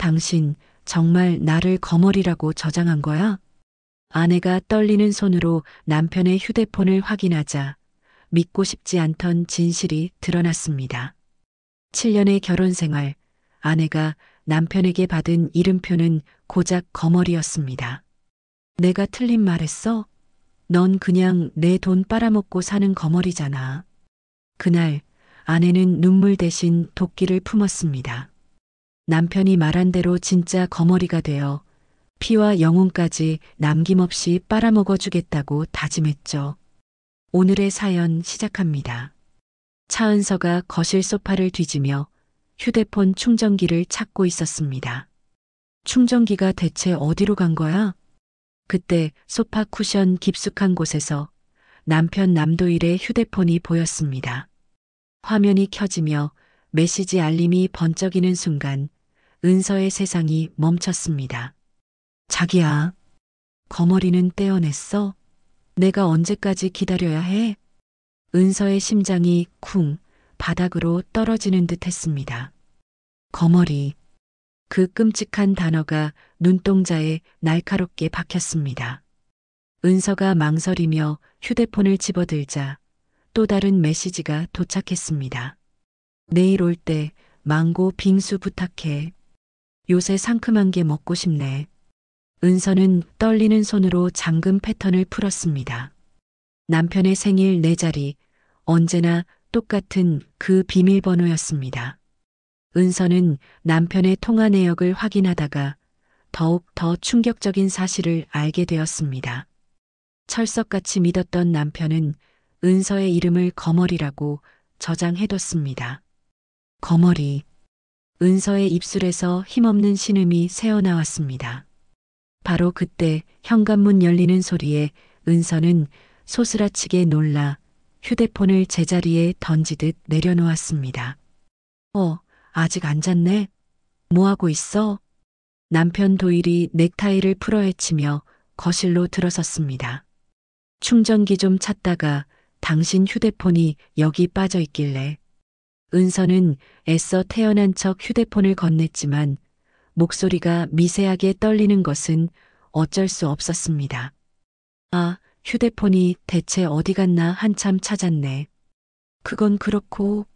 당신 정말 나를 거머리라고 저장한 거야? 아내가 떨리는 손으로 남편의 휴대폰을 확인하자 믿고 싶지 않던 진실이 드러났습니다. 7년의 결혼 생활, 아내가 남편에게 받은 이름표는 고작 거머리였습니다. 내가 틀린 말했어? 넌 그냥 내 돈 빨아먹고 사는 거머리잖아. 그날 아내는 눈물 대신 도끼를 품었습니다. 남편이 말한 대로 진짜 거머리가 되어 피와 영혼까지 남김없이 빨아먹어 주겠다고 다짐했죠. 오늘의 사연 시작합니다. 차은서가 거실 소파를 뒤지며 휴대폰 충전기를 찾고 있었습니다. 충전기가 대체 어디로 간 거야? 그때 소파 쿠션 깊숙한 곳에서 남편 남도일의 휴대폰이 보였습니다. 화면이 켜지며 메시지 알림이 번쩍이는 순간 은서의 세상이 멈췄습니다. 자기야, 거머리는 떼어냈어? 내가 언제까지 기다려야 해? 은서의 심장이 쿵 바닥으로 떨어지는 듯 했습니다. 거머리. 그 끔찍한 단어가 눈동자에 날카롭게 박혔습니다. 은서가 망설이며 휴대폰을 집어들자 또 다른 메시지가 도착했습니다. 내일 올 때 망고 빙수 부탁해. 요새 상큼한 게 먹고 싶네. 은서는 떨리는 손으로 잠금 패턴을 풀었습니다. 남편의 생일 4자리, 언제나 똑같은 그 비밀번호였습니다. 은서는 남편의 통화 내역을 확인하다가 더욱 더 충격적인 사실을 알게 되었습니다. 철석같이 믿었던 남편은 은서의 이름을 거머리라고 저장해뒀습니다. 거머리. 은서의 입술에서 힘없는 신음이 새어나왔습니다. 바로 그때 현관문 열리는 소리에 은서는 소스라치게 놀라 휴대폰을 제자리에 던지듯 내려놓았습니다. 아직 안 잤네? 뭐하고 있어? 남편 도일이 넥타이를 풀어헤치며 거실로 들어섰습니다. 충전기 좀 찾다가 당신 휴대폰이 여기 빠져 있길래. 은서는 애써 태어난 척 휴대폰을 건넸지만 목소리가 미세하게 떨리는 것은 어쩔 수 없었습니다. 아, 휴대폰이 대체 어디 갔나 한참 찾았네. 그건 그렇고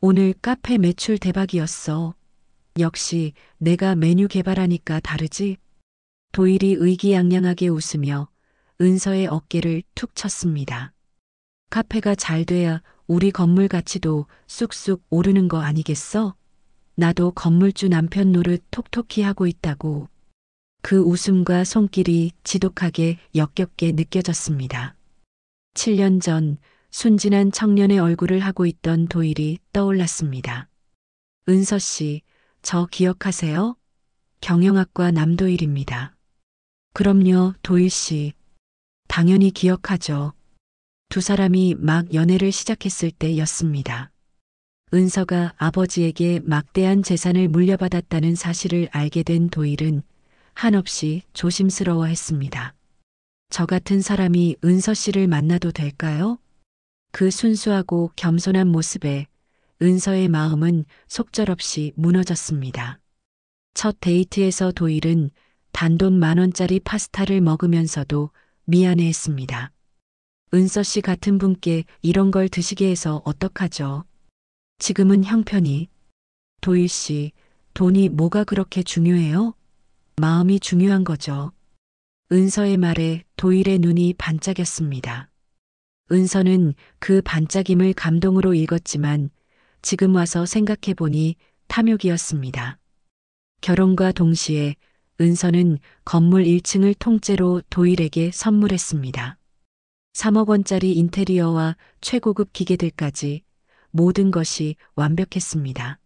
오늘 카페 매출 대박이었어. 역시 내가 메뉴 개발하니까 다르지? 도일이 의기양양하게 웃으며 은서의 어깨를 툭 쳤습니다. 카페가 잘 돼야 우리 건물 가치도 쑥쑥 오르는 거 아니겠어? 나도 건물주 남편 노릇 톡톡히 하고 있다고. 그 웃음과 손길이 지독하게 역겹게 느껴졌습니다. 7년 전 순진한 청년의 얼굴을 하고 있던 도일이 떠올랐습니다. 은서 씨, 저 기억하세요? 경영학과 남도일입니다. 그럼요, 도일 씨. 당연히 기억하죠. 두 사람이 막 연애를 시작했을 때였습니다. 은서가 아버지에게 막대한 재산을 물려받았다는 사실을 알게 된 도일은 한없이 조심스러워했습니다. 저 같은 사람이 은서 씨를 만나도 될까요? 그 순수하고 겸손한 모습에 은서의 마음은 속절없이 무너졌습니다. 첫 데이트에서 도일은 단돈 10,000원짜리 파스타를 먹으면서도 미안해했습니다. 은서 씨 같은 분께 이런 걸 드시게 해서 어떡하죠? 지금은 형편이. 도일 씨, 돈이 뭐가 그렇게 중요해요? 마음이 중요한 거죠. 은서의 말에 도일의 눈이 반짝였습니다. 은서는 그 반짝임을 감동으로 읽었지만 지금 와서 생각해보니 탐욕이었습니다. 결혼과 동시에 은서는 건물 1층을 통째로 도일에게 선물했습니다. 3억 원짜리 인테리어와 최고급 기계들까지 모든 것이 완벽했습니다.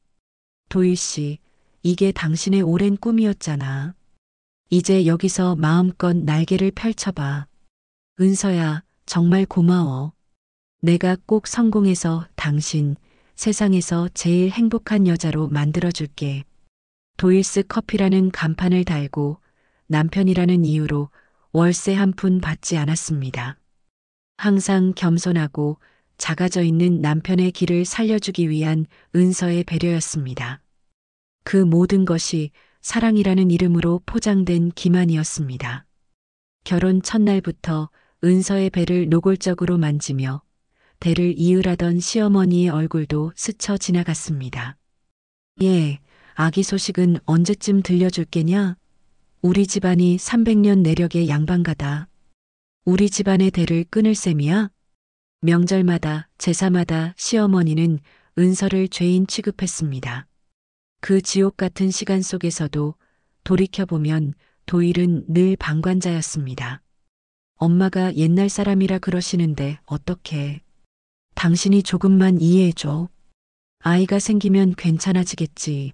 도일 씨, 이게 당신의 오랜 꿈이었잖아. 이제 여기서 마음껏 날개를 펼쳐봐. 은서야, 정말 고마워. 내가 꼭 성공해서 당신 세상에서 제일 행복한 여자로 만들어줄게. 도일스 커피라는 간판을 달고 남편이라는 이유로 월세 한 푼 받지 않았습니다. 항상 겸손하고 작아져 있는 남편의 길을 살려주기 위한 은서의 배려였습니다. 그 모든 것이 사랑이라는 이름으로 포장된 기만이었습니다. 결혼 첫날부터 은서의 배를 노골적으로 만지며 대를 이으라던 시어머니의 얼굴도 스쳐 지나갔습니다. 예, 아기 소식은 언제쯤 들려줄 게냐? 우리 집안이 300년 내력의 양반가다. 우리 집안의 대를 끊을 셈이야? 명절마다 제사마다 시어머니는 은서를 죄인 취급했습니다. 그 지옥 같은 시간 속에서도 돌이켜보면 도일은 늘 방관자였습니다. 엄마가 옛날 사람이라 그러시는데 어떡해. 당신이 조금만 이해해줘. 아이가 생기면 괜찮아지겠지.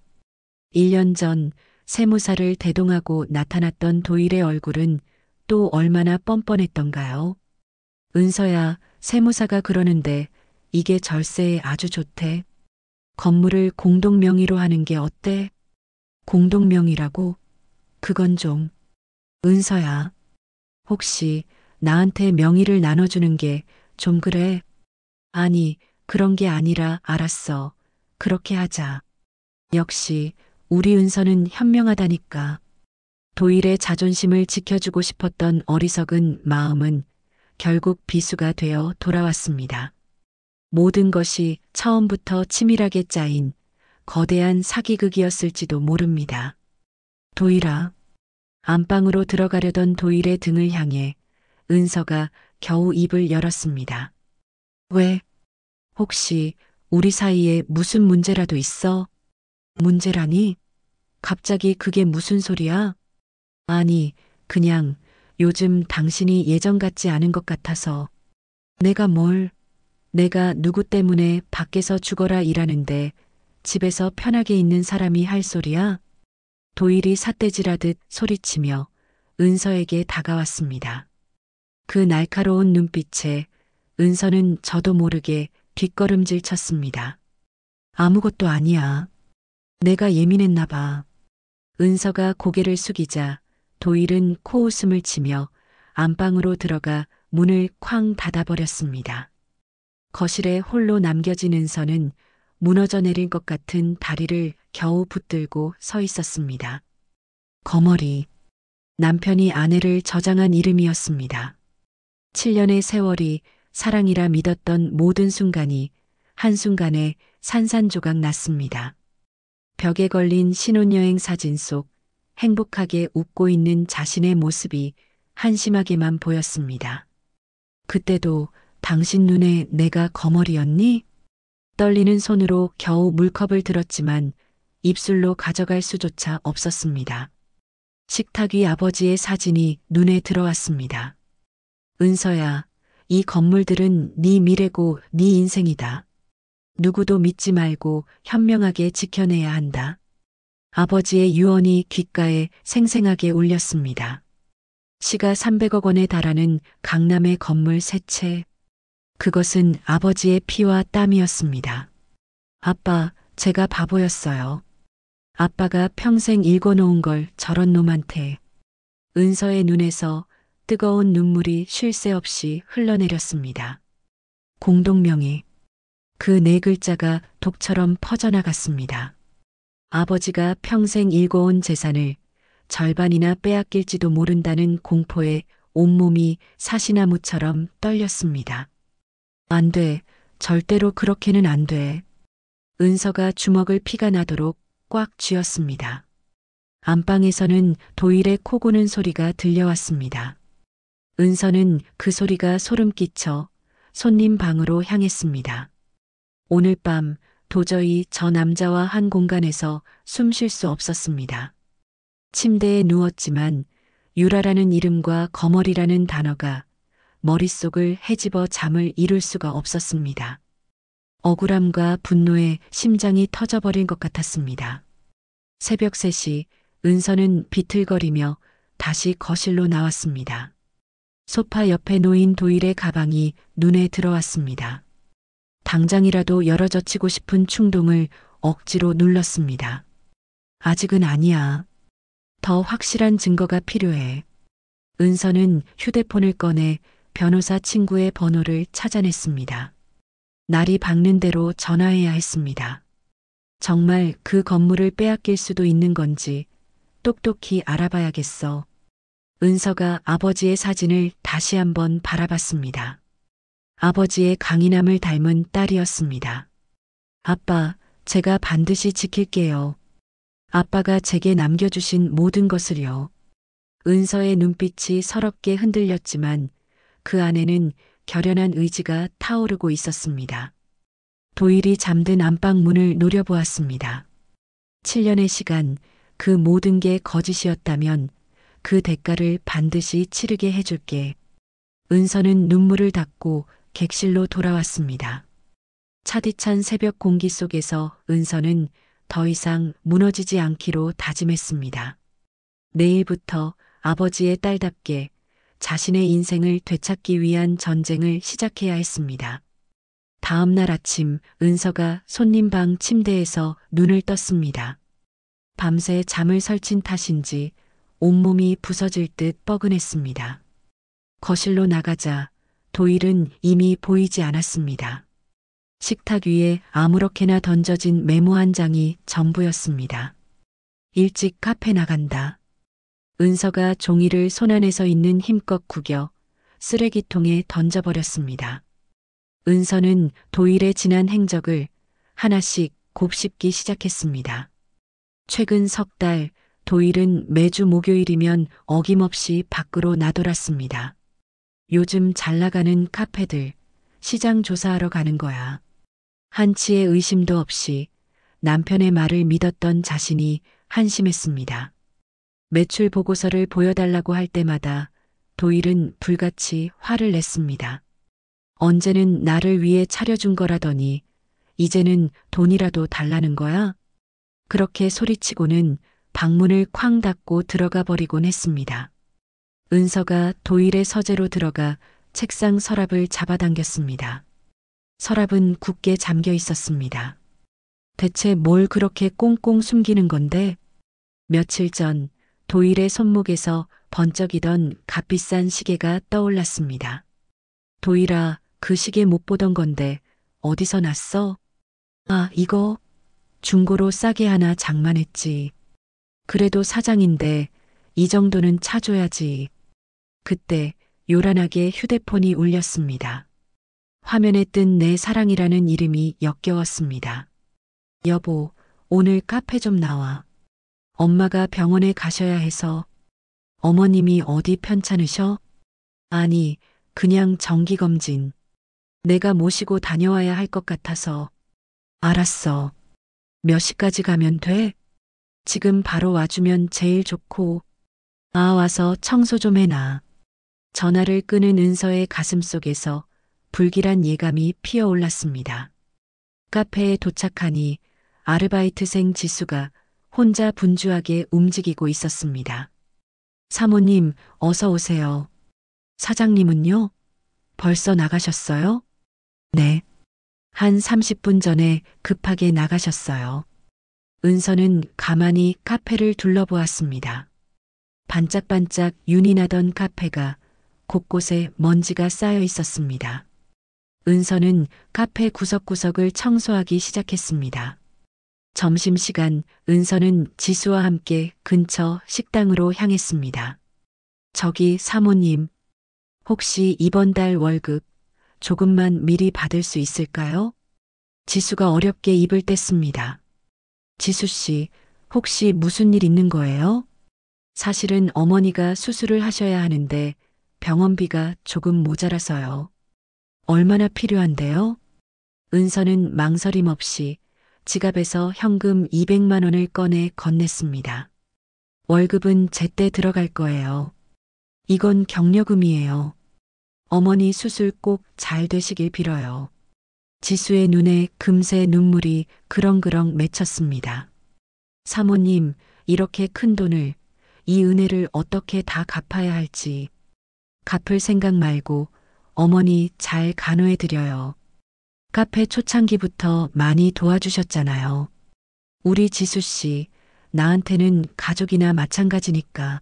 1년 전 세무사를 대동하고 나타났던 도일의 얼굴은 또 얼마나 뻔뻔했던가요? 은서야, 세무사가 그러는데 이게 절세에 아주 좋대. 건물을 공동명의로 하는 게 어때? 공동명의라고? 그건 좀. 은서야, 혹시 나한테 명의를 나눠주는 게 좀 그래? 아니, 그런 게 아니라 알았어. 그렇게 하자. 역시 우리 은서는 현명하다니까. 도일의 자존심을 지켜주고 싶었던 어리석은 마음은 결국 비수가 되어 돌아왔습니다. 모든 것이 처음부터 치밀하게 짜인 거대한 사기극이었을지도 모릅니다. 도일아. 안방으로 들어가려던 도일의 등을 향해 은서가 겨우 입을 열었습니다. 왜? 혹시 우리 사이에 무슨 문제라도 있어? 문제라니? 갑자기 그게 무슨 소리야? 아니, 그냥 요즘 당신이 예전 같지 않은 것 같아서. 내가 뭘? 내가 누구 때문에 밖에서 죽어라 일하는데 집에서 편하게 있는 사람이 할 소리야? 도일이 삿대질하듯 소리치며 은서에게 다가왔습니다. 그 날카로운 눈빛에 은서는 저도 모르게 뒷걸음질 쳤습니다. 아무것도 아니야. 내가 예민했나 봐. 은서가 고개를 숙이자 도일은 코웃음을 치며 안방으로 들어가 문을 쾅 닫아버렸습니다. 거실에 홀로 남겨진 은서는 무너져 내릴 것 같은 다리를 겨우 붙들고 서 있었습니다. 거머리. 남편이 아내를 저장한 이름이었습니다. 7년의 세월이 사랑이라 믿었던 모든 순간이 한순간에 산산조각 났습니다. 벽에 걸린 신혼여행 사진 속 행복하게 웃고 있는 자신의 모습이 한심하게만 보였습니다. 그때도 당신 눈에 내가 거머리였니? 떨리는 손으로 겨우 물컵을 들었지만 입술로 가져갈 수조차 없었습니다. 식탁 위 아버지의 사진이 눈에 들어왔습니다. 은서야, 이 건물들은 네 미래고 네 인생이다. 누구도 믿지 말고 현명하게 지켜내야 한다. 아버지의 유언이 귓가에 생생하게 울렸습니다. 시가 300억 원에 달하는 강남의 건물 3채. 그것은 아버지의 피와 땀이었습니다. 아빠, 제가 바보였어요. 아빠가 평생 읽어놓은 걸 저런 놈한테. 은서의 눈에서 뜨거운 눈물이 쉴 새 없이 흘러내렸습니다. 공동명의. 그 네 글자가 독처럼 퍼져나갔습니다. 아버지가 평생 일궈온 재산을 절반이나 빼앗길지도 모른다는 공포에 온몸이 사시나무처럼 떨렸습니다. 안 돼. 절대로 그렇게는 안 돼. 은서가 주먹을 피가 나도록 꽉 쥐었습니다. 안방에서는 도일의 코 고는 소리가 들려왔습니다. 은서는 그 소리가 소름 끼쳐 손님 방으로 향했습니다. 오늘 밤 도저히 저 남자와 한 공간에서 숨 쉴 수 없었습니다. 침대에 누웠지만 유라라는 이름과 거머리라는 단어가 머릿속을 헤집어 잠을 이룰 수가 없었습니다. 억울함과 분노에 심장이 터져버린 것 같았습니다. 새벽 3시 은서는 비틀거리며 다시 거실로 나왔습니다. 소파 옆에 놓인 도일의 가방이 눈에 들어왔습니다. 당장이라도 열어젖히고 싶은 충동을 억지로 눌렀습니다. 아직은 아니야. 더 확실한 증거가 필요해. 은서는 휴대폰을 꺼내 변호사 친구의 번호를 찾아냈습니다. 날이 밝는 대로 전화해야 했습니다. 정말 그 건물을 빼앗길 수도 있는 건지 똑똑히 알아봐야겠어. 은서가 아버지의 사진을 다시 한번 바라봤습니다. 아버지의 강인함을 닮은 딸이었습니다. 아빠, 제가 반드시 지킬게요. 아빠가 제게 남겨주신 모든 것을요. 은서의 눈빛이 서럽게 흔들렸지만 그 안에는 결연한 의지가 타오르고 있었습니다. 도일이 잠든 안방 문을 노려보았습니다. 7년의 시간, 그 모든 게 거짓이었다면 그 대가를 반드시 치르게 해줄게. 은서는 눈물을 닦고 객실로 돌아왔습니다. 차디찬 새벽 공기 속에서 은서는 더 이상 무너지지 않기로 다짐했습니다. 내일부터 아버지의 딸답게 자신의 인생을 되찾기 위한 전쟁을 시작해야 했습니다. 다음 날 아침 은서가 손님방 침대에서 눈을 떴습니다. 밤새 잠을 설친 탓인지 온몸이 부서질 듯 뻐근했습니다. 거실로 나가자 도일은 이미 보이지 않았습니다. 식탁 위에 아무렇게나 던져진 메모 한 장이 전부였습니다. 일찍 카페 나간다. 은서가 종이를 손안에서 있는 힘껏 구겨 쓰레기통에 던져버렸습니다. 은서는 도일의 지난 행적을 하나씩 곱씹기 시작했습니다. 최근 석 달 도일은 매주 목요일이면 어김없이 밖으로 나돌았습니다. 요즘 잘 나가는 카페들, 시장 조사하러 가는 거야. 한치의 의심도 없이 남편의 말을 믿었던 자신이 한심했습니다. 매출 보고서를 보여달라고 할 때마다 도일은 불같이 화를 냈습니다. 언제는 나를 위해 차려준 거라더니 이제는 돈이라도 달라는 거야? 그렇게 소리치고는 방문을 쾅 닫고 들어가 버리곤 했습니다. 은서가 도일의 서재로 들어가 책상 서랍을 잡아당겼습니다. 서랍은 굳게 잠겨 있었습니다. 대체 뭘 그렇게 꽁꽁 숨기는 건데? 며칠 전 도일의 손목에서 번쩍이던 값비싼 시계가 떠올랐습니다. 도일아, 그 시계 못 보던 건데 어디서 났어? 아, 이거 중고로 싸게 하나 장만했지. 그래도 사장인데 이 정도는 차줘야지. 그때 요란하게 휴대폰이 울렸습니다. 화면에 뜬 내 사랑이라는 이름이 역겨웠습니다. 여보, 오늘 카페 좀 나와. 엄마가 병원에 가셔야 해서. 어머님이 어디 편찮으셔? 아니, 그냥 정기검진. 내가 모시고 다녀와야 할 것 같아서. 알았어. 몇 시까지 가면 돼? 지금 바로 와주면 제일 좋고. 아, 와서 청소 좀 해놔. 전화를 끄는 은서의 가슴속에서 불길한 예감이 피어올랐습니다. 카페에 도착하니 아르바이트생 지수가 혼자 분주하게 움직이고 있었습니다. 사모님, 어서 오세요. 사장님은요? 벌써 나가셨어요? 네. 한 30분 전에 급하게 나가셨어요. 은서는 가만히 카페를 둘러보았습니다. 반짝반짝 윤이 나던 카페가 곳곳에 먼지가 쌓여 있었습니다. 은서는 카페 구석구석을 청소하기 시작했습니다. 점심시간 은서는 지수와 함께 근처 식당으로 향했습니다. 저기 사모님, 혹시 이번 달 월급 조금만 미리 받을 수 있을까요? 지수가 어렵게 입을 뗐습니다. 지수 씨, 혹시 무슨 일 있는 거예요? 사실은 어머니가 수술을 하셔야 하는데 병원비가 조금 모자라서요. 얼마나 필요한데요? 은서는 망설임 없이 지갑에서 현금 200만 원을 꺼내 건넸습니다. 월급은 제때 들어갈 거예요. 이건 격려금이에요. 어머니 수술 꼭 잘 되시길 빌어요. 지수의 눈에 금세 눈물이 그렁그렁 맺혔습니다. 사모님, 이렇게 큰 돈을, 이 은혜를 어떻게 다 갚아야 할지. 갚을 생각 말고 어머니 잘 간호해드려요. 카페 초창기부터 많이 도와주셨잖아요. 우리 지수씨, 나한테는 가족이나 마찬가지니까.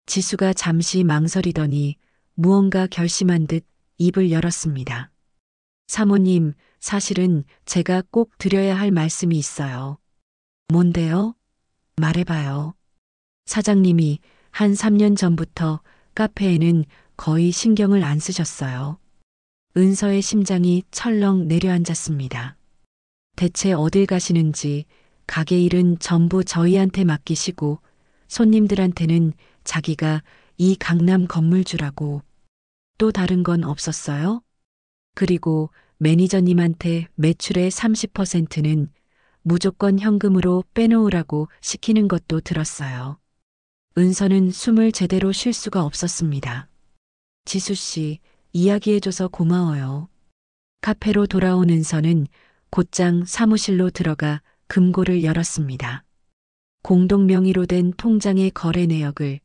지수가 잠시 망설이더니 무언가 결심한 듯 입을 열었습니다. 사모님, 사실은 제가 꼭 드려야 할 말씀이 있어요. 뭔데요? 말해봐요. 사장님이 한 3년 전부터 카페에는 거의 신경을 안 쓰셨어요. 은서의 심장이 철렁 내려앉았습니다. 대체 어딜 가시는지 가게 일은 전부 저희한테 맡기시고 손님들한테는 자기가 이 강남 건물주라고. 또 다른 건 없었어요? 그리고 매니저님한테 매출의 30%는 무조건 현금으로 빼놓으라고 시키는 것도 들었어요. 은서는 숨을 제대로 쉴 수가 없었습니다. 지수 씨, 이야기해줘서 고마워요. 카페로 돌아온 은서는 곧장 사무실로 들어가 금고를 열었습니다. 공동 명의로 된 통장의 거래 내역을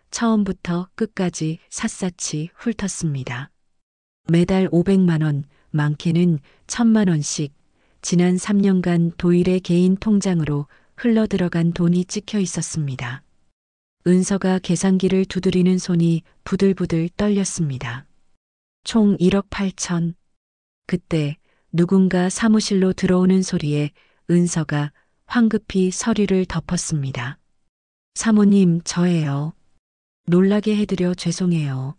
처음부터 끝까지 샅샅이 훑었습니다. 매달 500만 원, 많게는 1000만 원씩 지난 3년간 도일의 개인 통장으로 흘러들어간 돈이 찍혀 있었습니다. 은서가 계산기를 두드리는 손이 부들부들 떨렸습니다. 총 1억 8천. 그때 누군가 사무실로 들어오는 소리에 은서가 황급히 서류를 덮었습니다. 사모님, 저예요. 놀라게 해드려 죄송해요.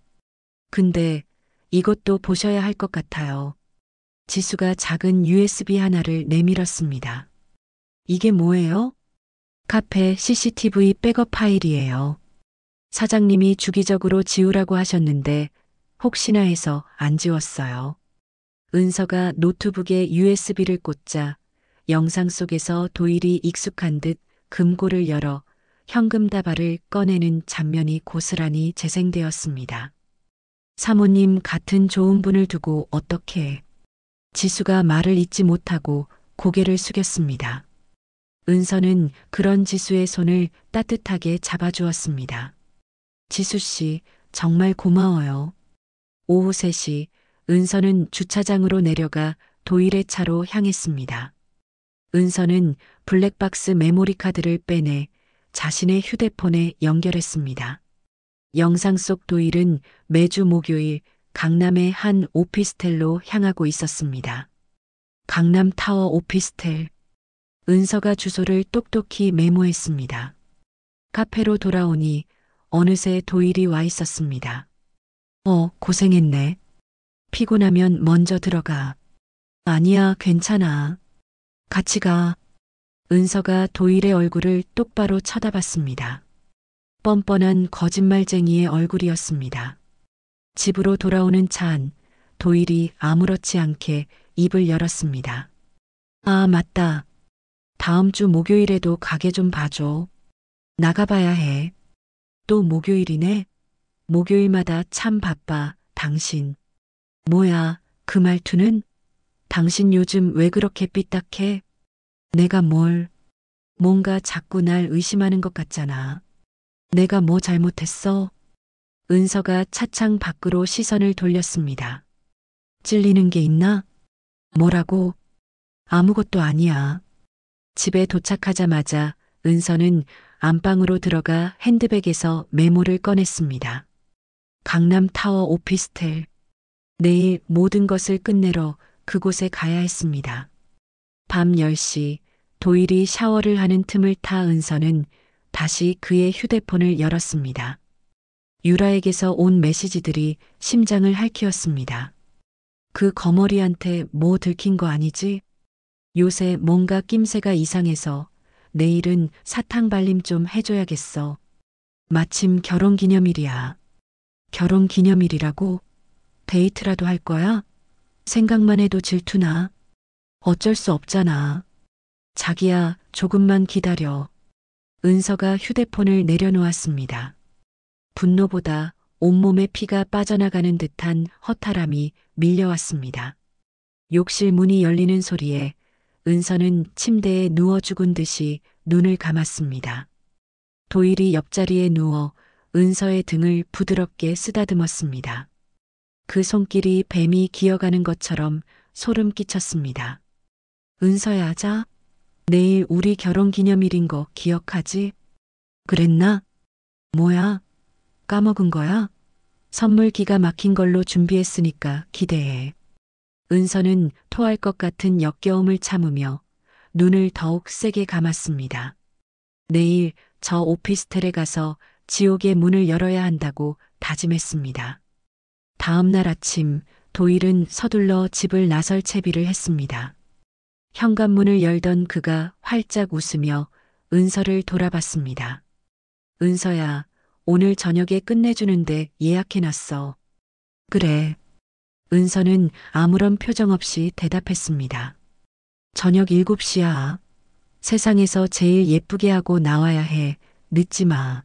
근데 이것도 보셔야 할 것 같아요. 지수가 작은 USB 하나를 내밀었습니다. 이게 뭐예요? 카페 CCTV 백업 파일이에요. 사장님이 주기적으로 지우라고 하셨는데 혹시나 해서 안 지웠어요. 은서가 노트북에 USB를 꽂자 영상 속에서 도일이 익숙한 듯 금고를 열어 현금 다발을 꺼내는 장면이 고스란히 재생되었습니다. 사모님, 같은 좋은 분을 두고 어떻게? 지수가 말을 잇지 못하고 고개를 숙였습니다. 은서는 그런 지수의 손을 따뜻하게 잡아주었습니다. 지수 씨, 정말 고마워요. 오후 3시, 은서는 주차장으로 내려가 도일의 차로 향했습니다. 은서는 블랙박스 메모리 카드를 빼내 자신의 휴대폰에 연결했습니다. 영상 속 도일은 매주 목요일 강남의 한 오피스텔로 향하고 있었습니다. 강남 타워 오피스텔. 은서가 주소를 똑똑히 메모했습니다. 카페로 돌아오니 어느새 도일이 와 있었습니다. 고생했네. 피곤하면 먼저 들어가. 아니야, 괜찮아. 같이 가. 은서가 도일의 얼굴을 똑바로 쳐다봤습니다. 뻔뻔한 거짓말쟁이의 얼굴이었습니다. 집으로 돌아오는 차 안, 도일이 아무렇지 않게 입을 열었습니다. 아, 맞다. 다음 주 목요일에도 가게 좀 봐줘. 나가봐야 해. 또 목요일이네? 목요일마다 참 바빠, 당신. 뭐야, 그 말투는? 당신 요즘 왜 그렇게 삐딱해? 내가 뭘? 뭔가 자꾸 날 의심하는 것 같잖아. 내가 뭐 잘못했어? 은서가 차창 밖으로 시선을 돌렸습니다. 찔리는 게 있나? 뭐라고? 아무것도 아니야. 집에 도착하자마자 은서는 안방으로 들어가 핸드백에서 메모를 꺼냈습니다. 강남 타워 오피스텔. 내일 모든 것을 끝내러 그곳에 가야 했습니다. 밤 10시 도일이 샤워를 하는 틈을 타 은서는 다시 그의 휴대폰을 열었습니다. 유라에게서 온 메시지들이 심장을 핥히었습니다. 그 거머리한테 뭐 들킨 거 아니지? 요새 뭔가 낌새가 이상해서 내일은 사탕 발림 좀 해줘야겠어. 마침 결혼기념일이야. 결혼기념일이라고? 데이트라도 할 거야? 생각만 해도 질투나. 어쩔 수 없잖아. 자기야, 조금만 기다려. 은서가 휴대폰을 내려놓았습니다. 분노보다 온몸에 피가 빠져나가는 듯한 허탈함이 밀려왔습니다. 욕실 문이 열리는 소리에 은서는 침대에 누워 죽은 듯이 눈을 감았습니다. 도일이 옆자리에 누워 은서의 등을 부드럽게 쓰다듬었습니다. 그 손길이 뱀이 기어가는 것처럼 소름 끼쳤습니다. 은서야, 자. 내일 우리 결혼기념일인 거 기억하지? 그랬나? 뭐야? 까먹은 거야? 선물 기가 막힌 걸로 준비했으니까 기대해. 은서는 토할 것 같은 역겨움을 참으며 눈을 더욱 세게 감았습니다. 내일 저 오피스텔에 가서 지옥의 문을 열어야 한다고 다짐했습니다. 다음 날 아침 도일은 서둘러 집을 나설 채비를 했습니다. 현관문을 열던 그가 활짝 웃으며 은서를 돌아봤습니다. 은서야, 오늘 저녁에 끝내주는데 예약해놨어. 그래. 은서는 아무런 표정 없이 대답했습니다. 저녁 7시야. 세상에서 제일 예쁘게 하고 나와야 해. 늦지 마.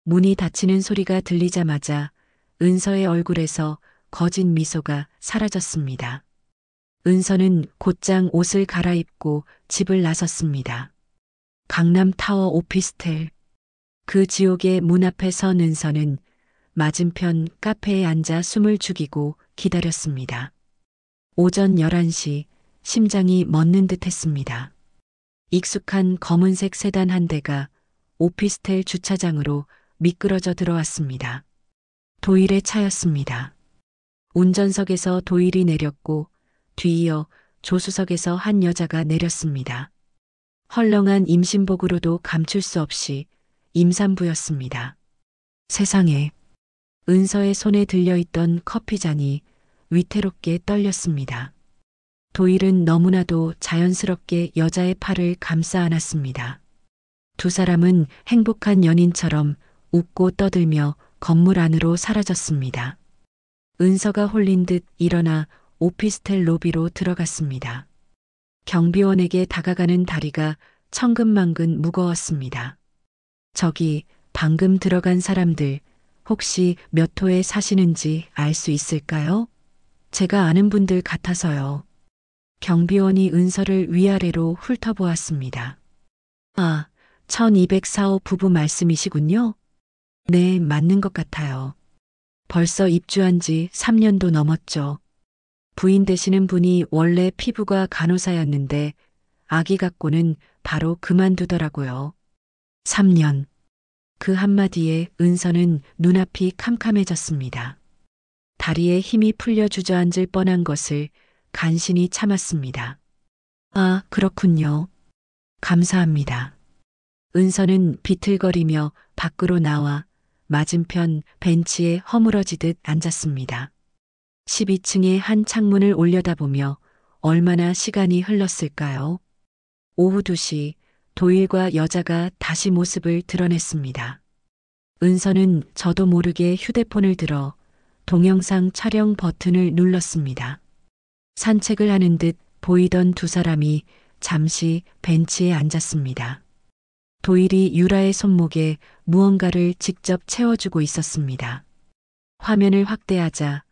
문이 닫히는 소리가 들리자마자 은서의 얼굴에서 거진 미소가 사라졌습니다. 은서는 곧장 옷을 갈아입고 집을 나섰습니다. 강남 타워 오피스텔. 그 지옥의 문 앞에 선 은서는 맞은편 카페에 앉아 숨을 죽이고 기다렸습니다. 오전 11시 심장이 멎는 듯 했습니다. 익숙한 검은색 세단 한 대가 오피스텔 주차장으로 미끄러져 들어왔습니다. 도일의 차였습니다. 운전석에서 도일이 내렸고 뒤이어 조수석에서 한 여자가 내렸습니다. 헐렁한 임신복으로도 감출 수 없이 임산부였습니다. 세상에, 은서의 손에 들려있던 커피잔이 위태롭게 떨렸습니다. 도일은 너무나도 자연스럽게 여자의 팔을 감싸 안았습니다. 두 사람은 행복한 연인처럼 웃고 떠들며 건물 안으로 사라졌습니다. 은서가 홀린 듯 일어나 오피스텔 로비로 들어갔습니다. 경비원에게 다가가는 다리가 천근만근 무거웠습니다. 저기 방금 들어간 사람들 혹시 몇 호에 사시는지 알 수 있을까요? 제가 아는 분들 같아서요. 경비원이 은서를 위아래로 훑어보았습니다. 아, 1204호 부부 말씀이시군요. 네, 맞는 것 같아요. 벌써 입주한 지 3년도 넘었죠. 부인 되시는 분이 원래 피부과 간호사였는데 아기 갖고는 바로 그만두더라고요. 3년. 그 한마디에 은서는 눈앞이 캄캄해졌습니다. 다리에 힘이 풀려 주저앉을 뻔한 것을 간신히 참았습니다. 아, 그렇군요. 감사합니다. 은서는 비틀거리며 밖으로 나와 맞은편 벤치에 허물어지듯 앉았습니다. 12층의 한 창문을 올려다보며 얼마나 시간이 흘렀을까요? 오후 2시 도일과 여자가 다시 모습을 드러냈습니다. 은서는 저도 모르게 휴대폰을 들어 동영상 촬영 버튼을 눌렀습니다. 산책을 하는 듯 보이던 두 사람이 잠시 벤치에 앉았습니다. 도일이 유라의 손목에 무언가를 직접 채워주고 있었습니다. 화면을 확대하자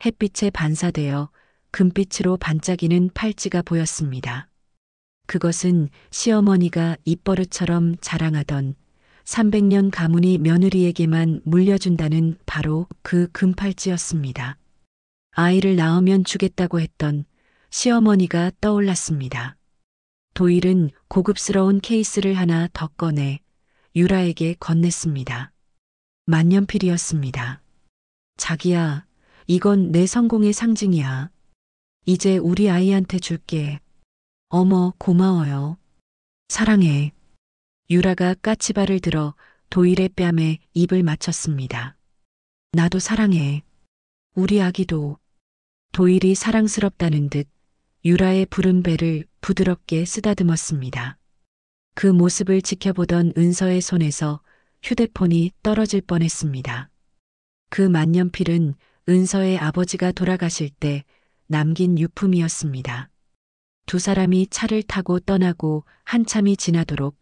햇빛에 반사되어 금빛으로 반짝이는 팔찌가 보였습니다. 그것은 시어머니가 입버릇처럼 자랑하던 300년 가문이 며느리에게만 물려준다는 바로 그 금팔찌였습니다. 아이를 낳으면 주겠다고 했던 시어머니가 떠올랐습니다. 도일은 고급스러운 케이스를 하나 더 꺼내 유라에게 건넸습니다. 만년필이었습니다. 자기야, 이건 내 성공의 상징이야. 이제 우리 아이한테 줄게. 어머, 고마워요. 사랑해. 유라가 까치발을 들어 도일의 뺨에 입을 맞췄습니다. 나도 사랑해. 우리 아기도. 도일이 사랑스럽다는 듯 유라의 푸른 배를 부드럽게 쓰다듬었습니다. 그 모습을 지켜보던 은서의 손에서 휴대폰이 떨어질 뻔했습니다. 그 만년필은 은서의 아버지가 돌아가실 때 남긴 유품이었습니다. 두 사람이 차를 타고 떠나고 한참이 지나도록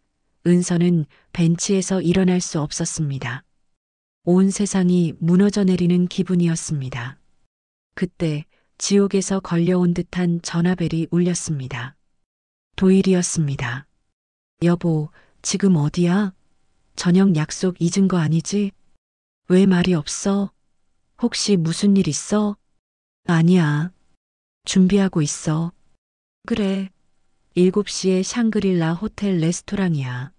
은서는 벤치에서 일어날 수 없었습니다. 온 세상이 무너져 내리는 기분이었습니다. 그때 지옥에서 걸려온 듯한 전화벨이 울렸습니다. 도일이었습니다. 여보, 지금 어디야? 저녁 약속 잊은 거 아니지? 왜 말이 없어? 혹시 무슨 일 있어? 아니야. 준비하고 있어. 그래. 7시에 샹그릴라 호텔 레스토랑이야.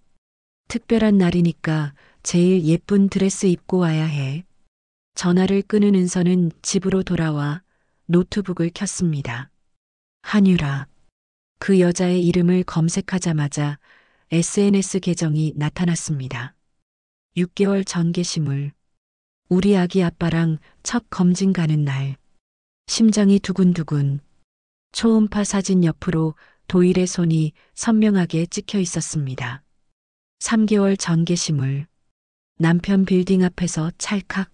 특별한 날이니까 제일 예쁜 드레스 입고 와야 해. 전화를 끊은 은서는 집으로 돌아와 노트북을 켰습니다. 한유라. 그 여자의 이름을 검색하자마자 SNS 계정이 나타났습니다. 6개월 전 게시물. 우리 아기 아빠랑 첫 검진 가는 날. 심장이 두근두근. 초음파 사진 옆으로 도일의 손이 선명하게 찍혀 있었습니다. 3개월 전 게시물. 남편 빌딩 앞에서 찰칵.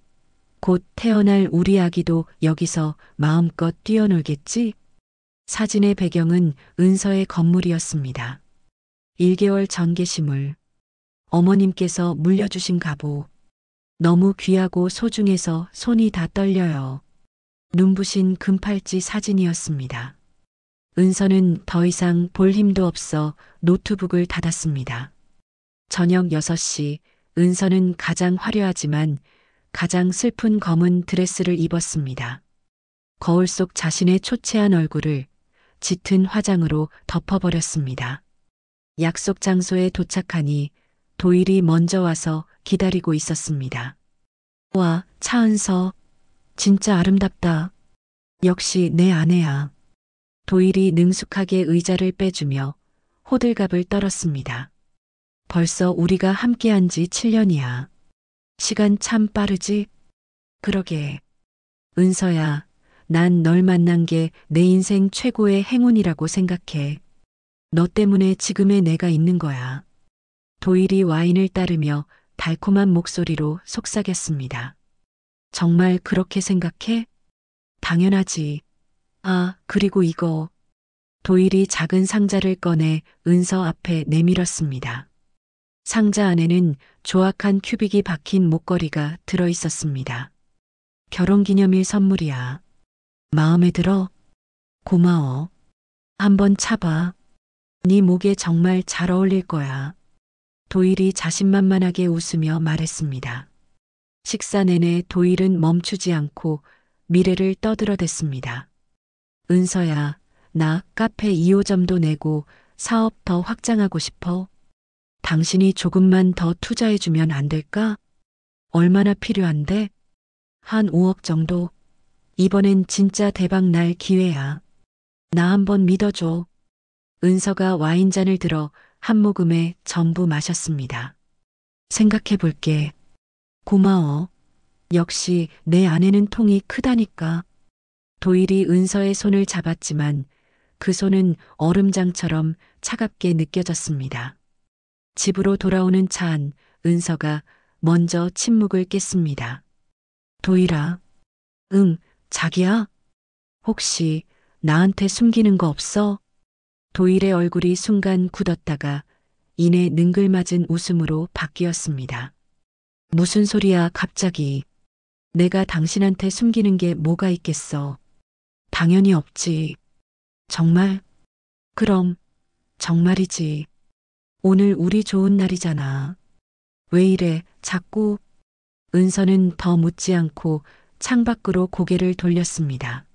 곧 태어날 우리 아기도 여기서 마음껏 뛰어놀겠지? 사진의 배경은 은서의 건물이었습니다. 1개월 전 게시물. 어머님께서 물려주신 갑오. 너무 귀하고 소중해서 손이 다 떨려요. 눈부신 금팔찌 사진이었습니다. 은서는 더 이상 볼 힘도 없어 노트북을 닫았습니다. 저녁 6시 은서는 가장 화려하지만 가장 슬픈 검은 드레스를 입었습니다. 거울 속 자신의 초췌한 얼굴을 짙은 화장으로 덮어버렸습니다. 약속 장소에 도착하니 도일이 먼저 와서 기다리고 있었습니다. 와, 차은서. 진짜 아름답다. 역시 내 아내야. 도일이 능숙하게 의자를 빼주며 호들갑을 떨었습니다. 벌써 우리가 함께한 지 7년이야. 시간 참 빠르지? 그러게. 은서야, 난 널 만난 게 내 인생 최고의 행운이라고 생각해. 너 때문에 지금의 내가 있는 거야. 도일이 와인을 따르며 달콤한 목소리로 속삭였습니다. 정말 그렇게 생각해? 당연하지. 아, 그리고 이거. 도일이 작은 상자를 꺼내 은서 앞에 내밀었습니다. 상자 안에는 조악한 큐빅이 박힌 목걸이가 들어 있었습니다. 결혼기념일 선물이야. 마음에 들어? 고마워. 한번 차봐. 네 목에 정말 잘 어울릴 거야. 도일이 자신만만하게 웃으며 말했습니다. 식사 내내 도일은 멈추지 않고 미래를 떠들어댔습니다. 은서야, 나 카페 2호점도 내고 사업 더 확장하고 싶어. 당신이 조금만 더 투자해주면 안 될까? 얼마나 필요한데? 한 5억 정도. 이번엔 진짜 대박 날 기회야. 나 한번 믿어줘. 은서가 와인잔을 들어 한 모금에 전부 마셨습니다. 생각해 볼게. 고마워. 역시 내 아내는 통이 크다니까. 도일이 은서의 손을 잡았지만 그 손은 얼음장처럼 차갑게 느껴졌습니다. 집으로 돌아오는 차 안 은서가 먼저 침묵을 깼습니다. 도일아. 응, 자기야? 혹시 나한테 숨기는 거 없어? 도일의 얼굴이 순간 굳었다가 이내 능글맞은 웃음으로 바뀌었습니다. 무슨 소리야, 갑자기. 내가 당신한테 숨기는 게 뭐가 있겠어. 당연히 없지. 정말? 그럼, 정말이지. 오늘 우리 좋은 날이잖아. 왜 이래, 자꾸. 은서는 더 묻지 않고 창밖으로 고개를 돌렸습니다.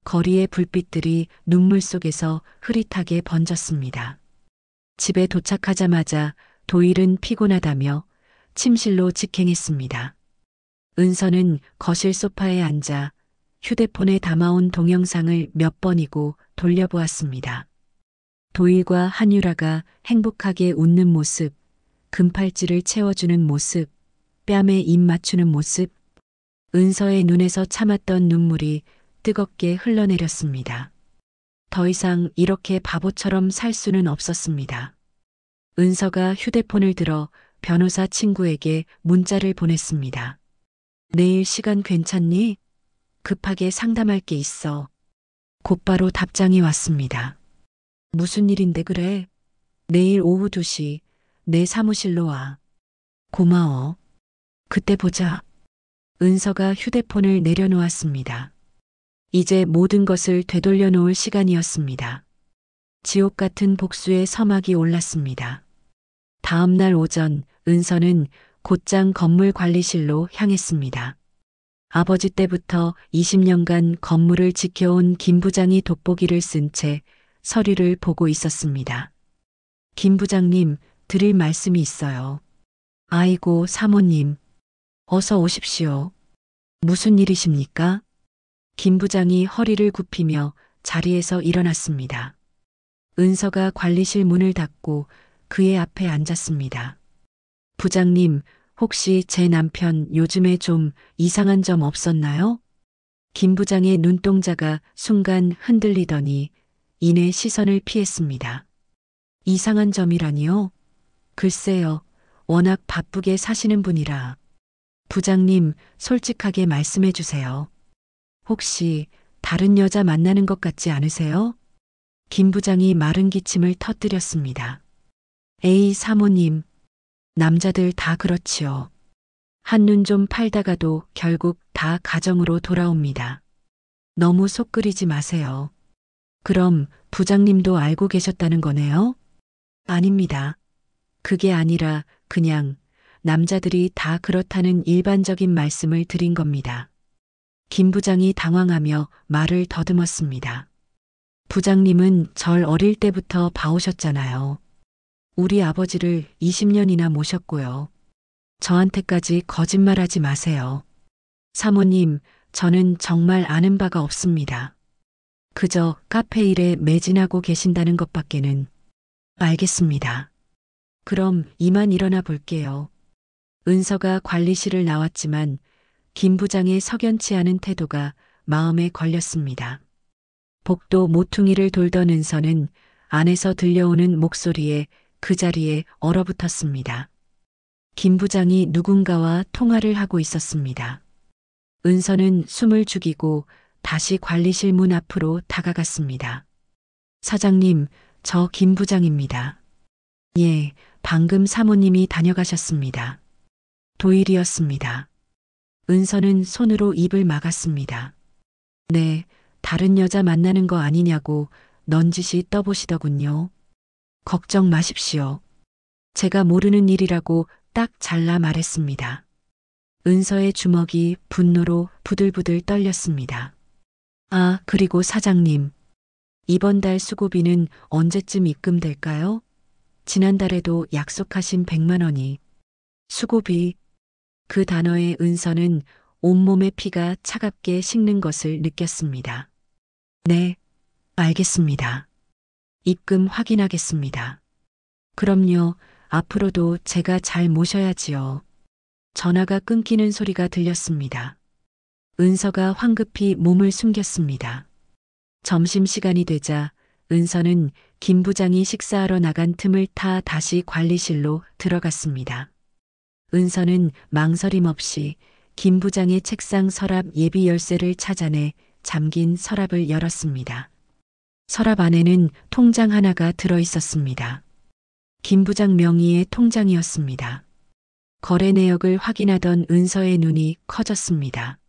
거리의 불빛들이 눈물 속에서 흐릿하게 번졌습니다. 집에 도착하자마자 도일은 피곤하다며 침실로 직행했습니다. 은서는 거실 소파에 앉아 휴대폰에 담아온 동영상을 몇 번이고 돌려보았습니다. 도일과 한유라가 행복하게 웃는 모습, 금팔찌를 채워주는 모습, 뺨에 입 맞추는 모습, 은서의 눈에서 참았던 눈물이 뜨겁게 흘러내렸습니다. 더 이상 이렇게 바보처럼 살 수는 없었습니다. 은서가 휴대폰을 들어 변호사 친구에게 문자를 보냈습니다. 내일 시간 괜찮니? 급하게 상담할 게 있어. 곧바로 답장이 왔습니다. 무슨 일인데 그래? 내일 오후 2시 내 사무실로 와. 고마워. 그때 보자. 은서가 휴대폰을 내려놓았습니다. 이제 모든 것을 되돌려 놓을 시간이었습니다. 지옥 같은 복수의 서막이 올랐습니다. 다음 날 오전 은서는 곧장 건물 관리실로 향했습니다. 아버지 때부터 20년간 건물을 지켜온 김 부장이 돋보기를 쓴 채 서류를 보고 있었습니다. 김 부장님, 드릴 말씀이 있어요. 아이고, 사모님. 어서 오십시오. 무슨 일이십니까? 김 부장이 허리를 굽히며 자리에서 일어났습니다. 은서가 관리실 문을 닫고 그의 앞에 앉았습니다. 부장님, 혹시 제 남편 요즘에 좀 이상한 점 없었나요? 김 부장의 눈동자가 순간 흔들리더니 이내 시선을 피했습니다. 이상한 점이라니요? 글쎄요, 워낙 바쁘게 사시는 분이라. 부장님, 솔직하게 말씀해 주세요. 혹시 다른 여자 만나는 것 같지 않으세요? 김 부장이 마른 기침을 터뜨렸습니다. 에이, 사모님, 남자들 다 그렇지요. 한눈 좀 팔다가도 결국 다 가정으로 돌아옵니다. 너무 속 끓이지 마세요. 그럼 부장님도 알고 계셨다는 거네요? 아닙니다. 그게 아니라 그냥 남자들이 다 그렇다는 일반적인 말씀을 드린 겁니다. 김 부장이 당황하며 말을 더듬었습니다. 부장님은 절 어릴 때부터 봐오셨잖아요. 우리 아버지를 20년이나 모셨고요. 저한테까지 거짓말하지 마세요. 사모님, 저는 정말 아는 바가 없습니다. 그저 카페 일에 매진하고 계신다는 것밖에는. 알겠습니다. 그럼 이만 일어나 볼게요. 은서가 관리실을 나왔지만 김 부장의 석연치 않은 태도가 마음에 걸렸습니다. 복도 모퉁이를 돌던 은서는 안에서 들려오는 목소리에 그 자리에 얼어붙었습니다. 김 부장이 누군가와 통화를 하고 있었습니다. 은서는 숨을 죽이고 다시 관리실 문 앞으로 다가갔습니다. 사장님, 저 김 부장입니다. 예, 방금 사모님이 다녀가셨습니다. 도일이었습니다. 은서는 손으로 입을 막았습니다. 네, 다른 여자 만나는 거 아니냐고 넌지시 떠보시더군요. 걱정 마십시오. 제가 모르는 일이라고 딱 잘라 말했습니다. 은서의 주먹이 분노로 부들부들 떨렸습니다. 아, 그리고 사장님. 이번 달 수고비는 언제쯤 입금될까요? 지난달에도 약속하신 100만 원이. 수고비. 그 단어에 은서는 온몸의 피가 차갑게 식는 것을 느꼈습니다. 네, 알겠습니다. 입금 확인하겠습니다. 그럼요, 앞으로도 제가 잘 모셔야지요. 전화가 끊기는 소리가 들렸습니다. 은서가 황급히 몸을 숨겼습니다. 점심시간이 되자 은서는 김 부장이 식사하러 나간 틈을 타 다시 관리실로 들어갔습니다. 은서는 망설임 없이 김 부장의 책상 서랍 예비 열쇠를 찾아내 잠긴 서랍을 열었습니다. 서랍 안에는 통장 하나가 들어 있었습니다. 김 부장 명의의 통장이었습니다. 거래 내역을 확인하던 은서의 눈이 커졌습니다.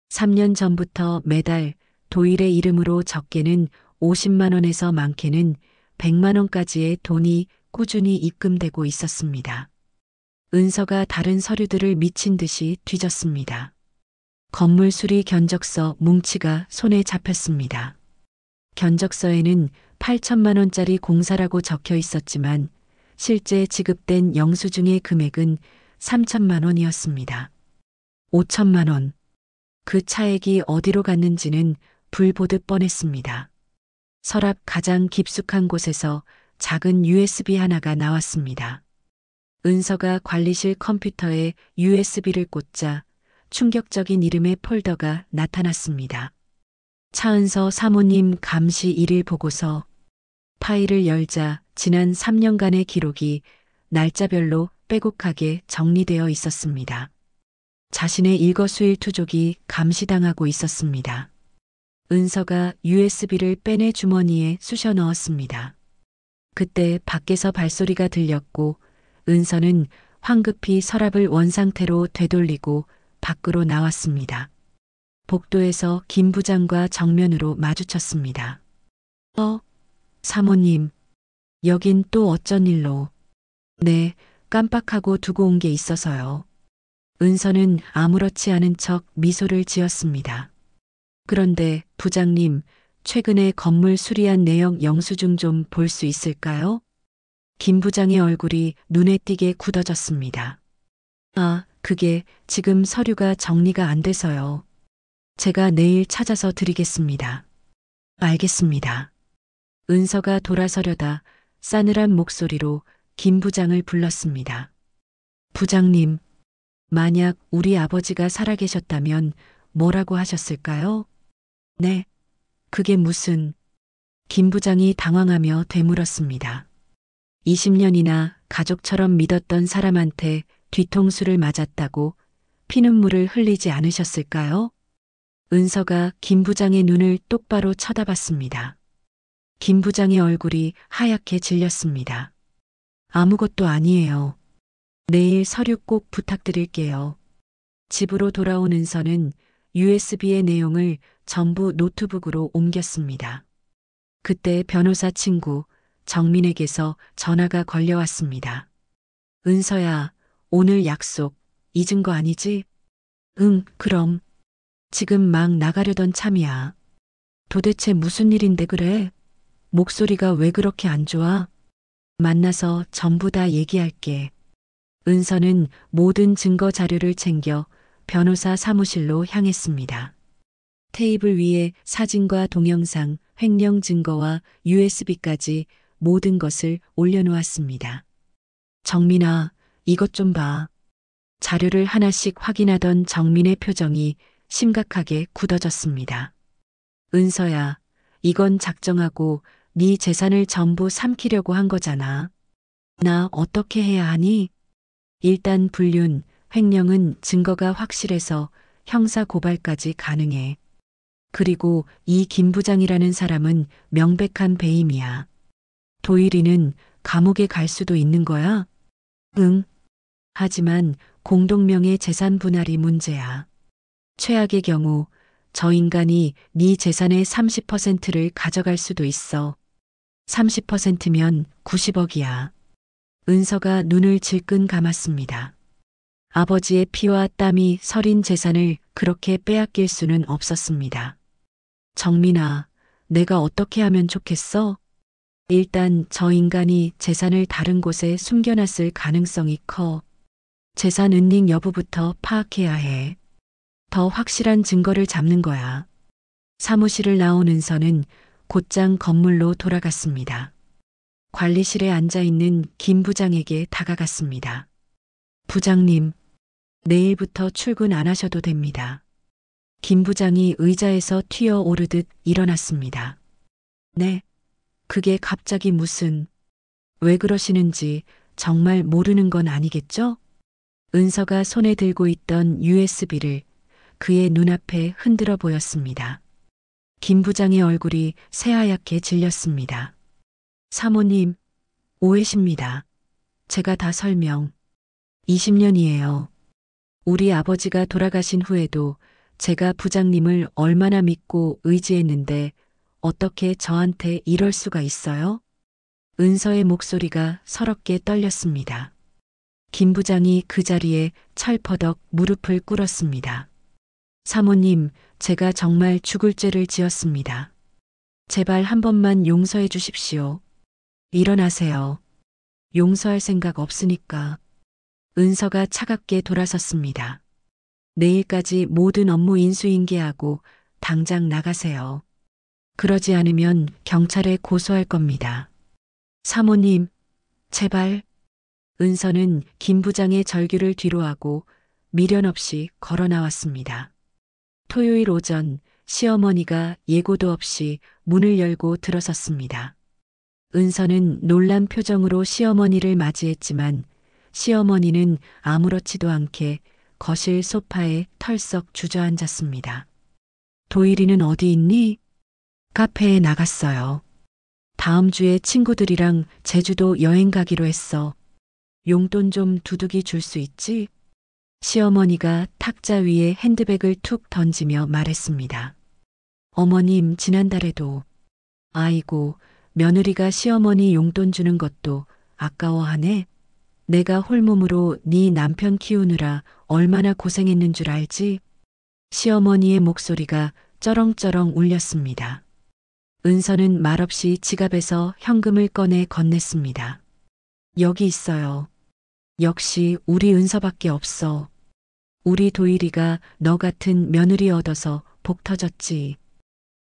3년 전부터 매달 도일의 이름으로 적게는 50만 원에서 많게는 100만 원까지의 돈이 꾸준히 입금되고 있었습니다. 은서가 다른 서류들을 미친 듯이 뒤졌습니다. 건물 수리 견적서 뭉치가 손에 잡혔습니다. 견적서에는 8천만 원짜리 공사라고 적혀 있었지만 실제 지급된 영수증의 금액은 3천만 원이었습니다. 5천만 원. 그 차액이 어디로 갔는지는 불 보듯 뻔했습니다. 서랍 가장 깊숙한 곳에서 작은 USB 하나가 나왔습니다. 은서가 관리실 컴퓨터에 USB를 꽂자 충격적인 이름의 폴더가 나타났습니다. 차은서 사모님 감시 1일 보고서. 파일을 열자 지난 3년간의 기록이 날짜별로 빼곡하게 정리되어 있었습니다. 자신의 일거수일투족이 감시당하고 있었습니다. 은서가 USB를 빼내 주머니에 쑤셔 넣었습니다. 그때 밖에서 발소리가 들렸고 은서는 황급히 서랍을 원상태로 되돌리고 밖으로 나왔습니다. 복도에서 김 부장과 정면으로 마주쳤습니다. 사모님, 여긴 또 어쩐 일로? 네, 깜빡하고 두고 온 게 있어서요. 은서는 아무렇지 않은 척 미소를 지었습니다. 그런데 부장님, 최근에 건물 수리한 내역 영수증 좀 볼 수 있을까요? 김 부장의 얼굴이 눈에 띄게 굳어졌습니다. 아, 그게 지금 서류가 정리가 안 돼서요. 제가 내일 찾아서 드리겠습니다. 알겠습니다. 은서가 돌아서려다 싸늘한 목소리로 김 부장을 불렀습니다. 부장님, 만약 우리 아버지가 살아계셨다면 뭐라고 하셨을까요? 네, 그게 무슨... 김 부장이 당황하며 되물었습니다. 20년이나 가족처럼 믿었던 사람한테 뒤통수를 맞았다고 피눈물을 흘리지 않으셨을까요? 은서가 김 부장의 눈을 똑바로 쳐다봤습니다. 김 부장의 얼굴이 하얗게 질렸습니다. 아무것도 아니에요. 내일 서류 꼭 부탁드릴게요. 집으로 돌아온 은서는 USB의 내용을 전부 노트북으로 옮겼습니다. 그때 변호사 친구 정민에게서 전화가 걸려왔습니다. 은서야, 오늘 약속 잊은 거 아니지? 응, 그럼. 지금 막 나가려던 참이야. 도대체 무슨 일인데 그래? 목소리가 왜 그렇게 안 좋아? 만나서 전부 다 얘기할게. 은서는 모든 증거 자료를 챙겨 변호사 사무실로 향했습니다. 테이블 위에 사진과 동영상, 횡령 증거와 USB까지 모든 것을 올려놓았습니다. 정민아, 이것 좀 봐. 자료를 하나씩 확인하던 정민의 표정이 심각하게 굳어졌습니다. 은서야, 이건 작정하고 네 재산을 전부 삼키려고 한 거잖아. 나 어떻게 해야 하니? 일단 불륜, 횡령은 증거가 확실해서 형사 고발까지 가능해. 그리고 이 김 부장이라는 사람은 명백한 배임이야. 도일이는 감옥에 갈 수도 있는 거야? 응. 하지만 공동명의 재산 분할이 문제야. 최악의 경우 저 인간이 네 재산의 30%를 가져갈 수도 있어. 30%면 90억이야. 은서가 눈을 질끈 감았습니다. 아버지의 피와 땀이 서린 재산을 그렇게 빼앗길 수는 없었습니다. 정민아, 내가 어떻게 하면 좋겠어? 일단 저 인간이 재산을 다른 곳에 숨겨놨을 가능성이 커. 재산 은닉 여부부터 파악해야 해. 더 확실한 증거를 잡는 거야. 사무실을 나온 은서는 곧장 건물로 돌아갔습니다. 관리실에 앉아있는 김 부장에게 다가갔습니다. 부장님, 내일부터 출근 안 하셔도 됩니다. 김 부장이 의자에서 튀어 오르듯 일어났습니다. 네, 그게 갑자기 무슨... 왜 그러시는지 정말 모르는 건 아니겠죠? 은서가 손에 들고 있던 USB를 그의 눈앞에 흔들어 보였습니다. 김 부장의 얼굴이 새하얗게 질렸습니다. 사모님, 오해십니다. 제가 다 설명. 20년이에요. 우리 아버지가 돌아가신 후에도 제가 부장님을 얼마나 믿고 의지했는데 어떻게 저한테 이럴 수가 있어요? 은서의 목소리가 서럽게 떨렸습니다. 김 부장이 그 자리에 철퍼덕 무릎을 꿇었습니다. 사모님, 제가 정말 죽을 죄를 지었습니다. 제발 한 번만 용서해 주십시오. 일어나세요. 용서할 생각 없으니까. 은서가 차갑게 돌아섰습니다. 내일까지 모든 업무 인수인계하고 당장 나가세요. 그러지 않으면 경찰에 고소할 겁니다. 사모님, 제발. 은서는 김 부장의 절규를 뒤로하고 미련 없이 걸어 나왔습니다. 토요일 오전 시어머니가 예고도 없이 문을 열고 들어섰습니다. 은서는 놀란 표정으로 시어머니를 맞이했지만 시어머니는 아무렇지도 않게 거실 소파에 털썩 주저앉았습니다. 도일이는 어디 있니? 카페에 나갔어요. 다음 주에 친구들이랑 제주도 여행 가기로 했어. 용돈 좀 두둑이 줄 수 있지? 시어머니가 탁자 위에 핸드백을 툭 던지며 말했습니다. 어머님, 지난달에도. 아이고, 며느리가 시어머니 용돈 주는 것도 아까워하네. 내가 홀몸으로 네 남편 키우느라 얼마나 고생했는 줄 알지? 시어머니의 목소리가 쩌렁쩌렁 울렸습니다. 은서는 말없이 지갑에서 현금을 꺼내 건넸습니다. 여기 있어요. 역시 우리 은서밖에 없어. 우리 도일이가 너 같은 며느리 얻어서 복 터졌지.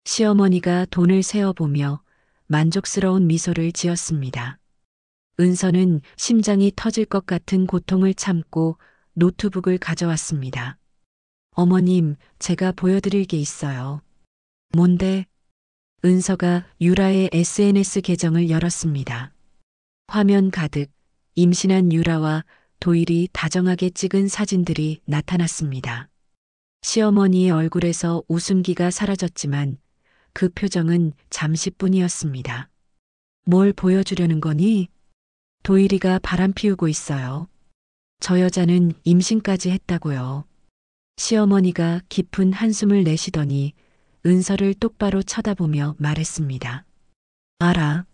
시어머니가 돈을 세어보며 만족스러운 미소를 지었습니다. 은서는 심장이 터질 것 같은 고통을 참고 노트북을 가져왔습니다. 어머님, 제가 보여드릴 게 있어요. 뭔데? 은서가 유라의 SNS 계정을 열었습니다. 화면 가득 임신한 유라와 도일이 다정하게 찍은 사진들이 나타났습니다. 시어머니의 얼굴에서 웃음기가 사라졌지만 그 표정은 잠시뿐이었습니다. 뭘 보여주려는 거니? 도일이가 바람 피우고 있어요. 저 여자는 임신까지 했다고요. 시어머니가 깊은 한숨을 내쉬더니 은서를 똑바로 쳐다보며 말했습니다. 알아.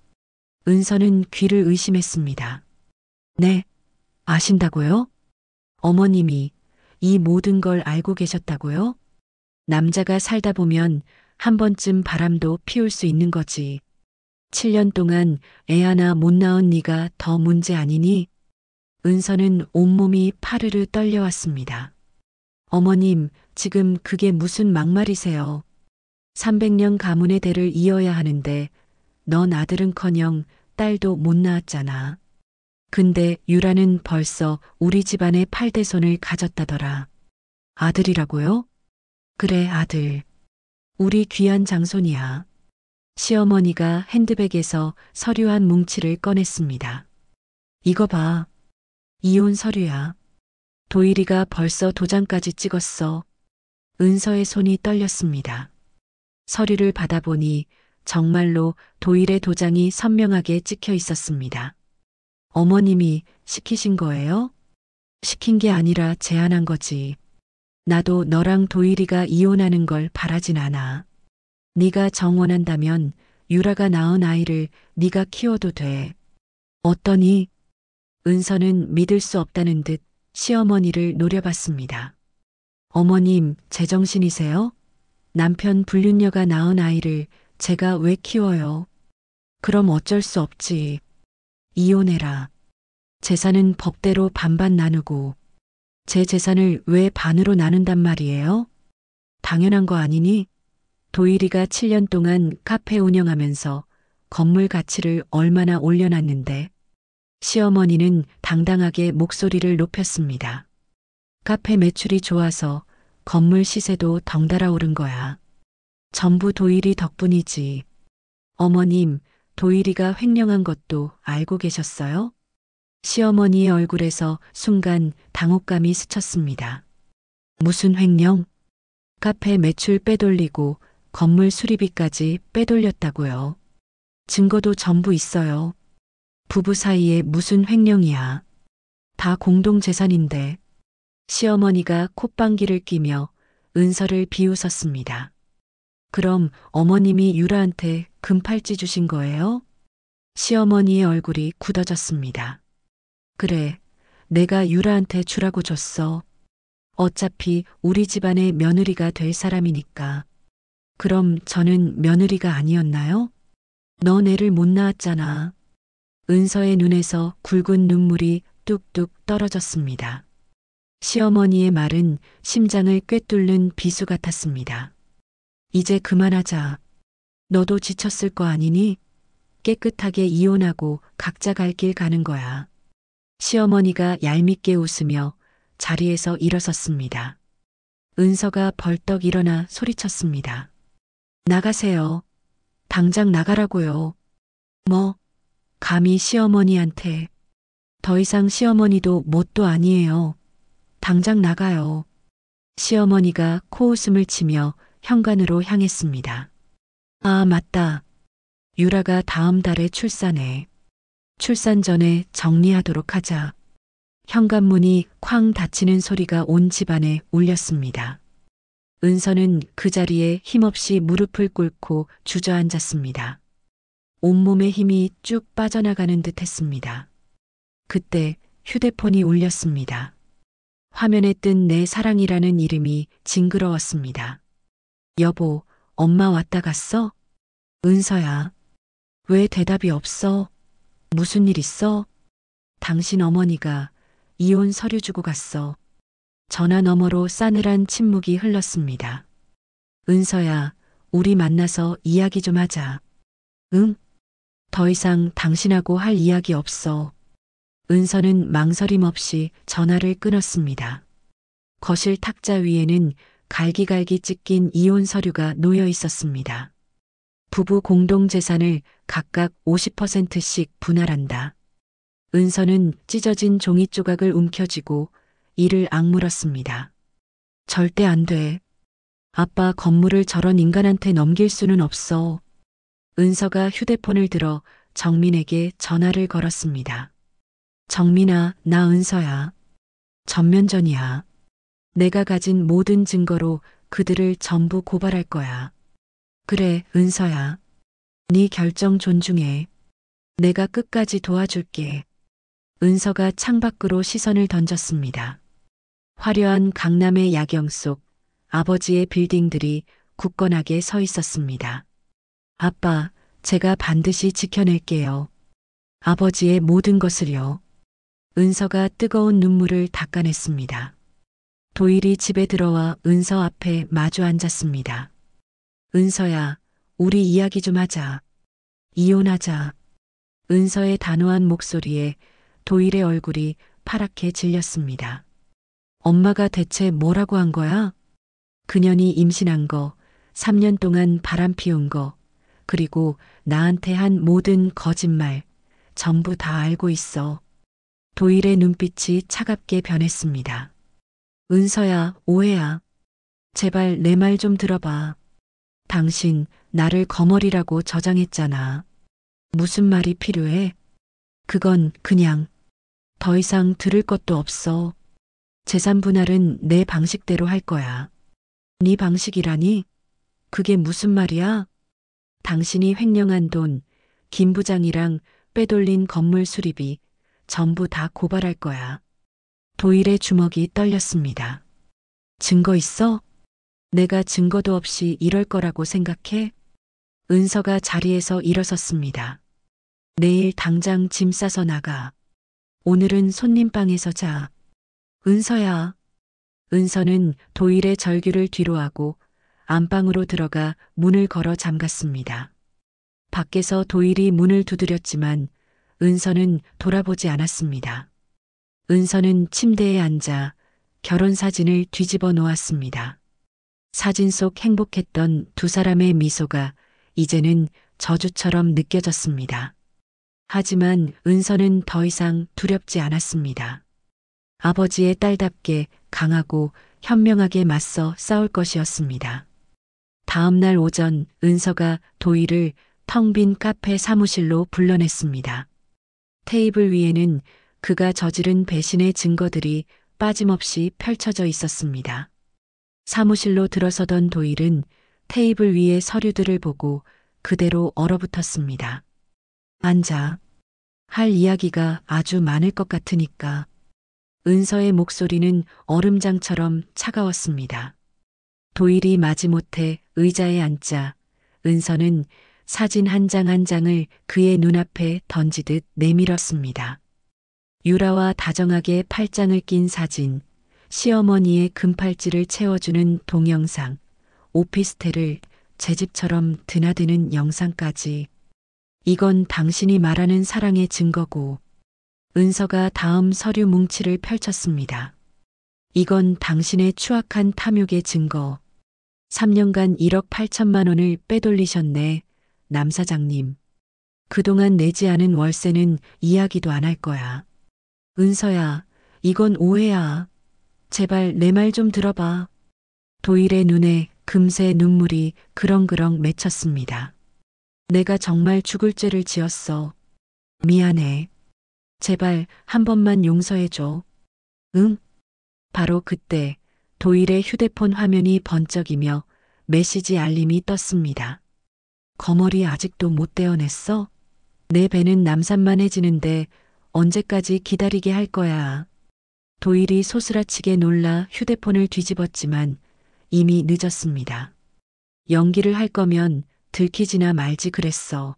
은서는 귀를 의심했습니다. 네, 아신다고요? 어머님이 이 모든 걸 알고 계셨다고요? 남자가 살다 보면 한 번쯤 바람도 피울 수 있는 거지. 7년 동안 애 하나 못 낳은 네가 더 문제 아니니? 은서는 온몸이 파르르 떨려왔습니다. 어머님, 지금 그게 무슨 막말이세요? 300년 가문의 대를 이어야 하는데 넌 아들은커녕 딸도 못 낳았잖아. 근데 유라는 벌써 우리 집안의 8대손을 가졌다더라. 아들이라고요? 그래, 아들. 우리 귀한 장손이야. 시어머니가 핸드백에서 서류 한 뭉치를 꺼냈습니다. 이거 봐. 이혼 서류야. 도일이가 벌써 도장까지 찍었어. 은서의 손이 떨렸습니다. 서류를 받아보니 정말로 도일의 도장이 선명하게 찍혀 있었습니다. 어머님이 시키신 거예요? 시킨 게 아니라 제안한 거지. 나도 너랑 도일이가 이혼하는 걸 바라진 않아. 네가 정원한다면 유라가 낳은 아이를 네가 키워도 돼. 어떠니? 은서는 믿을 수 없다는 듯 시어머니를 노려봤습니다. 어머님, 제정신이세요? 남편 불륜녀가 낳은 아이를 제가 왜 키워요? 그럼 어쩔 수 없지. 이혼해라. 재산은 법대로 반반 나누고 제 재산을 왜 반으로 나눈단 말이에요? 당연한 거 아니니? 도일이가 7년 동안 카페 운영하면서 건물 가치를 얼마나 올려놨는데 시어머니는 당당하게 목소리를 높였습니다. 카페 매출이 좋아서 건물 시세도 덩달아 오른 거야. 전부 도일이 덕분이지. 어머님, 도일이가 횡령한 것도 알고 계셨어요? 시어머니의 얼굴에서 순간 당혹감이 스쳤습니다. 무슨 횡령? 카페 매출 빼돌리고 건물 수리비까지 빼돌렸다고요. 증거도 전부 있어요. 부부 사이에 무슨 횡령이야. 다 공동재산인데. 시어머니가 콧방귀를 뀌며 은서를 비웃었습니다. 그럼 어머님이 유라한테 금팔찌 주신 거예요? 시어머니의 얼굴이 굳어졌습니다. 그래, 내가 유라한테 주라고 줬어. 어차피 우리 집안의 며느리가 될 사람이니까. 그럼 저는 며느리가 아니었나요? 넌 애를 못 낳았잖아. 은서의 눈에서 굵은 눈물이 뚝뚝 떨어졌습니다. 시어머니의 말은 심장을 꿰뚫는 비수 같았습니다. 이제 그만하자. 너도 지쳤을 거 아니니? 깨끗하게 이혼하고 각자 갈 길 가는 거야. 시어머니가 얄밉게 웃으며 자리에서 일어섰습니다. 은서가 벌떡 일어나 소리쳤습니다. 나가세요. 당장 나가라고요. 뭐, 감히 시어머니한테. 더 이상 시어머니도 뭣도 아니에요. 당장 나가요. 시어머니가 코웃음을 치며 현관으로 향했습니다. 아, 맞다. 유라가 다음 달에 출산해. 출산 전에 정리하도록 하자. 현관문이 쾅 닫히는 소리가 온 집안에 울렸습니다. 은서는 그 자리에 힘없이 무릎을 꿇고 주저앉았습니다. 온몸에 힘이 쭉 빠져나가는 듯 했습니다. 그때 휴대폰이 울렸습니다. 화면에 뜬 내 사랑이라는 이름이 징그러웠습니다. 여보, 엄마 왔다 갔어? 은서야. 왜 대답이 없어? 무슨 일 있어? 당신 어머니가 이혼 서류 주고 갔어. 전화 너머로 싸늘한 침묵이 흘렀습니다. 은서야, 우리 만나서 이야기 좀 하자. 응? 더 이상 당신하고 할 이야기 없어. 은서는 망설임 없이 전화를 끊었습니다. 거실 탁자 위에는 갈기갈기 찢긴 이혼 서류가 놓여 있었습니다. 부부 공동 재산을 각각 50%씩 분할한다. 은서는 찢어진 종이 조각을 움켜쥐고 이를 악물었습니다. 절대 안 돼. 아빠 건물을 저런 인간한테 넘길 수는 없어. 은서가 휴대폰을 들어 정민에게 전화를 걸었습니다. 정민아, 나 은서야. 전면전이야. 내가 가진 모든 증거로 그들을 전부 고발할 거야. 그래, 은서야. 네 결정 존중해. 내가 끝까지 도와줄게. 은서가 창밖으로 시선을 던졌습니다. 화려한 강남의 야경 속 아버지의 빌딩들이 굳건하게 서 있었습니다. 아빠, 제가 반드시 지켜낼게요. 아버지의 모든 것을요. 은서가 뜨거운 눈물을 닦아냈습니다. 도일이 집에 들어와 은서 앞에 마주 앉았습니다. 은서야, 우리 이야기 좀 하자. 이혼하자. 은서의 단호한 목소리에 도일의 얼굴이 파랗게 질렸습니다. 엄마가 대체 뭐라고 한 거야? 그년이 임신한 거, 3년 동안 바람 피운 거, 그리고 나한테 한 모든 거짓말, 전부 다 알고 있어. 도일의 눈빛이 차갑게 변했습니다. 은서야, 오해야. 제발 내 말 좀 들어봐. 당신 나를 거머리라고 저장했잖아. 무슨 말이 필요해? 그건 그냥 더 이상 들을 것도 없어. 재산 분할은 내 방식대로 할 거야. 네 방식이라니? 그게 무슨 말이야? 당신이 횡령한 돈, 김 부장이랑 빼돌린 건물 수리비 전부 다 고발할 거야. 도일의 주먹이 떨렸습니다. 증거 있어? 내가 증거도 없이 이럴 거라고 생각해? 은서가 자리에서 일어섰습니다. 내일 당장 짐 싸서 나가. 오늘은 손님방에서 자. 은서야. 은서는 도일의 절규를 뒤로하고 안방으로 들어가 문을 걸어 잠갔습니다. 밖에서 도일이 문을 두드렸지만 은서는 돌아보지 않았습니다. 은서는 침대에 앉아 결혼 사진을 뒤집어 놓았습니다. 사진 속 행복했던 두 사람의 미소가 이제는 저주처럼 느껴졌습니다. 하지만 은서는 더 이상 두렵지 않았습니다. 아버지의 딸답게 강하고 현명하게 맞서 싸울 것이었습니다. 다음 날 오전 은서가 도일을 텅 빈 카페 사무실로 불러냈습니다. 테이블 위에는 그가 저지른 배신의 증거들이 빠짐없이 펼쳐져 있었습니다. 사무실로 들어서던 도일은 테이블 위의 서류들을 보고 그대로 얼어붙었습니다. 앉아. 할 이야기가 아주 많을 것 같으니까. 은서의 목소리는 얼음장처럼 차가웠습니다. 도일이 마지못해 의자에 앉자 은서는 사진 한 장 한 장을 그의 눈앞에 던지듯 내밀었습니다. 유라와 다정하게 팔짱을 낀 사진, 시어머니의 금팔찌를 채워주는 동영상, 오피스텔을 제 집처럼 드나드는 영상까지. 이건 당신이 말하는 사랑의 증거고, 은서가 다음 서류 뭉치를 펼쳤습니다. 이건 당신의 추악한 탐욕의 증거. 3년간 1억 8천만 원을 빼돌리셨네, 남 사장님. 그동안 내지 않은 월세는 이야기도 안 할 거야. 은서야, 이건 오해야. 제발 내 말 좀 들어봐. 도일의 눈에 금세 눈물이 그렁그렁 맺혔습니다. 내가 정말 죽을 죄를 지었어. 미안해. 제발 한 번만 용서해줘. 응? 바로 그때 도일의 휴대폰 화면이 번쩍이며 메시지 알림이 떴습니다. 거머리 아직도 못 떼어냈어? 내 배는 남산만해지는데 언제까지 기다리게 할 거야. 도일이 소스라치게 놀라 휴대폰을 뒤집었지만 이미 늦었습니다. 연기를 할 거면 들키지나 말지 그랬어.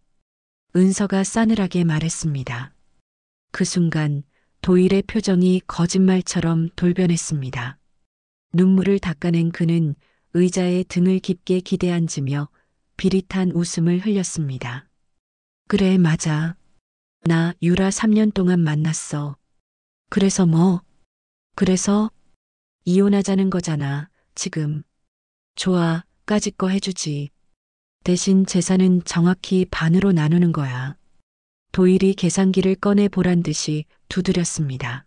은서가 싸늘하게 말했습니다. 그 순간 도일의 표정이 거짓말처럼 돌변했습니다. 눈물을 닦아낸 그는 의자에 등을 깊게 기대앉으며 비릿한 웃음을 흘렸습니다. 그래, 맞아. 나 유라 3년 동안 만났어. 그래서 뭐? 그래서 이혼하자는 거잖아, 지금. 좋아, 까짓 거 해주지. 대신 재산은 정확히 반으로 나누는 거야. 도일이 계산기를 꺼내 보란 듯이 두드렸습니다.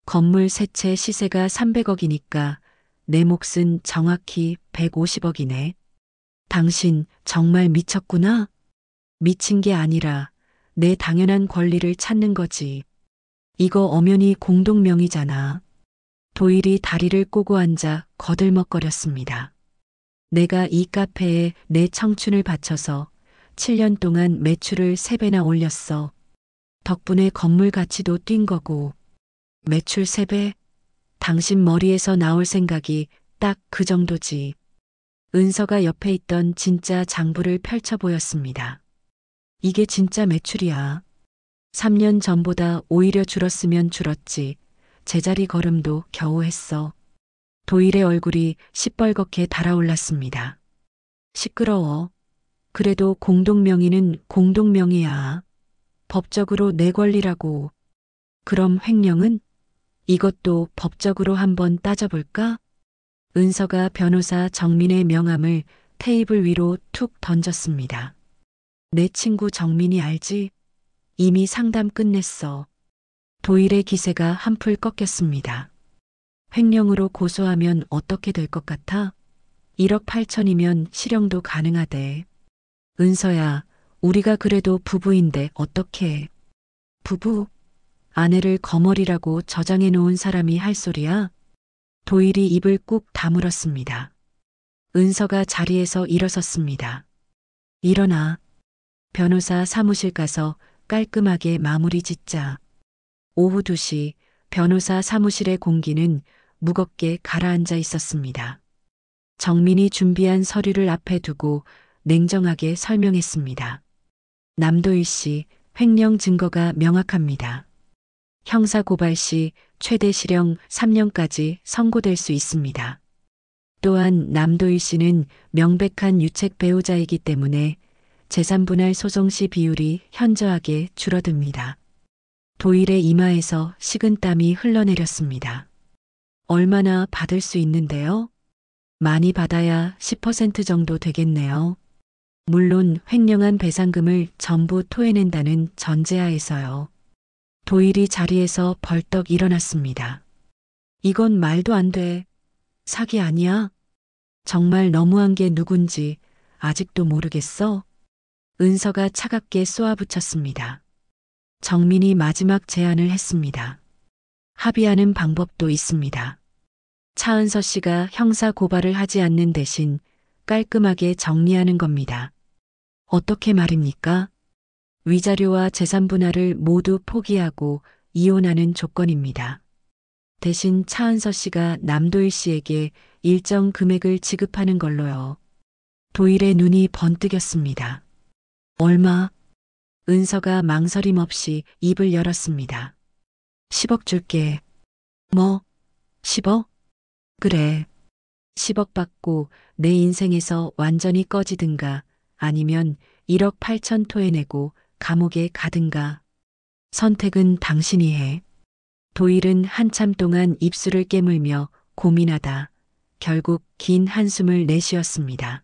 건물 세 채 시세가 300억이니까 내 몫은 정확히 150억이네. 당신 정말 미쳤구나? 미친 게 아니라 내 당연한 권리를 찾는 거지. 이거 엄연히 공동명의잖아. 도일이 다리를 꼬고 앉아 거들먹거렸습니다. 내가 이 카페에 내 청춘을 바쳐서 7년 동안 매출을 3배나 올렸어. 덕분에 건물 가치도 뛴 거고. 매출 3배? 당신 머리에서 나올 생각이 딱 그 정도지. 은서가 옆에 있던 진짜 장부를 펼쳐 보였습니다. 이게 진짜 매출이야. 3년 전보다 오히려 줄었으면 줄었지. 제자리 걸음도 겨우 했어. 도일의 얼굴이 시뻘겋게 달아올랐습니다. 시끄러워. 그래도 공동명의는 공동명의야. 법적으로 내 권리라고. 그럼 횡령은? 이것도 법적으로 한번 따져볼까? 은서가 변호사 정민의 명함을 테이블 위로 툭 던졌습니다. 내 친구 정민이 알지? 이미 상담 끝냈어. 도일의 기세가 한풀 꺾였습니다. 횡령으로 고소하면 어떻게 될 것 같아? 1억 8천이면 실형도 가능하대. 은서야, 우리가 그래도 부부인데 어떡해. 부부? 아내를 거머리라고 저장해 놓은 사람이 할 소리야? 도일이 입을 꾹 다물었습니다. 은서가 자리에서 일어섰습니다. 일어나. 변호사 사무실 가서 깔끔하게 마무리 짓자. 오후 2시 변호사 사무실의 공기는 무겁게 가라앉아 있었습니다. 정민이 준비한 서류를 앞에 두고 냉정하게 설명했습니다. 남도일 씨, 횡령 증거가 명확합니다. 형사고발 시 최대 실형 3년까지 선고될 수 있습니다. 또한 남도일 씨는 명백한 유책 배우자이기 때문에 재산분할 소송 시 비율이 현저하게 줄어듭니다. 도일의 이마에서 식은땀이 흘러내렸습니다. 얼마나 받을 수 있는데요? 많이 받아야 10% 정도 되겠네요. 물론 횡령한 배상금을 전부 토해낸다는 전제하에서요. 도일이 자리에서 벌떡 일어났습니다. 이건 말도 안 돼. 사기 아니야? 정말 너무한 게 누군지 아직도 모르겠어? 은서가 차갑게 쏘아붙였습니다. 정민이 마지막 제안을 했습니다. 합의하는 방법도 있습니다. 차은서 씨가 형사 고발을 하지 않는 대신 깔끔하게 정리하는 겁니다. 어떻게 말입니까? 위자료와 재산 분할을 모두 포기하고 이혼하는 조건입니다. 대신 차은서 씨가 남도일 씨에게 일정 금액을 지급하는 걸로요. 도일의 눈이 번뜩였습니다. 얼마? 은서가 망설임 없이 입을 열었습니다. 10억 줄게. 뭐? 10억? 그래. 10억 받고 내 인생에서 완전히 꺼지든가 아니면 1억 8천 토해내고 감옥에 가든가. 선택은 당신이 해. 도일은 한참 동안 입술을 깨물며 고민하다 결국 긴 한숨을 내쉬었습니다.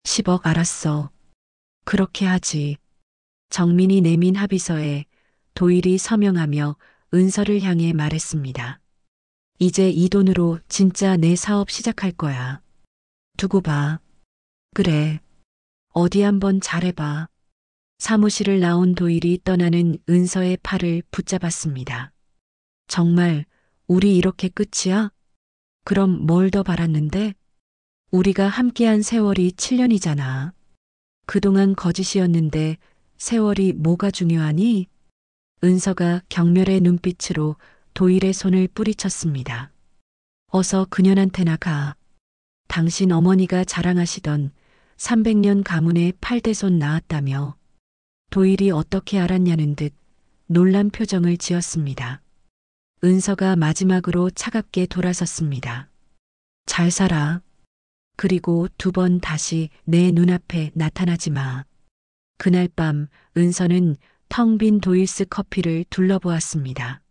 10억 알았어. 그렇게 하지. 정민이 내민 합의서에 도일이 서명하며 은서를 향해 말했습니다. 이제 이 돈으로 진짜 내 사업 시작할 거야. 두고 봐. 그래. 어디 한번 잘해봐. 사무실을 나온 도일이 떠나는 은서의 팔을 붙잡았습니다. 정말 우리 이렇게 끝이야? 그럼 뭘 더 바랐는데? 우리가 함께한 세월이 7년이잖아. 그동안 거짓이었는데 세월이 뭐가 중요하니? 은서가 경멸의 눈빛으로 도일의 손을 뿌리쳤습니다. 어서 그년한테나 가. 당신 어머니가 자랑하시던 300년 가문의 8대손 낳았다며. 도일이 어떻게 알았냐는 듯 놀란 표정을 지었습니다. 은서가 마지막으로 차갑게 돌아섰습니다. 잘 살아. 그리고 2번 다시 내 눈앞에 나타나지 마. 그날 밤 은서는 텅 빈 도일스 커피를 둘러보았습니다.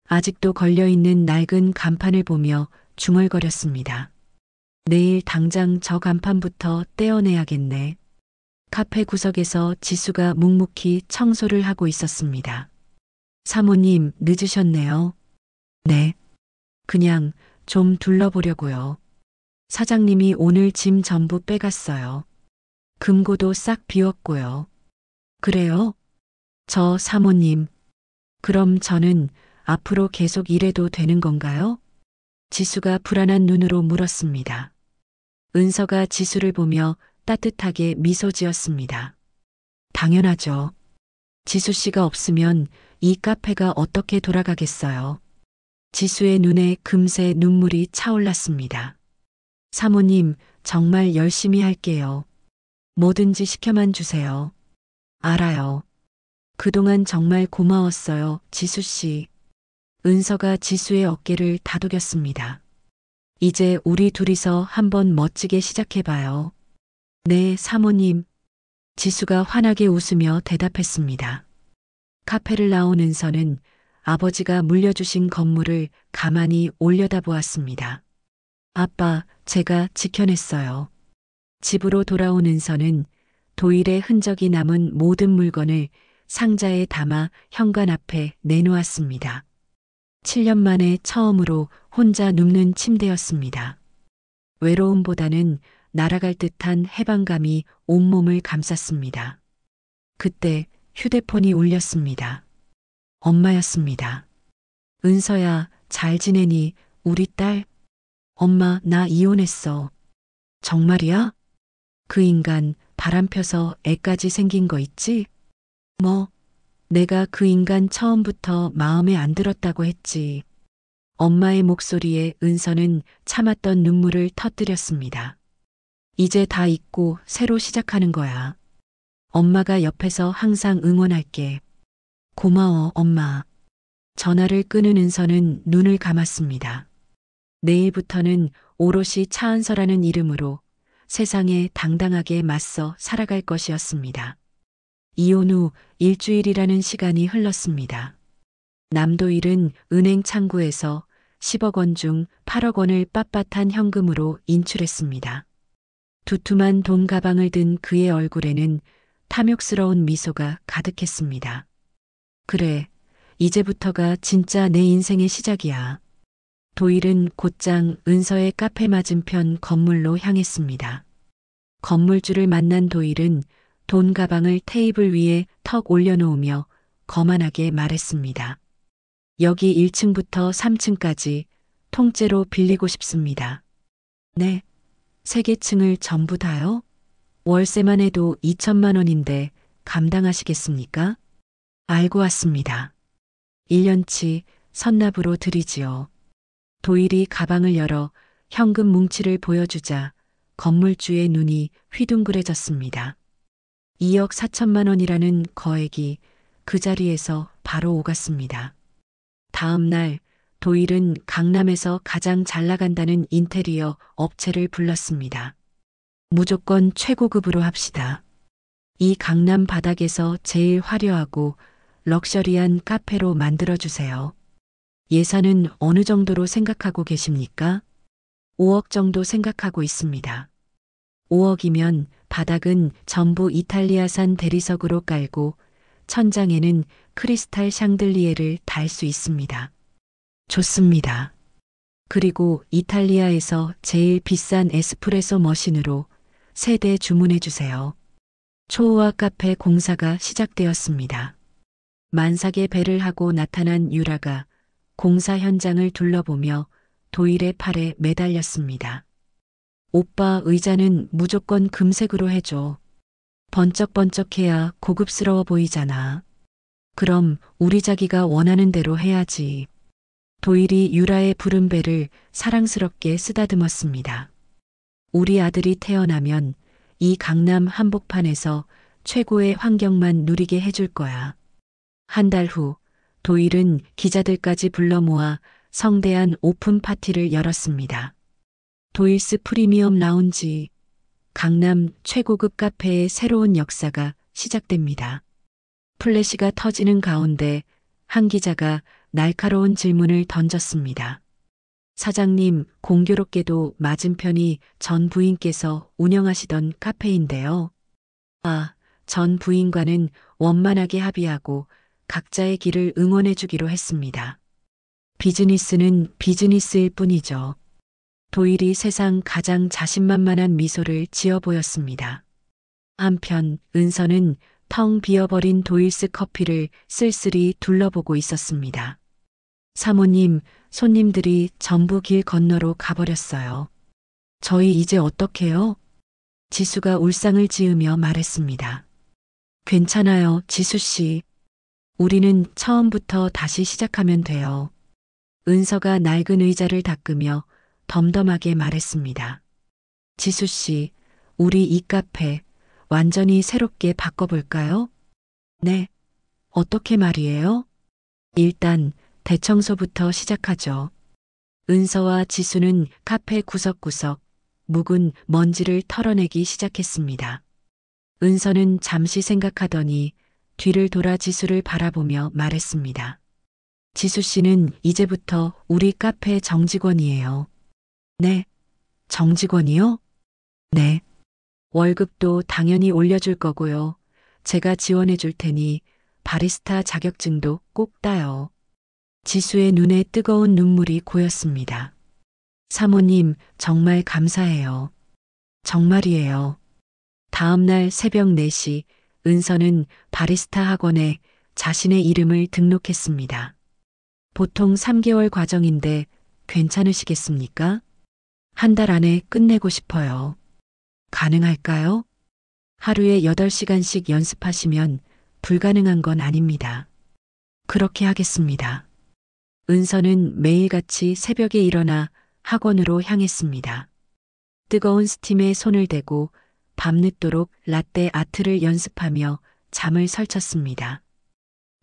아직도 걸려있는 낡은 간판을 보며 중얼거렸습니다. 내일 당장 저 간판부터 떼어내야겠네. 카페 구석에서 지수가 묵묵히 청소를 하고 있었습니다. 사모님, 늦으셨네요. 네. 그냥 좀 둘러보려고요. 사장님이 오늘 짐 전부 빼갔어요. 금고도 싹 비웠고요. 그래요? 저 사모님. 그럼 저는 앞으로 계속 일해도 되는 건가요? 지수가 불안한 눈으로 물었습니다. 은서가 지수를 보며 따뜻하게 미소 지었습니다. 당연하죠. 지수 씨가 없으면 이 카페가 어떻게 돌아가겠어요. 지수의 눈에 금세 눈물이 차올랐습니다. 사모님, 정말 열심히 할게요. 뭐든지 시켜만 주세요. 알아요. 그동안 정말 고마웠어요, 지수 씨. 은서가 지수의 어깨를 다독였습니다. 이제 우리 둘이서 한번 멋지게 시작해봐요. 네, 사모님. 지수가 환하게 웃으며 대답했습니다. 카페를 나온 은서는 아버지가 물려주신 건물을 가만히 올려다보았습니다. 아빠, 제가 지켜냈어요. 집으로 돌아온 은서는 도일의 흔적이 남은 모든 물건을 상자에 담아 현관 앞에 내놓았습니다. 7년 만에 처음으로 혼자 눕는 침대였습니다. 외로움보다는 날아갈 듯한 해방감이 온몸을 감쌌습니다. 그때 휴대폰이 울렸습니다. 엄마였습니다. 은서야, 잘 지내니, 우리 딸? 엄마, 나 이혼했어. 정말이야? 그 인간 바람 펴서 애까지 생긴 거 있지? 뭐, 내가 그 인간 처음부터 마음에 안 들었다고 했지. 엄마의 목소리에 은서는 참았던 눈물을 터뜨렸습니다. 이제 다 잊고 새로 시작하는 거야. 엄마가 옆에서 항상 응원할게. 고마워, 엄마. 전화를 끄는 은서는 눈을 감았습니다. 내일부터는 오롯이 차은서라는 이름으로 세상에 당당하게 맞서 살아갈 것이었습니다. 이혼 후 일주일이라는 시간이 흘렀습니다. 남도일은 은행 창구에서 10억 원 중 8억 원을 빳빳한 현금으로 인출했습니다. 두툼한 돈 가방을 든 그의 얼굴에는 탐욕스러운 미소가 가득했습니다. 그래, 이제부터가 진짜 내 인생의 시작이야. 도일은 곧장 은서의 카페 맞은편 건물로 향했습니다. 건물주를 만난 도일은 돈 가방을 테이블 위에 턱 올려놓으며 거만하게 말했습니다. 여기 1층부터 3층까지 통째로 빌리고 싶습니다. 네, 3개 층을 전부 다요? 월세만 해도 2천만 원인데 감당하시겠습니까? 알고 왔습니다. 1년치 선납으로 드리지요. 도일이 가방을 열어 현금 뭉치를 보여주자 건물주의 눈이 휘둥그레졌습니다. 2억 4천만 원이라는 거액이 그 자리에서 바로 오갔습니다. 다음 날 도일은 강남에서 가장 잘 나간다는 인테리어 업체를 불렀습니다. 무조건 최고급으로 합시다. 이 강남 바닥에서 제일 화려하고 럭셔리한 카페로 만들어주세요. 예산은 어느 정도로 생각하고 계십니까? 5억 정도 생각하고 있습니다. 5억이면 바닥은 전부 이탈리아산 대리석으로 깔고 천장에는 크리스탈 샹들리에를 달 수 있습니다. 좋습니다. 그리고 이탈리아에서 제일 비싼 에스프레소 머신으로 3대 주문해 주세요. 초호화 카페 공사가 시작되었습니다. 만삭의 배를 하고 나타난 유라가 공사 현장을 둘러보며 도일의 팔에 매달렸습니다. 오빠, 의자는 무조건 금색으로 해줘. 번쩍번쩍해야 고급스러워 보이잖아. 그럼 우리 자기가 원하는 대로 해야지. 도일이 유라의 푸른 배를 사랑스럽게 쓰다듬었습니다. 우리 아들이 태어나면 이 강남 한복판에서 최고의 환경만 누리게 해줄 거야. 한 달 후 도일은 기자들까지 불러 모아 성대한 오픈 파티를 열었습니다. 도일스 프리미엄 라운지, 강남 최고급 카페의 새로운 역사가 시작됩니다. 플래시가 터지는 가운데 한 기자가 날카로운 질문을 던졌습니다. 사장님, 공교롭게도 맞은편이 전 부인께서 운영하시던 카페인데요. 아, 전 부인과는 원만하게 합의하고 각자의 길을 응원해 주기로 했습니다. 비즈니스는 비즈니스일 뿐이죠. 도일이 세상 가장 자신만만한 미소를 지어 보였습니다. 한편 은서는 텅 비어버린 도일스 커피를 쓸쓸히 둘러보고 있었습니다. 사모님, 손님들이 전부 길 건너로 가버렸어요. 저희 이제 어떡해요? 지수가 울상을 지으며 말했습니다. 괜찮아요, 지수씨. 우리는 처음부터 다시 시작하면 돼요. 은서가 낡은 의자를 닦으며 덤덤하게 말했습니다. 지수씨, 우리 이 카페 완전히 새롭게 바꿔볼까요? 네. 어떻게 말이에요? 일단 대청소부터 시작하죠. 은서와 지수는 카페 구석구석 묵은 먼지를 털어내기 시작했습니다. 은서는 잠시 생각하더니 뒤를 돌아 지수를 바라보며 말했습니다. 지수 씨는 이제부터 우리 카페 정직원이에요. 네. 정직원이요? 네. 월급도 당연히 올려줄 거고요. 제가 지원해 줄 테니 바리스타 자격증도 꼭 따요. 지수의 눈에 뜨거운 눈물이 고였습니다. 사모님, 정말 감사해요. 정말이에요. 다음 날 새벽 4시, 은서는 바리스타 학원에 자신의 이름을 등록했습니다. 보통 3개월 과정인데 괜찮으시겠습니까? 한 달 안에 끝내고 싶어요. 가능할까요? 하루에 8시간씩 연습하시면 불가능한 건 아닙니다. 그렇게 하겠습니다. 은서는 매일같이 새벽에 일어나 학원으로 향했습니다. 뜨거운 스팀에 손을 대고 밤늦도록 라떼 아트를 연습하며 잠을 설쳤습니다.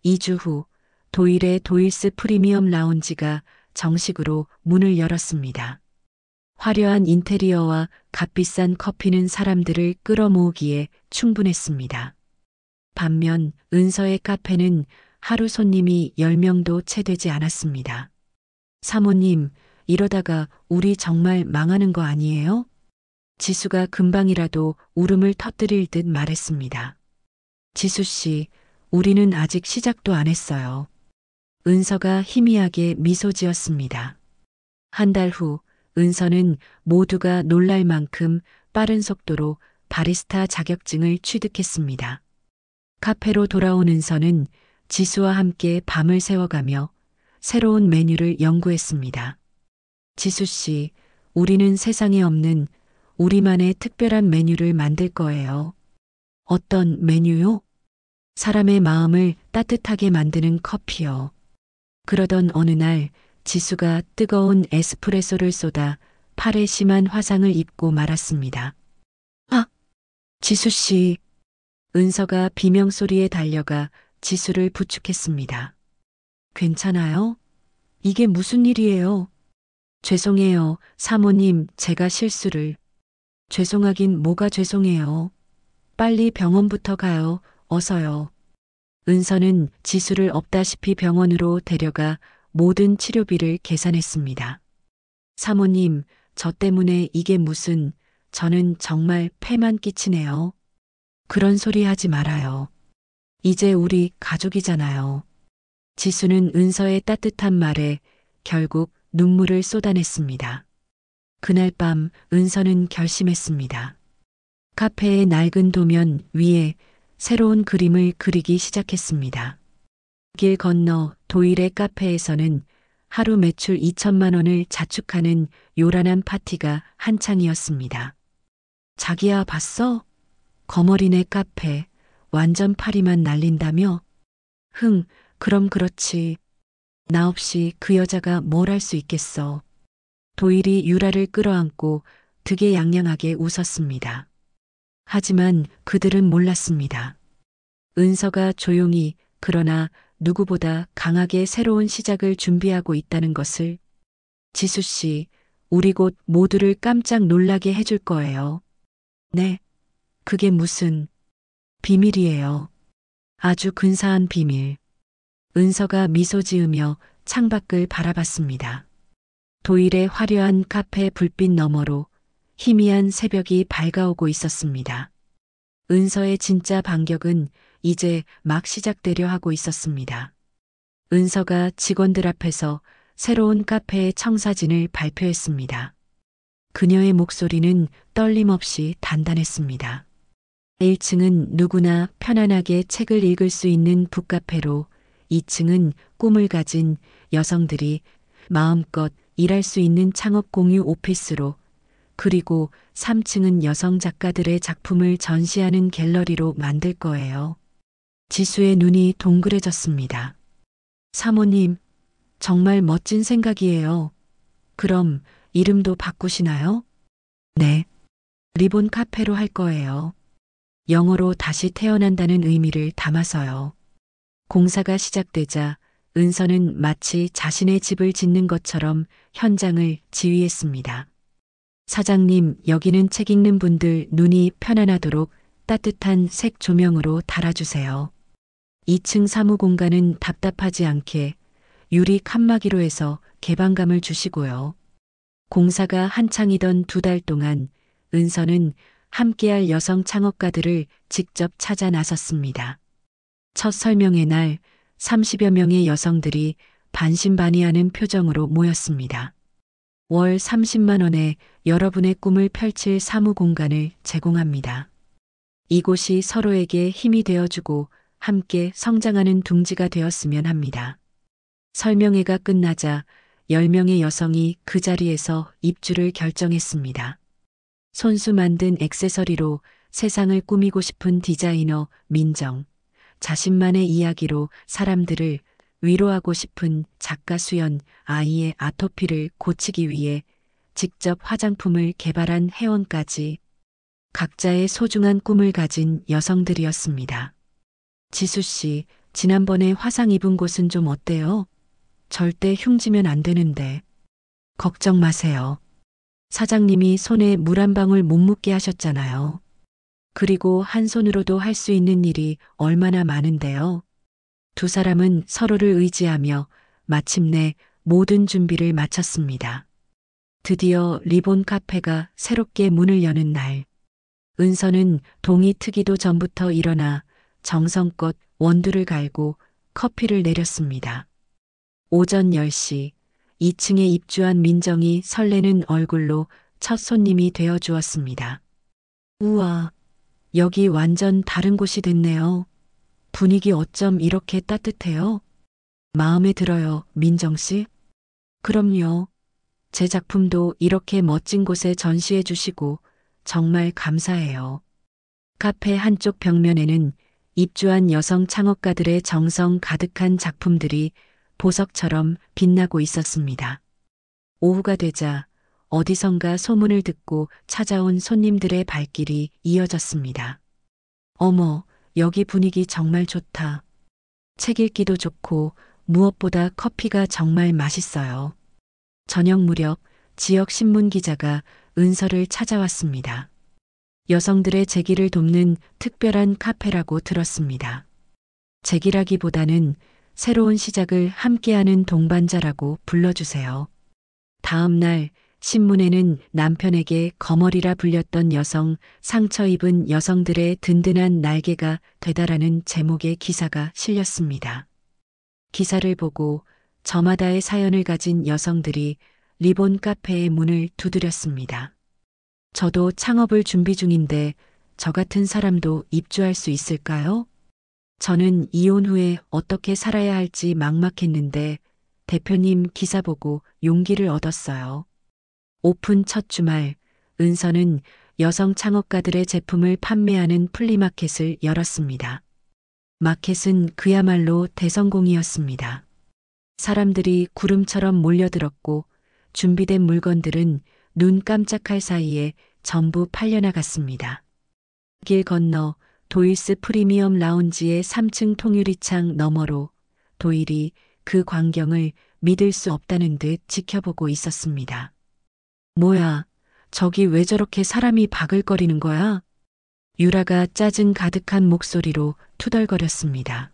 2주 후 도일의 도일스 프리미엄 라운지가 정식으로 문을 열었습니다. 화려한 인테리어와 값비싼 커피는 사람들을 끌어모으기에 충분했습니다. 반면 은서의 카페는 하루 손님이 10명도 채 되지 않았습니다. 사모님, 이러다가 우리 정말 망하는 거 아니에요? 지수가 금방이라도 울음을 터뜨릴 듯 말했습니다. 지수 씨, 우리는 아직 시작도 안 했어요. 은서가 희미하게 미소 지었습니다. 한 달 후, 은서는 모두가 놀랄 만큼 빠른 속도로 바리스타 자격증을 취득했습니다. 카페로 돌아온 은서는 지수와 함께 밤을 새워가며 새로운 메뉴를 연구했습니다. 지수 씨, 우리는 세상에 없는 우리만의 특별한 메뉴를 만들 거예요. 어떤 메뉴요? 사람의 마음을 따뜻하게 만드는 커피요. 그러던 어느 날 지수가 뜨거운 에스프레소를 쏟아 팔에 심한 화상을 입고 말았습니다. 아, 지수 씨. 은서가 비명소리에 달려가 지수를 부축했습니다. 괜찮아요? 이게 무슨 일이에요? 죄송해요, 사모님, 제가 실수를. 죄송하긴 뭐가 죄송해요. 빨리 병원부터 가요, 어서요. 은서는 지수를 없다시피 병원으로 데려가 모든 치료비를 계산했습니다. 사모님, 저 때문에 이게 무슨, 저는 정말 폐만 끼치네요. 그런 소리 하지 말아요. 이제 우리 가족이잖아요. 지수는 은서의 따뜻한 말에 결국 눈물을 쏟아냈습니다. 그날 밤 은서는 결심했습니다. 카페의 낡은 도면 위에 새로운 그림을 그리기 시작했습니다. 길 건너 도일의 카페에서는 하루 매출 2천만 원을 자축하는 요란한 파티가 한창이었습니다. 자기야, 봤어? 거머리네 카페 완전 파리만 날린다며? 그럼 그렇지. 나 없이 그 여자가 뭘 할 수 있겠어. 도일이 유라를 끌어안고 득에양양하게 웃었습니다. 하지만 그들은 몰랐습니다. 은서가 조용히 그러나 누구보다 강하게 새로운 시작을 준비하고 있다는 것을. 지수 씨, 우리 곧 모두를 깜짝 놀라게 해줄 거예요. 네, 그게 무슨 비밀이에요. 아주 근사한 비밀. 은서가 미소 지으며 창밖을 바라봤습니다. 도일의 화려한 카페 불빛 너머로 희미한 새벽이 밝아오고 있었습니다. 은서의 진짜 반격은 이제 막 시작되려 하고 있었습니다. 은서가 직원들 앞에서 새로운 카페의 청사진을 발표했습니다. 그녀의 목소리는 떨림 없이 단단했습니다. 1층은 누구나 편안하게 책을 읽을 수 있는 북카페로, 2층은 꿈을 가진 여성들이 마음껏 일할 수 있는 창업 공유 오피스로, 그리고 3층은 여성 작가들의 작품을 전시하는 갤러리로 만들 거예요. 지수의 눈이 동그래졌습니다. 사모님, 정말 멋진 생각이에요. 그럼 이름도 바꾸시나요? 네. 리본 카페로 할 거예요. 영어로 다시 태어난다는 의미를 담아서요. 공사가 시작되자 은서는 마치 자신의 집을 짓는 것처럼 현장을 지휘했습니다. 사장님, 여기는 책 읽는 분들 눈이 편안하도록 따뜻한 색 조명으로 달아주세요. 2층 사무 공간은 답답하지 않게 유리 칸막이로 해서 개방감을 주시고요. 공사가 한창이던 2달 동안 은서는 함께할 여성 창업가들을 직접 찾아 나섰습니다. 첫 설명의 날 30여 명의 여성들이 반신반의하는 표정으로 모였습니다. 월 30만 원에 여러분의 꿈을 펼칠 사무 공간을 제공합니다. 이곳이 서로에게 힘이 되어주고 함께 성장하는 둥지가 되었으면 합니다. 설명회가 끝나자 10명의 여성이 그 자리에서 입주를 결정했습니다. 손수 만든 액세서리로 세상을 꾸미고 싶은 디자이너 민정, 자신만의 이야기로 사람들을 위로하고 싶은 작가 수연, 아이의 아토피를 고치기 위해 직접 화장품을 개발한 회원까지 각자의 소중한 꿈을 가진 여성들이었습니다. 지수 씨, 지난번에 화상 입은 곳은 좀 어때요? 절대 흉지면 안 되는데. 걱정 마세요. 사장님이 손에 물 한 방울 못 묻게 하셨잖아요. 그리고 한 손으로도 할 수 있는 일이 얼마나 많은데요. 두 사람은 서로를 의지하며 마침내 모든 준비를 마쳤습니다. 드디어 리본 카페가 새롭게 문을 여는 날. 은서는 동이 트기도 전부터 일어나 정성껏 원두를 갈고 커피를 내렸습니다. 오전 10시 2층에 입주한 민정이 설레는 얼굴로 첫 손님이 되어 주었습니다. 우와, 여기 완전 다른 곳이 됐네요. 분위기 어쩜 이렇게 따뜻해요? 마음에 들어요, 민정 씨? 그럼요. 제 작품도 이렇게 멋진 곳에 전시해 주시고 정말 감사해요. 카페 한쪽 벽면에는 입주한 여성 창업가들의 정성 가득한 작품들이 보석처럼 빛나고 있었습니다. 오후가 되자 어디선가 소문을 듣고 찾아온 손님들의 발길이 이어졌습니다. 어머, 여기 분위기 정말 좋다. 책 읽기도 좋고 무엇보다 커피가 정말 맛있어요. 저녁 무렵 지역 신문 기자가 은서를 찾아왔습니다. 여성들의 재기를 돕는 특별한 카페라고 들었습니다. 재기라기보다는 새로운 시작을 함께하는 동반자라고 불러주세요. 다음 날 신문에는 남편에게 거머리라 불렸던 여성, 상처 입은 여성들의 든든한 날개가 되다라는 제목의 기사가 실렸습니다. 기사를 보고 저마다의 사연을 가진 여성들이 리본 카페의 문을 두드렸습니다. 저도 창업을 준비 중인데 저 같은 사람도 입주할 수 있을까요? 저는 이혼 후에 어떻게 살아야 할지 막막했는데 대표님 기사 보고 용기를 얻었어요. 오픈 첫 주말, 은서는 여성 창업가들의 제품을 판매하는 플리마켓을 열었습니다. 마켓은 그야말로 대성공이었습니다. 사람들이 구름처럼 몰려들었고 준비된 물건들은 눈 깜짝할 사이에 전부 팔려나갔습니다. 길 건너 도일스 프리미엄 라운지의 3층 통유리창 너머로 도일이 그 광경을 믿을 수 없다는 듯 지켜보고 있었습니다. 뭐야, 저기 왜 저렇게 사람이 바글거리는 거야? 유라가 짜증 가득한 목소리로 투덜거렸습니다.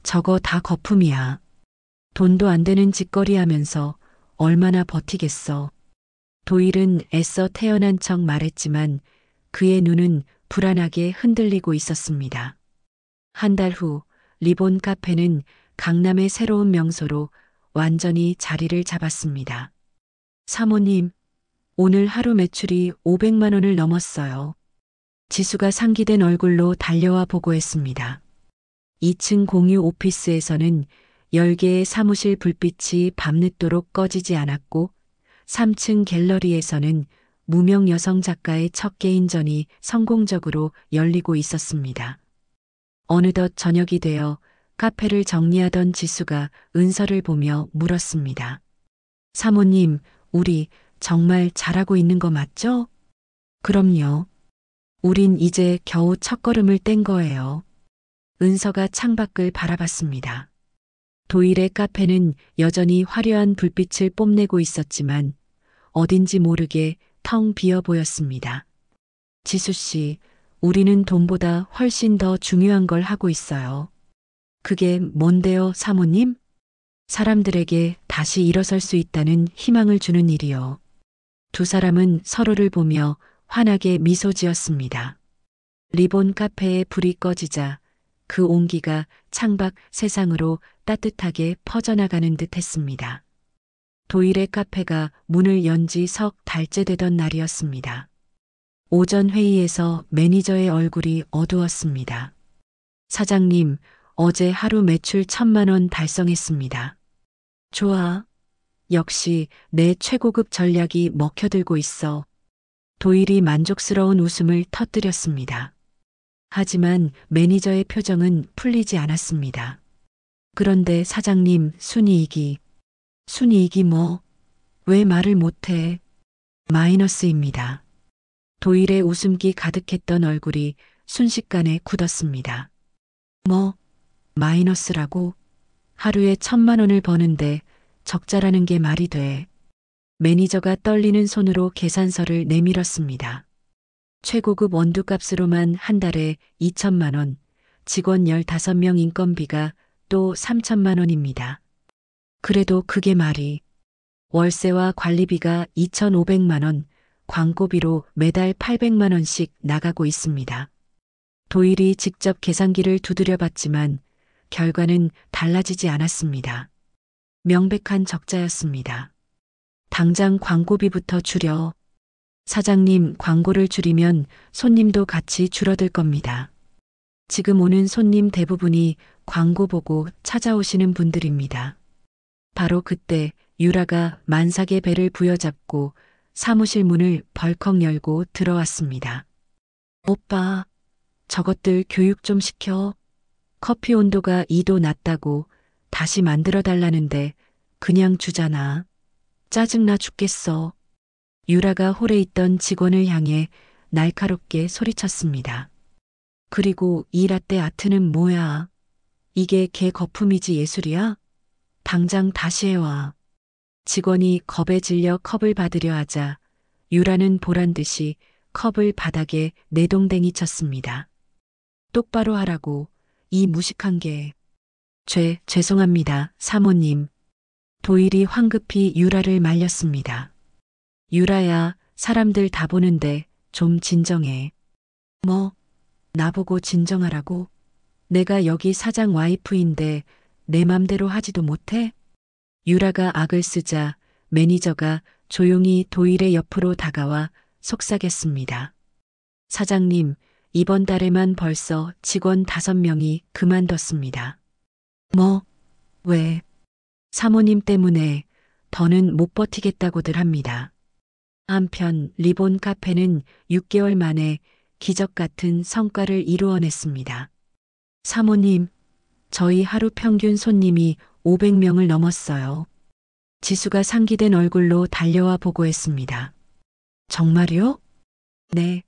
저거 다 거품이야. 돈도 안 되는 짓거리 하면서 얼마나 버티겠어. 도일은 애써 태어난 척 말했지만 그의 눈은 불안하게 흔들리고 있었습니다. 한 달 후 리본 카페는 강남의 새로운 명소로 완전히 자리를 잡았습니다. 사모님, 오늘 하루 매출이 500만 원을 넘었어요. 지수가 상기된 얼굴로 달려와 보고했습니다. 2층 공유 오피스에서는 10개의 사무실 불빛이 밤늦도록 꺼지지 않았고 3층 갤러리에서는 무명 여성 작가의 첫 개인전이 성공적으로 열리고 있었습니다. 어느덧 저녁이 되어 카페를 정리하던 지수가 은서를 보며 물었습니다. 사모님, 우리 정말 잘하고 있는 거 맞죠? 그럼요. 우린 이제 겨우 첫걸음을 뗀 거예요. 은서가 창밖을 바라봤습니다. 도일의 카페는 여전히 화려한 불빛을 뽐내고 있었지만 어딘지 모르게 텅 비어 보였습니다. 지수 씨, 우리는 돈보다 훨씬 더 중요한 걸 하고 있어요. 그게 뭔데요, 사모님? 사람들에게 다시 일어설 수 있다는 희망을 주는 일이요. 두 사람은 서로를 보며 환하게 미소 지었습니다. 리본 카페의 불이 꺼지자 그 온기가 창밖 세상으로 따뜻하게 퍼져나가는 듯 했습니다. 도일의 카페가 문을 연 지 석 달째 되던 날이었습니다. 오전 회의에서 매니저의 얼굴이 어두웠습니다. 사장님, 어제 하루 매출 1,000만 원 달성했습니다. 좋아. 역시 내 최고급 전략이 먹혀들고 있어. 도일이 만족스러운 웃음을 터뜨렸습니다. 하지만 매니저의 표정은 풀리지 않았습니다. 그런데 사장님, 순이익이 뭐? 왜 말을 못해? 마이너스입니다. 도일의 웃음기 가득했던 얼굴이 순식간에 굳었습니다. 뭐? 마이너스라고? 하루에 1,000만 원을 버는데 적자라는 게 말이 돼. 매니저가 떨리는 손으로 계산서를 내밀었습니다. 최고급 원두값으로만 한 달에 2천만 원, 직원 15명 인건비가 또 3천만 원입니다. 그래도 그게 말이. 월세와 관리비가 2,500만 원, 광고비로 매달 800만 원씩 나가고 있습니다. 도일이 직접 계산기를 두드려 봤지만 결과는 달라지지 않았습니다. 명백한 적자였습니다. 당장 광고비부터 줄여. 사장님, 광고를 줄이면 손님도 같이 줄어들 겁니다. 지금 오는 손님 대부분이 광고 보고 찾아오시는 분들입니다. 바로 그때 유라가 만삭의 배를 부여잡고 사무실 문을 벌컥 열고 들어왔습니다. 오빠, 저것들 교육 좀 시켜. 커피 온도가 2도 낮다고 다시 만들어 달라는데 그냥 주잖아. 짜증나 죽겠어. 유라가 홀에 있던 직원을 향해 날카롭게 소리쳤습니다. 그리고 이 라떼 아트는 뭐야? 이게 개 거품이지 예술이야? 당장 다시 해와. 직원이 겁에 질려 컵을 받으려 하자 유라는 보란듯이 컵을 바닥에 내동댕이 쳤습니다. 똑바로 하라고, 이 무식한 개. 죄송합니다, 사모님. 도일이 황급히 유라를 말렸습니다. 유라야, 사람들 다 보는데 좀 진정해. 뭐, 나보고 진정하라고? 내가 여기 사장 와이프인데 내 맘대로 하지도 못해? 유라가 악을 쓰자 매니저가 조용히 도일의 옆으로 다가와 속삭였습니다. 사장님, 이번 달에만 벌써 직원 5명이 그만뒀습니다. 뭐, 왜? 사모님 때문에 더는 못 버티겠다고들 합니다. 한편 리본 카페는 6개월 만에 기적 같은 성과를 이루어냈습니다. 사모님, 저희 하루 평균 손님이 500명을 넘었어요. 지수가 상기된 얼굴로 달려와 보고했습니다. 정말요? 네.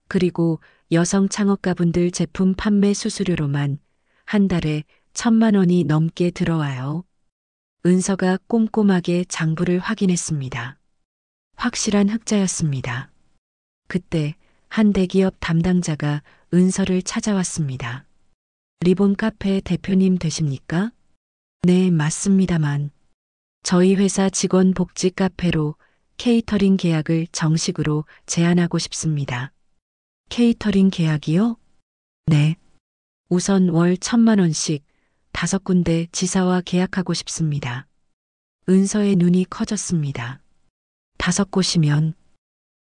그리고 여성 창업가분들 제품 판매 수수료로만 한 달에 1,000만 원이 넘게 들어와요. 은서가 꼼꼼하게 장부를 확인했습니다. 확실한 흑자였습니다. 그때 한 대기업 담당자가 은서를 찾아왔습니다. 리본 카페 대표님 되십니까? 네, 맞습니다만. 저희 회사 직원 복지 카페로 케이터링 계약을 정식으로 제안하고 싶습니다. 케이터링 계약이요? 네. 우선 월 1,000만 원씩 5군데 지사와 계약하고 싶습니다. 은서의 눈이 커졌습니다. 5곳이면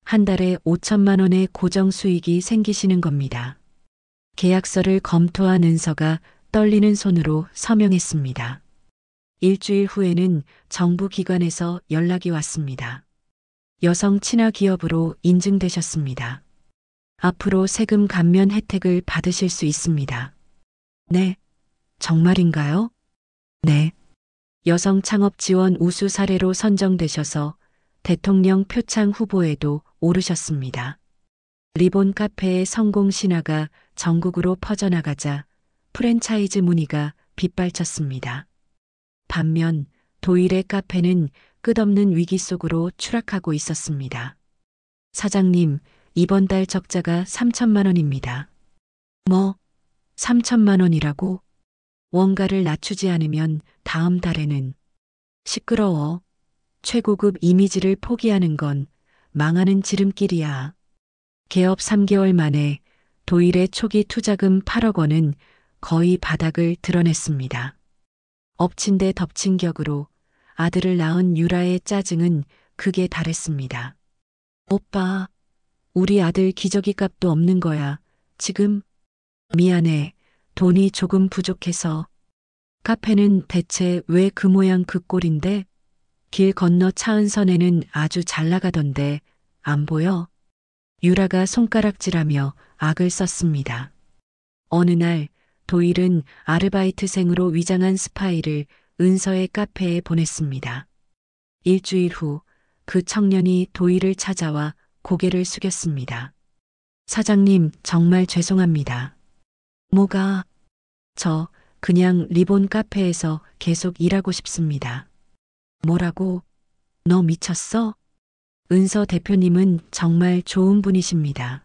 한 달에 5천만 원의 고정 수익이 생기시는 겁니다. 계약서를 검토한 은서가 떨리는 손으로 서명했습니다. 일주일 후에는 정부 기관에서 연락이 왔습니다. 여성 친화 기업으로 인증되셨습니다. 앞으로 세금 감면 혜택을 받으실 수 있습니다. 네, 정말인가요? 네. 여성 창업 지원 우수 사례로 선정되셔서 대통령 표창 후보에도 오르셨습니다. 리본 카페의 성공 신화가 전국으로 퍼져나가자 프랜차이즈 문의가 빗발쳤습니다. 반면 도일의 카페는 끝없는 위기 속으로 추락하고 있었습니다. 사장님, 이번 달 적자가 3천만 원입니다. 뭐, 3천만 원이라고? 원가를 낮추지 않으면 다음 달에는 시끄러워. 최고급 이미지를 포기하는 건 망하는 지름길이야. 개업 3개월 만에 도일의 초기 투자금 8억 원은 거의 바닥을 드러냈습니다. 엎친 데 덮친 격으로 아들을 낳은 유라의 짜증은 극에 달했습니다. 오빠, 우리 아들 기저귀 값도 없는 거야. 지금 미안해. 돈이 조금 부족해서. 카페는 대체 왜 그 모양 그 꼴인데? 길 건너 차은선에는 아주 잘 나가던데 안 보여? 유라가 손가락질하며 악을 썼습니다. 어느 날 도일은 아르바이트생으로 위장한 스파이를 은서의 카페에 보냈습니다. 일주일 후 그 청년이 도일을 찾아와 고개를 숙였습니다. 사장님, 정말 죄송합니다. 뭐가? 저 그냥 리본 카페에서 계속 일하고 싶습니다. 뭐라고? 너 미쳤어? 은서 대표님은 정말 좋은 분이십니다.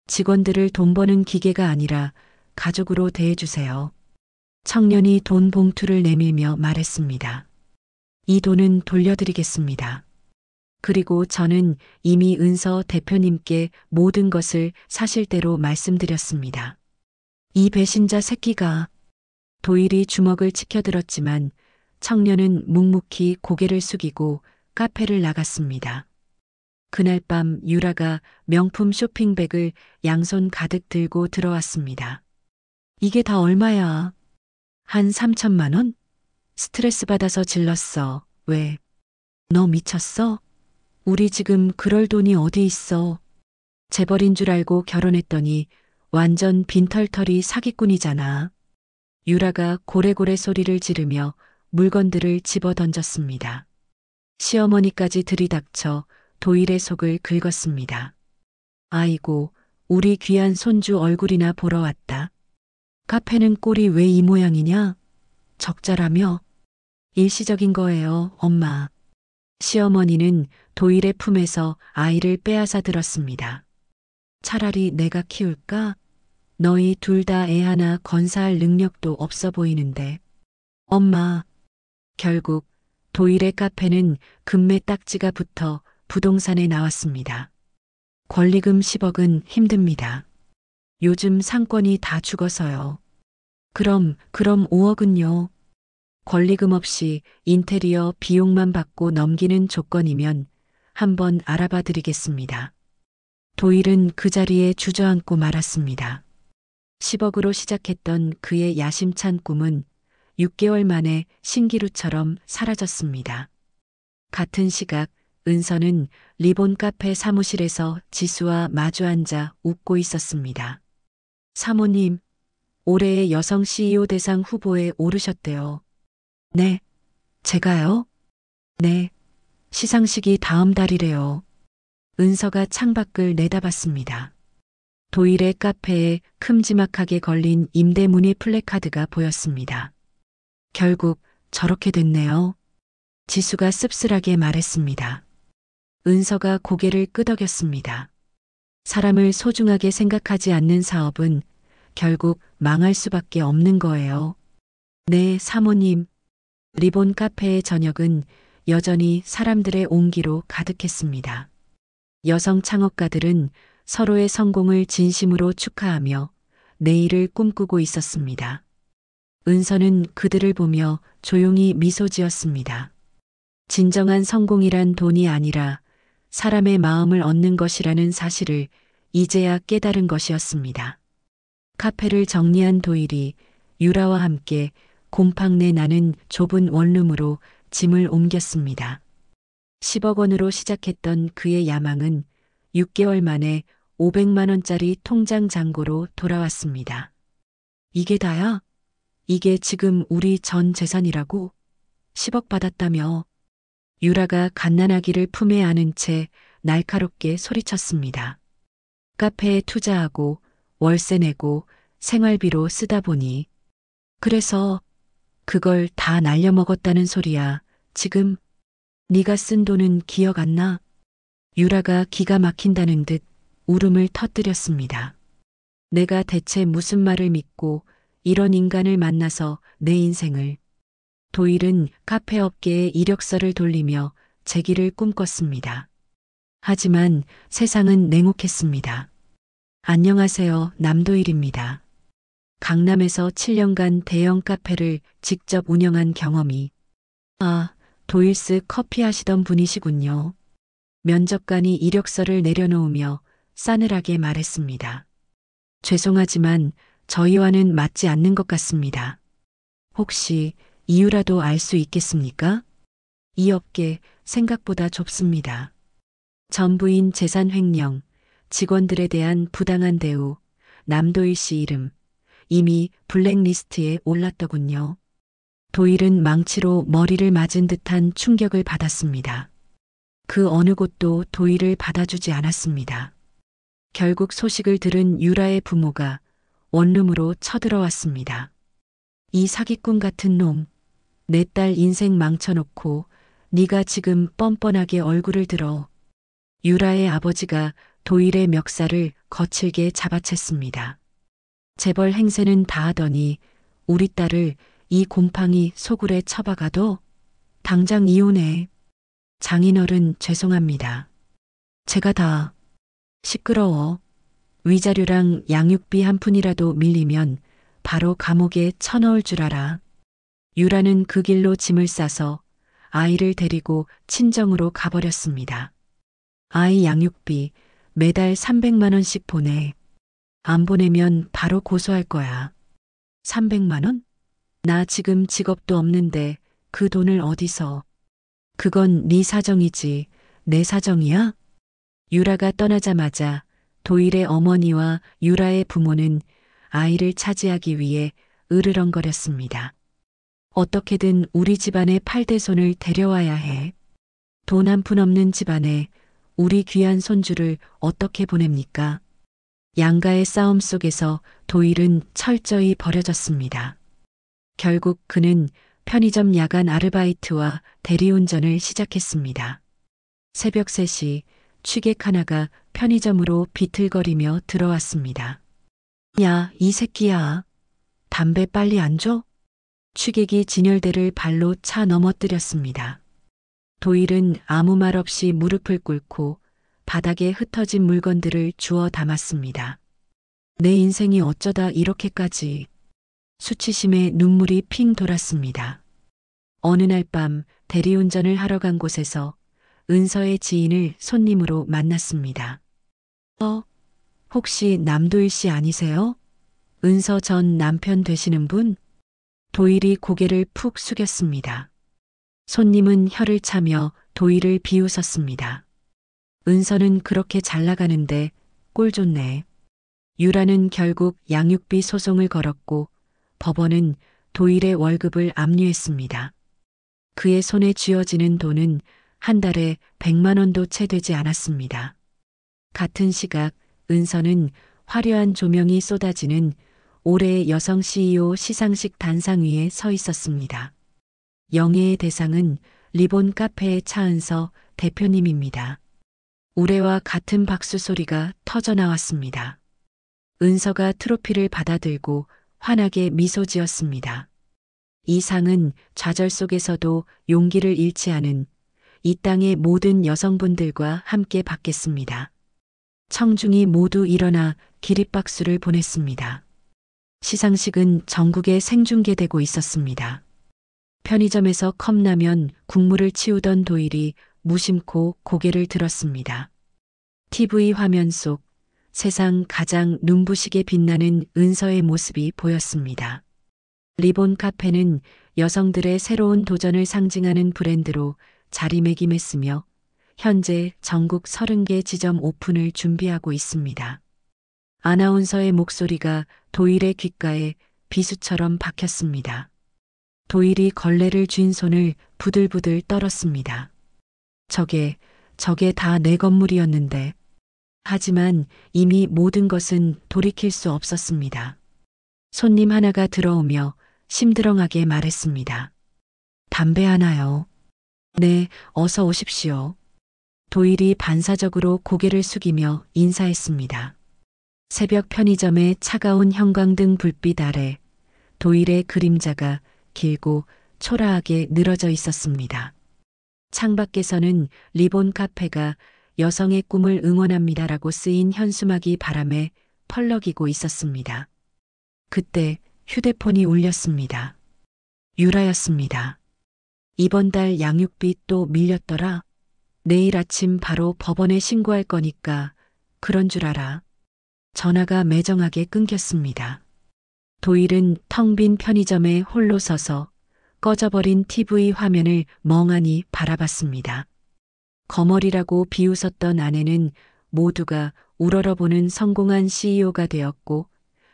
직원들을 돈 버는 기계가 아니라 가족으로 대해주세요. 청년이 돈 봉투를 내밀며 말했습니다. 이 돈은 돌려드리겠습니다. 그리고 저는 이미 은서 대표님께 모든 것을 사실대로 말씀드렸습니다. 이 배신자 새끼가. 도일이 주먹을 치켜들었지만 청년은 묵묵히 고개를 숙이고 카페를 나갔습니다. 그날 밤 유라가 명품 쇼핑백을 양손 가득 들고 들어왔습니다. 이게 다 얼마야? 한 3천만 원? 스트레스 받아서 질렀어. 왜? 너 미쳤어? 우리 지금 그럴 돈이 어디 있어? 재벌인 줄 알고 결혼했더니 완전 빈털터리 사기꾼이잖아. 유라가 고래고래 소리를 지르며 물건들을 집어 던졌습니다. 시어머니까지 들이닥쳐 도일의 속을 긁었습니다. 아이고, 우리 귀한 손주 얼굴이나 보러 왔다. 카페는 꼴이 왜 이 모양이냐? 적자라며? 일시적인 거예요, 엄마. 시어머니는 도일의 품에서 아이를 빼앗아 들었습니다. 차라리 내가 키울까? 너희 둘 다 애 하나 건사할 능력도 없어 보이는데. 엄마. 결국 도일의 카페는 금매 딱지가 붙어 부동산에 나왔습니다. 권리금 10억은 힘듭니다. 요즘 상권이 다 죽어서요. 그럼 5억은요? 권리금 없이 인테리어 비용만 받고 넘기는 조건이면 한번 알아봐 드리겠습니다. 도일은 그 자리에 주저앉고 말았습니다. 10억으로 시작했던 그의 야심찬 꿈은 6개월 만에 신기루처럼 사라졌습니다. 같은 시각 은서는 리본 카페 사무실에서 지수와 마주 앉아 웃고 있었습니다. 사모님, 올해의 여성 CEO 대상 후보에 오르셨대요. 네, 제가요? 네, 시상식이 다음 달이래요. 은서가 창밖을 내다봤습니다. 도일의 카페에 큼지막하게 걸린 임대 문의 플래카드가 보였습니다. 결국 저렇게 됐네요. 지수가 씁쓸하게 말했습니다. 은서가 고개를 끄덕였습니다. 사람을 소중하게 생각하지 않는 사업은 결국 망할 수밖에 없는 거예요. 네, 사모님. 리본 카페의 저녁은 여전히 사람들의 온기로 가득했습니다. 여성 창업가들은 서로의 성공을 진심으로 축하하며 내일을 꿈꾸고 있었습니다. 은서는 그들을 보며 조용히 미소 지었습니다. 진정한 성공이란 돈이 아니라 사람의 마음을 얻는 것이라는 사실을 이제야 깨달은 것이었습니다. 카페를 정리한 도일이 유라와 함께 곰팡 내 나는 좁은 원룸으로 짐을 옮겼습니다. 10억 원으로 시작했던 그의 야망은 6개월 만에 500만 원짜리 통장 잔고로 돌아왔습니다. 이게 다야? 이게 지금 우리 전 재산이라고? 10억 받았다며. 유라가 갓난아기를 품에 안은 채 날카롭게 소리쳤습니다. 카페에 투자하고 월세 내고 생활비로 쓰다 보니 그래서 그걸 다 날려먹었다는 소리야. 지금 네가 쓴 돈은 기억 안 나? 유라가 기가 막힌다는 듯 울음을 터뜨렸습니다. 내가 대체 무슨 말을 믿고 이런 인간을 만나서 내 인생을. 도일은 카페 업계에 이력서를 돌리며 재기를 꿈꿨습니다. 하지만 세상은 냉혹했습니다. 안녕하세요, 남도일입니다. 강남에서 7년간 대형 카페를 직접 운영한 경험이. 아, 도일스 커피 하시던 분이시군요. 면접관이 이력서를 내려놓으며 싸늘하게 말했습니다. 죄송하지만 저희와는 맞지 않는 것 같습니다. 혹시 이유라도 알 수 있겠습니까? 이 업계 생각보다 좁습니다. 전부인 재산 횡령, 직원들에 대한 부당한 대우, 남도일 씨 이름, 이미 블랙리스트에 올랐더군요. 도일은 망치로 머리를 맞은 듯한 충격을 받았습니다. 그 어느 곳도 도일을 받아주지 않았습니다. 결국 소식을 들은 유라의 부모가 원룸으로 쳐들어왔습니다. 이 사기꾼 같은 놈, 내 딸 인생 망쳐놓고 네가 지금 뻔뻔하게 얼굴을 들어. 유라의 아버지가 도일의 멱살을 거칠게 잡아챘습니다. 재벌 행세는 다 하더니 우리 딸을 이 곰팡이 소굴에 처박아도 당장 이혼해. 장인어른 죄송합니다. 제가 다. 시끄러워. 위자료랑 양육비 한 푼이라도 밀리면 바로 감옥에 쳐넣을 줄 알아. 유라는 그 길로 짐을 싸서 아이를 데리고 친정으로 가버렸습니다. 아이 양육비 매달 300만 원씩 보내. 안 보내면 바로 고소할 거야. 300만 원? 나 지금 직업도 없는데 그 돈을 어디서. 그건 네 사정이지 내 사정이야? 유라가 떠나자마자 도일의 어머니와 유라의 부모는 아이를 차지하기 위해 으르렁거렸습니다. 어떻게든 우리 집안의 8대손을 데려와야 해. 돈 한 푼 없는 집안에 우리 귀한 손주를 어떻게 보냅니까? 양가의 싸움 속에서 도일은 철저히 버려졌습니다. 결국 그는 편의점 야간 아르바이트와 대리운전을 시작했습니다. 새벽 3시 취객 하나가 편의점으로 비틀거리며 들어왔습니다. 야, 이 새끼야. 담배 빨리 안 줘? 취객이 진열대를 발로 차 넘어뜨렸습니다. 도일은 아무 말 없이 무릎을 꿇고 바닥에 흩어진 물건들을 주워 담았습니다. 내 인생이 어쩌다 이렇게까지. 수치심에 눈물이 핑 돌았습니다. 어느 날 밤 대리운전을 하러 간 곳에서 은서의 지인을 손님으로 만났습니다. 혹시 남도일 씨 아니세요? 은서 전 남편 되시는 분? 도일이 고개를 푹 숙였습니다. 손님은 혀를 차며 도일을 비웃었습니다. 은서는 그렇게 잘 나가는데 꼴 좋네. 유라는 결국 양육비 소송을 걸었고 법원은 도일의 월급을 압류했습니다. 그의 손에 쥐어지는 돈은 한 달에 100만 원도 채 되지 않았습니다. 같은 시각 은서는 화려한 조명이 쏟아지는 올해의 여성 CEO 시상식 단상 위에 서 있었습니다. 영예의 대상은 리본 카페의 차은서 대표님입니다. 우레와 같은 박수 소리가 터져 나왔습니다. 은서가 트로피를 받아들고 환하게 미소 지었습니다. 이 상은 좌절 속에서도 용기를 잃지 않은 이 땅의 모든 여성분들과 함께 받겠습니다. 청중이 모두 일어나 기립박수를 보냈습니다. 시상식은 전국에 생중계되고 있었습니다. 편의점에서 컵라면 국물을 치우던 도일이 무심코 고개를 들었습니다. TV 화면 속 세상 가장 눈부시게 빛나는 은서의 모습이 보였습니다. 리본 카페는 여성들의 새로운 도전을 상징하는 브랜드로 자리매김했으며 현재 전국 30개 지점 오픈을 준비하고 있습니다. 아나운서의 목소리가 도일의 귓가에 비수처럼 박혔습니다. 도일이 걸레를 쥔 손을 부들부들 떨었습니다. 저게 다 내 건물이었는데. 하지만 이미 모든 것은 돌이킬 수 없었습니다. 손님 하나가 들어오며 심드렁하게 말했습니다. 담배 하나요. 네, 어서 오십시오. 도일이 반사적으로 고개를 숙이며 인사했습니다. 새벽 편의점의 차가운 형광등 불빛 아래 도일의 그림자가 길고 초라하게 늘어져 있었습니다. 창밖에서는 리본 카페가 여성의 꿈을 응원합니다라고 쓰인 현수막이 바람에 펄럭이고 있었습니다. 그때 휴대폰이 울렸습니다. 유라였습니다. 이번 달 양육비 또 밀렸더라. 내일 아침 바로 법원에 신고할 거니까 그런 줄 알아. 전화가 매정하게 끊겼습니다. 도일은 텅 빈 편의점에 홀로 서서 꺼져버린 TV 화면을 멍하니 바라봤습니다. 거머리라고 비웃었던 아내는 모두가 우러러보는 성공한 CEO가 되었고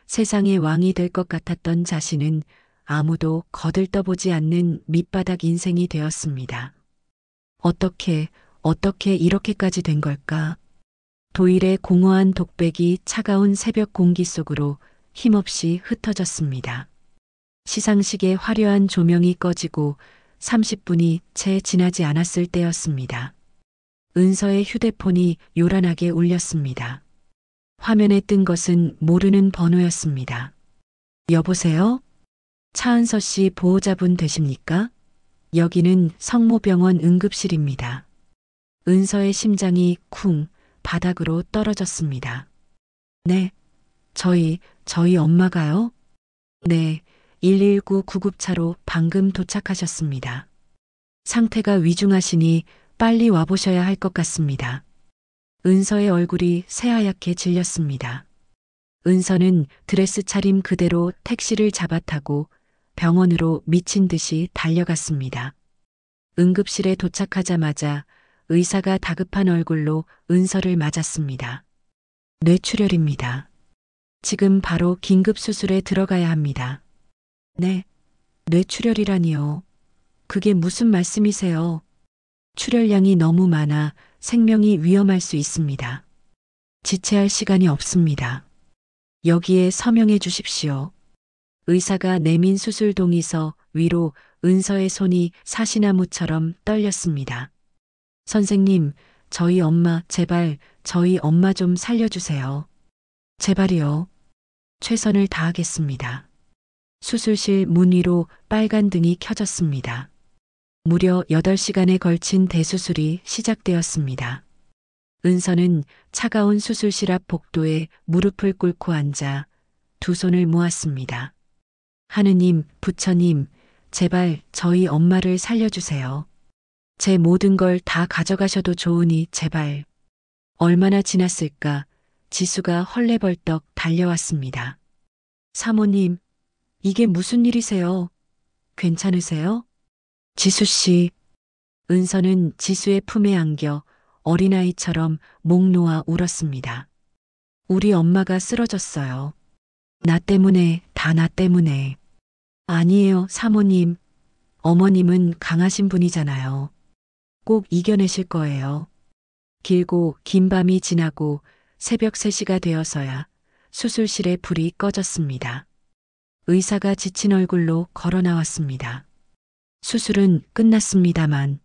세상의 왕이 될 것 같았던 자신은 아무도 거들떠보지 않는 밑바닥 인생이 되었습니다. 어떻게 이렇게까지 된 걸까? 도일의 공허한 독백이 차가운 새벽 공기 속으로 힘없이 흩어졌습니다. 시상식의 화려한 조명이 꺼지고 30분이 채 지나지 않았을 때였습니다. 은서의 휴대폰이 요란하게 울렸습니다. 화면에 뜬 것은 모르는 번호였습니다. 여보세요? 차은서 씨 보호자분 되십니까? 여기는 성모병원 응급실입니다. 은서의 심장이 쿵 바닥으로 떨어졌습니다. 네, 저희 엄마가요? 네, 119 구급차로 방금 도착하셨습니다. 상태가 위중하시니 빨리 와보셔야 할 것 같습니다. 은서의 얼굴이 새하얗게 질렸습니다. 은서는 드레스 차림 그대로 택시를 잡아타고 병원으로 미친 듯이 달려갔습니다. 응급실에 도착하자마자 의사가 다급한 얼굴로 은서를 맞았습니다. 뇌출혈입니다. 지금 바로 긴급 수술에 들어가야 합니다. 네, 뇌출혈이라니요. 그게 무슨 말씀이세요? 출혈량이 너무 많아 생명이 위험할 수 있습니다. 지체할 시간이 없습니다. 여기에 서명해 주십시오. 의사가 내민 수술 동의서 위로 은서의 손이 사시나무처럼 떨렸습니다. 선생님, 저희 엄마 제발 저희 엄마 좀 살려주세요. 제발이요. 최선을 다하겠습니다. 수술실 문 위로 빨간 등이 켜졌습니다. 무려 8시간에 걸친 대수술이 시작되었습니다. 은서는 차가운 수술실 앞 복도에 무릎을 꿇고 앉아 두 손을 모았습니다. 하느님, 부처님, 제발 저희 엄마를 살려주세요. 제 모든 걸 다 가져가셔도 좋으니 제발. 얼마나 지났을까 지수가 헐레벌떡 달려왔습니다. 사모님, 이게 무슨 일이세요? 괜찮으세요? 지수씨. 은서는 지수의 품에 안겨 어린아이처럼 목 놓아 울었습니다. 우리 엄마가 쓰러졌어요. 나 때문에, 다 나 때문에. 아니에요, 사모님. 어머님은 강하신 분이잖아요. 꼭 이겨내실 거예요. 길고 긴 밤이 지나고 새벽 3시가 되어서야 수술실에 불이 꺼졌습니다. 의사가 지친 얼굴로 걸어 나왔습니다. 수술은 끝났습니다만.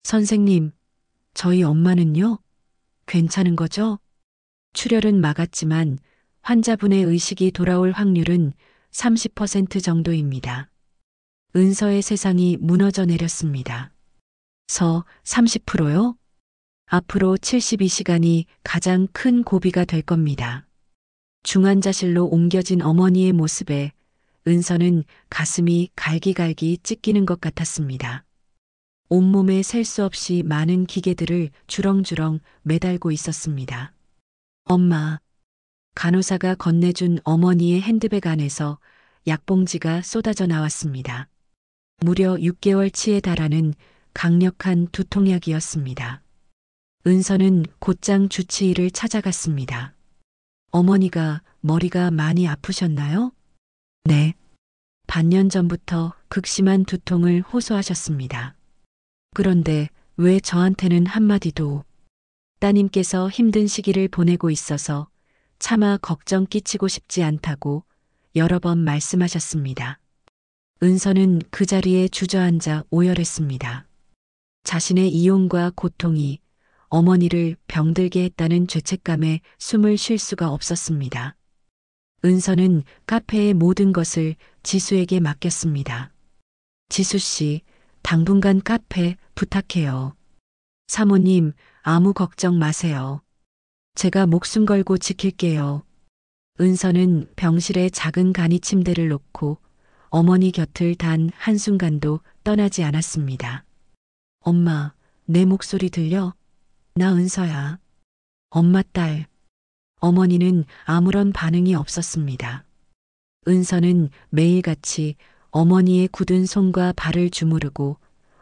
선생님, 저희 엄마는요? 괜찮은 거죠? 출혈은 막았지만 환자분의 의식이 돌아올 확률은 30% 정도입니다. 은서의 세상이 무너져 내렸습니다. 30%요? 앞으로 72시간이 가장 큰 고비가 될 겁니다. 중환자실로 옮겨진 어머니의 모습에 은서는 가슴이 갈기갈기 찢기는 것 같았습니다. 온몸에 셀 수 없이 많은 기계들을 주렁주렁 매달고 있었습니다. 엄마, 간호사가 건네준 어머니의 핸드백 안에서 약봉지가 쏟아져 나왔습니다. 무려 6개월치에 달하는 강력한 두통약이었습니다. 은서는 곧장 주치의를 찾아갔습니다. 어머니가 머리가 많이 아프셨나요? 네. 반년 전부터 극심한 두통을 호소하셨습니다. 그런데 왜 저한테는 한마디도 따님께서 힘든 시기를 보내고 있어서 차마 걱정 끼치고 싶지 않다고 여러 번 말씀하셨습니다. 은서는 그 자리에 주저앉아 오열했습니다. 자신의 이용과 고통이 어머니를 병들게 했다는 죄책감에 숨을 쉴 수가 없었습니다. 은서는 카페의 모든 것을 지수에게 맡겼습니다. 지수 씨, 당분간 카페 부탁해요. 사모님, 아무 걱정 마세요. 제가 목숨 걸고 지킬게요. 은서는 병실에 작은 간이 침대를 놓고 어머니 곁을 단 한순간도 떠나지 않았습니다. 엄마, 내 목소리 들려? 나 은서야. 엄마 딸. 어머니는 아무런 반응이 없었습니다. 은서는 매일같이 어머니의 굳은 손과 발을 주무르고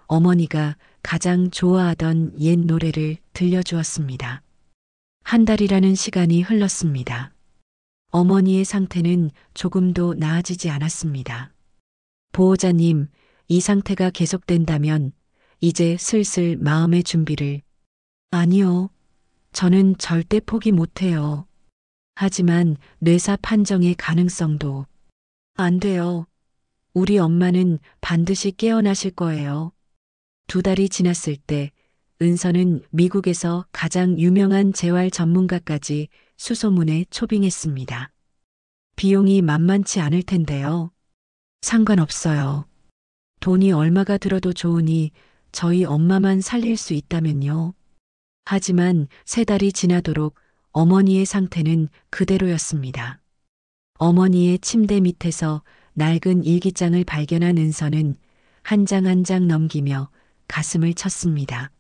어머니가 가장 좋아하던 옛 노래를 들려주었습니다. 한 달이라는 시간이 흘렀습니다. 어머니의 상태는 조금도 나아지지 않았습니다. 보호자님, 이 상태가 계속된다면 이제 슬슬 마음의 준비를. 아니요. 저는 절대 포기 못해요. 하지만 뇌사 판정의 가능성도. 안 돼요. 우리 엄마는 반드시 깨어나실 거예요. 2달이 지났을 때 은서는 미국에서 가장 유명한 재활 전문가까지 수소문에 초빙했습니다. 비용이 만만치 않을 텐데요. 상관없어요. 돈이 얼마가 들어도 좋으니 저희 엄마만 살릴 수 있다면요. 하지만 3달이 지나도록 어머니의 상태는 그대로였습니다. 어머니의 침대 밑에서 낡은 일기장을 발견한 은서는 한 장 한 장 넘기며 가슴을 쳤습니다.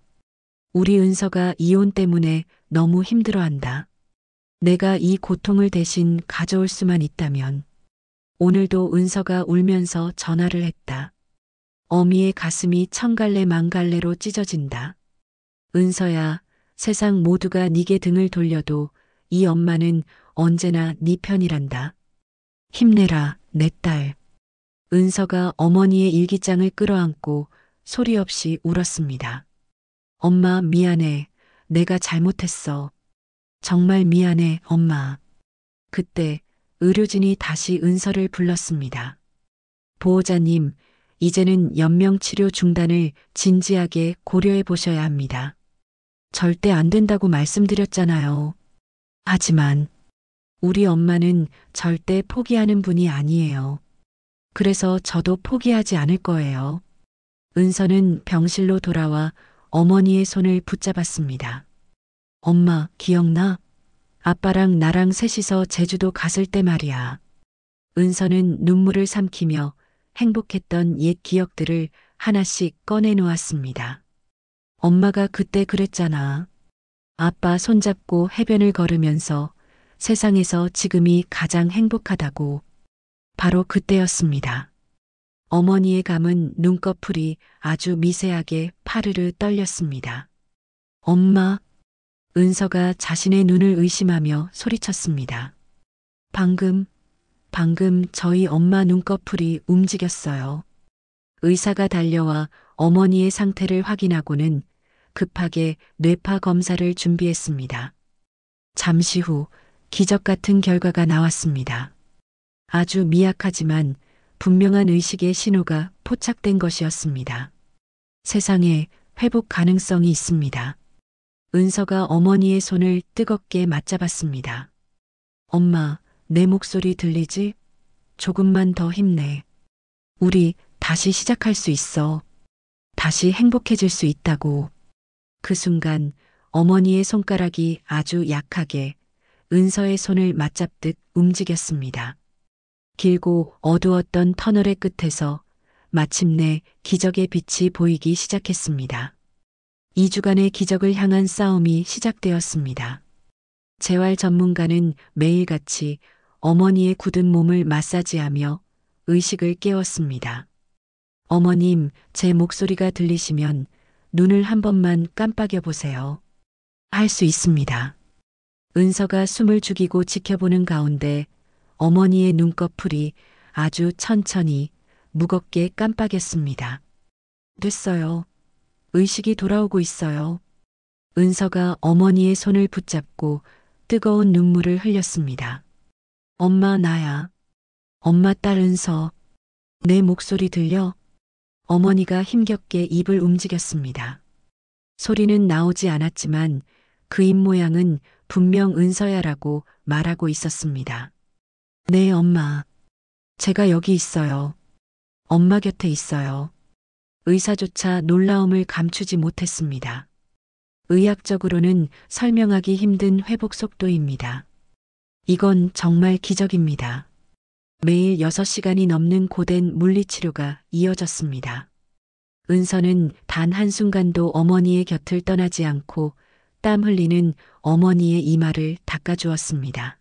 우리 은서가 이혼 때문에 너무 힘들어한다. 내가 이 고통을 대신 가져올 수만 있다면. 오늘도 은서가 울면서 전화를 했다. 어미의 가슴이 천갈래 만갈래로 찢어진다. 은서야, 세상 모두가 네게 등을 돌려도 이 엄마는 언제나 네 편이란다. 힘내라, 내 딸. 은서가 어머니의 일기장을 끌어안고 소리 없이 울었습니다. 엄마 미안해. 내가 잘못했어. 정말 미안해, 엄마. 그때 의료진이 다시 은서를 불렀습니다. 보호자님, 이제는 연명치료 중단을 진지하게 고려해 보셔야 합니다. 절대 안 된다고 말씀드렸잖아요. 하지만 우리 엄마는 절대 포기하는 분이 아니에요. 그래서 저도 포기하지 않을 거예요. 은서는 병실로 돌아와 어머니의 손을 붙잡았습니다. 엄마, 기억나? 아빠랑 나랑 셋이서 제주도 갔을 때 말이야. 은서는 눈물을 삼키며 행복했던 옛 기억들을 하나씩 꺼내 놓았습니다. 엄마가 그때 그랬잖아. 아빠 손잡고 해변을 걸으면서 세상에서 지금이 가장 행복하다고. 바로 그때였습니다. 어머니의 감은 눈꺼풀이 아주 미세하게 파르르 떨렸습니다. 엄마, 은서가 자신의 눈을 의심하며 소리쳤습니다. 방금 저희 엄마 눈꺼풀이 움직였어요. 의사가 달려와 어머니의 상태를 확인하고는 급하게 뇌파 검사를 준비했습니다. 잠시 후 기적 같은 결과가 나왔습니다. 아주 미약하지만 분명한 의식의 신호가 포착된 것이었습니다. 세상에 회복 가능성이 있습니다. 은서가 어머니의 손을 뜨겁게 맞잡았습니다. 엄마, 내 목소리 들리지? 조금만 더 힘내. 우리 다시 시작할 수 있어. 다시 행복해질 수 있다고. 그 순간 어머니의 손가락이 아주 약하게 은서의 손을 맞잡듯 움직였습니다. 길고 어두웠던 터널의 끝에서 마침내 기적의 빛이 보이기 시작했습니다. 2주간의 기적을 향한 싸움이 시작되었습니다. 재활 전문가는 매일같이 어머니의 굳은 몸을 마사지하며 의식을 깨웠습니다. 어머님, 제 목소리가 들리시면 눈을 한 번만 깜빡여 보세요. 할 수 있습니다. 은서가 숨을 죽이고 지켜보는 가운데 어머니의 눈꺼풀이 아주 천천히 무겁게 깜빡였습니다. 됐어요. 의식이 돌아오고 있어요. 은서가 어머니의 손을 붙잡고 뜨거운 눈물을 흘렸습니다. 엄마, 나야. 엄마, 딸 은서. 내 목소리 들려? 어머니가 힘겹게 입을 움직였습니다. 소리는 나오지 않았지만 그 입모양은 분명 은서야라고 말하고 있었습니다. 네, 엄마. 제가 여기 있어요. 엄마 곁에 있어요. 의사조차 놀라움을 감추지 못했습니다. 의학적으로는 설명하기 힘든 회복 속도입니다. 이건 정말 기적입니다. 매일 6시간이 넘는 고된 물리치료가 이어졌습니다. 은서는 단 한순간도 어머니의 곁을 떠나지 않고 땀 흘리는 어머니의 이마를 닦아주었습니다.